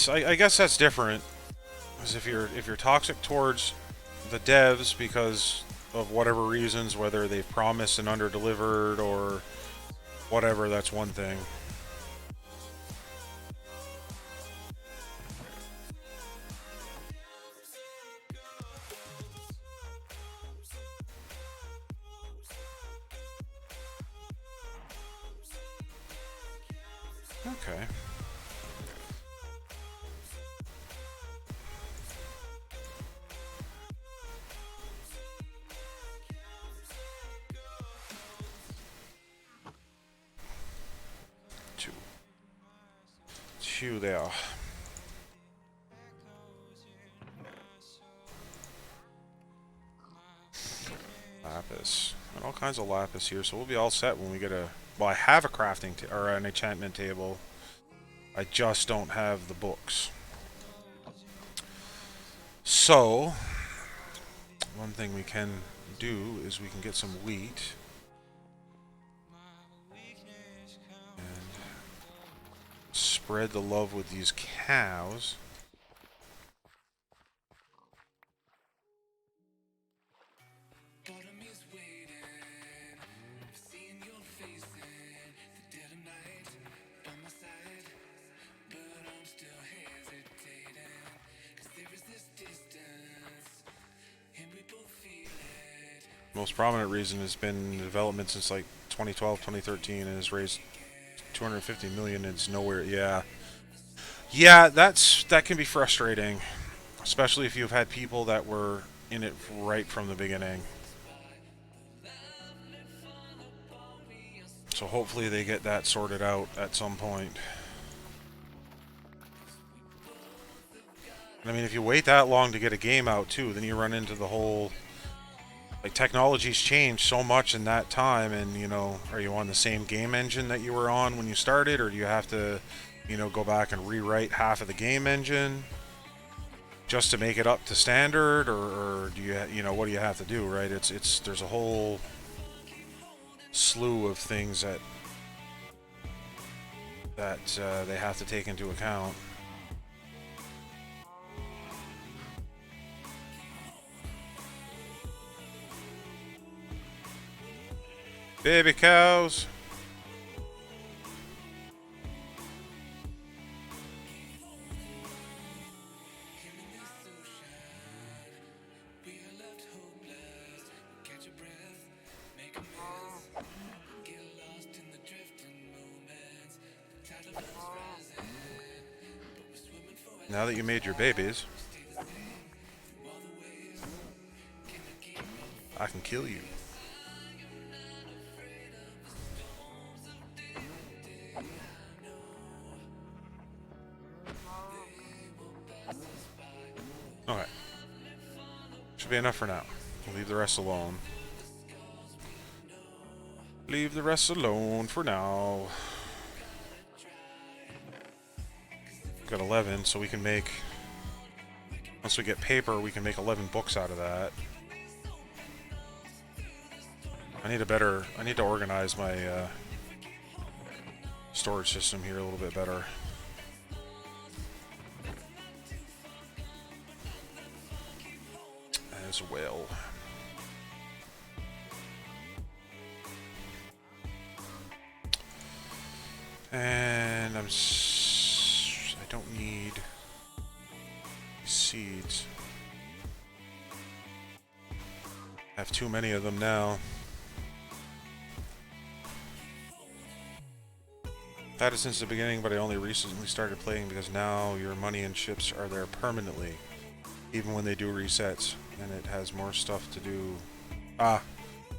I guess that's different. Because if you're toxic towards the devs because of whatever reasons, whether they've promised and underdelivered or whatever, that's one thing. Okay. Two there. Lapis. And all kinds of lapis here, so we'll be all set when we get a... Well, I have a crafting or an enchantment table. I just don't have the books. So, one thing we can do is we can get some wheat. And spread the love with these cows. Most prominent reason has been development since like 2012, 2013, and has raised 250 million. It's nowhere. Yeah, that can be frustrating, especially if you've had people that were in it right from the beginning. So hopefully they get that sorted out at some point. I mean, if you wait that long to get a game out too, then you run into the whole... Like, technology's changed so much in that time, and, you know, are you on the same game engine that you were on when you started, or do you have to, you know, go back and rewrite half of the game engine just to make it up to standard, or do you, you know, what do you have to do, right? There's a whole slew of things that they have to take into account. Baby cows. Now that you made your babies, I can kill you. Okay. Should be enough for now. We'll leave the rest alone. Leave the rest alone for now. Got 11, so we can make... Once we get paper, we can make 11 books out of that. I need to organize my storage system here a little bit better. As well. And I don't need seeds. I have too many of them now. That is since the beginning, but I only recently started playing because now your money and ships are there permanently, even when they do resets, and it has more stuff to do. Ah,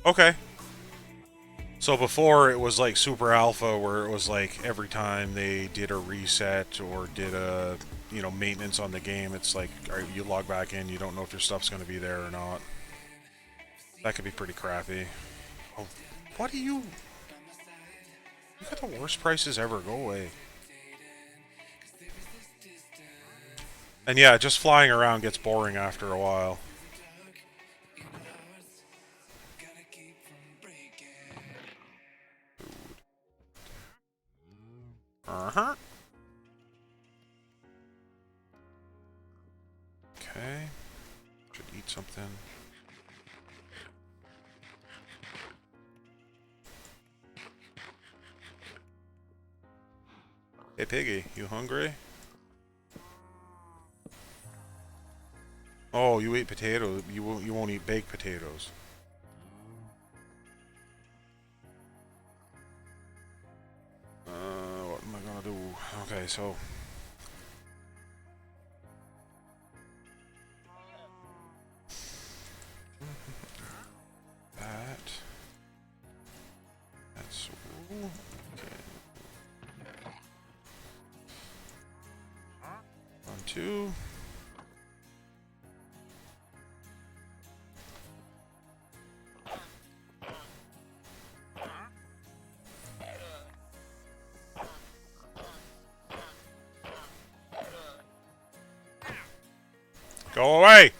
okay. So before it was like Super Alpha, where it was like every time they did a reset or did a, you know, maintenance on the game, it's like you log back in, you don't know if your stuff's going to be there or not. That could be pretty crappy. Oh, what are you? You got the worst prices ever. Go away. And yeah, just flying around gets boring after a while. Uh-huh. Okay. Should eat something. Hey Piggy, you hungry? Oh, you ate potatoes. You won't eat baked potatoes. What am I gonna do? Okay, so that's okay. 1, 2. Go away!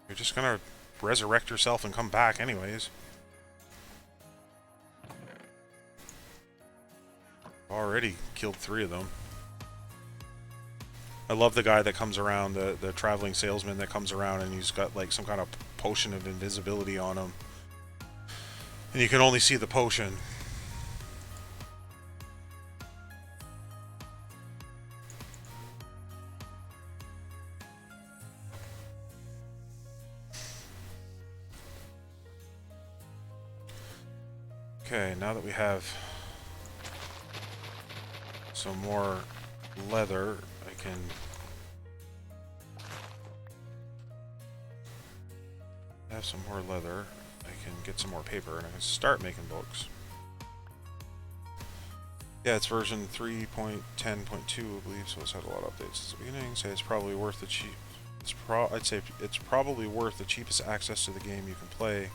You're just gonna resurrect yourself and come back anyways. Already killed 3 of them. I love the guy that comes around, the traveling salesman that comes around and he's got like some kind of potion of invisibility on him. And you can only see the potion. Okay, now that we have some more leather, I can have some more leather. I can get some more paper and I can start making books. Yeah, it's version 3.10.2, I believe, so it's had a lot of updates since the beginning. Say it's probably worth the cheap. I'd say it's probably worth the cheapest access to the game you can play.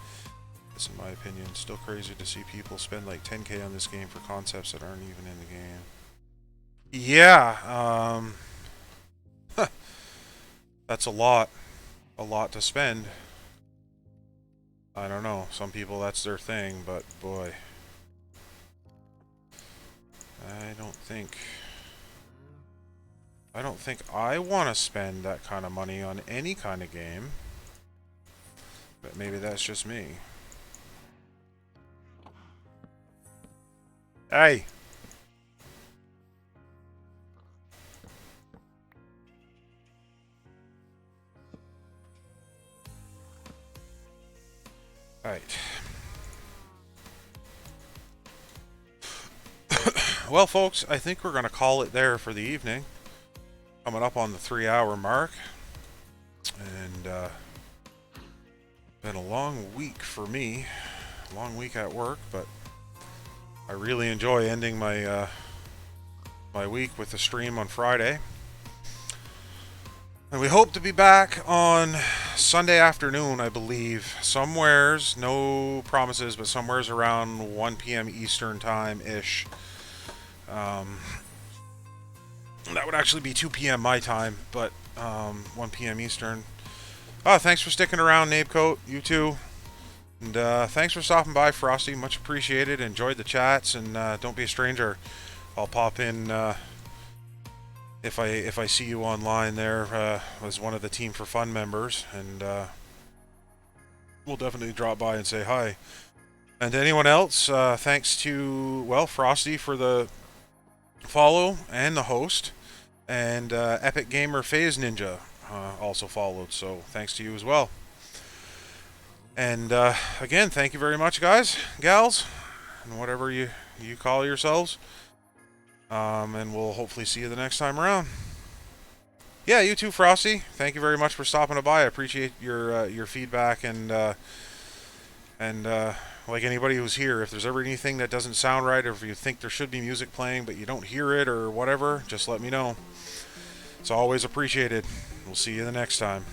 That's in my opinion. Still crazy to see people spend like 10k on this game for concepts that aren't even in the game. Yeah, that's a lot to spend. I don't know. Some people, that's their thing, but boy. I don't think I want to spend that kind of money on any kind of game. But maybe that's just me. Hey! Alright. Well, folks, I think we're going to call it there for the evening. Coming up on the 3-hour mark. And, been a long week for me. Long week at work, but I really enjoy ending my, my week with the stream on Friday. And we hope to be back on Sunday afternoon, I believe. Somewheres, no promises, but somewheres around 1 p.m. Eastern time-ish. That would actually be 2 p.m. my time, but 1 p.m. Eastern. Oh, thanks for sticking around, Nabecoat. You too. And thanks for stopping by, Frosty. Much appreciated. Enjoyed the chats, and don't be a stranger. I'll pop in if I see you online there as one of the Team for Fun members, and we'll definitely drop by and say hi. And to anyone else, thanks to, well, Frosty for the follow and the host, and Epic Gamer Phase Ninja also followed, so thanks to you as well. And again, thank you very much, guys, gals, and whatever you call yourselves. And we'll hopefully see you the next time around. Yeah, you too, Frosty. Thank you very much for stopping by. I appreciate your feedback, and like anybody who's here, if there's ever anything that doesn't sound right, or if you think there should be music playing but you don't hear it or whatever, just let me know. It's always appreciated. We'll see you the next time.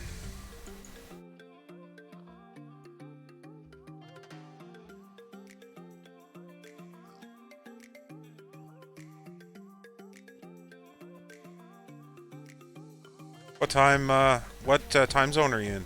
What time? What time zone are you in?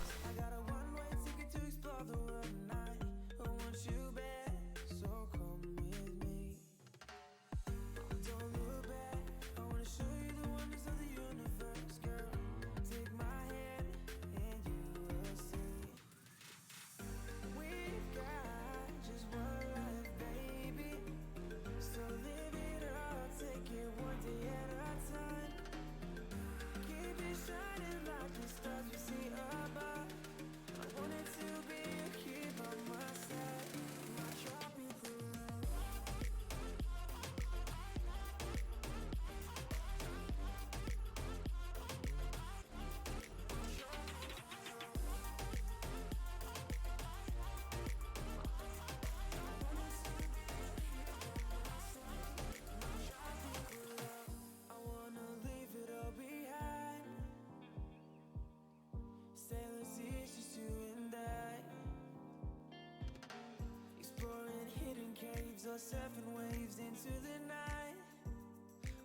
Or surfing waves into the night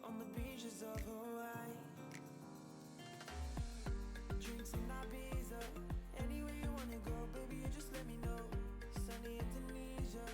on the beaches of Hawaii. Drinks in Ibiza, anywhere you wanna go, baby, you just let me know. Sunny Indonesia.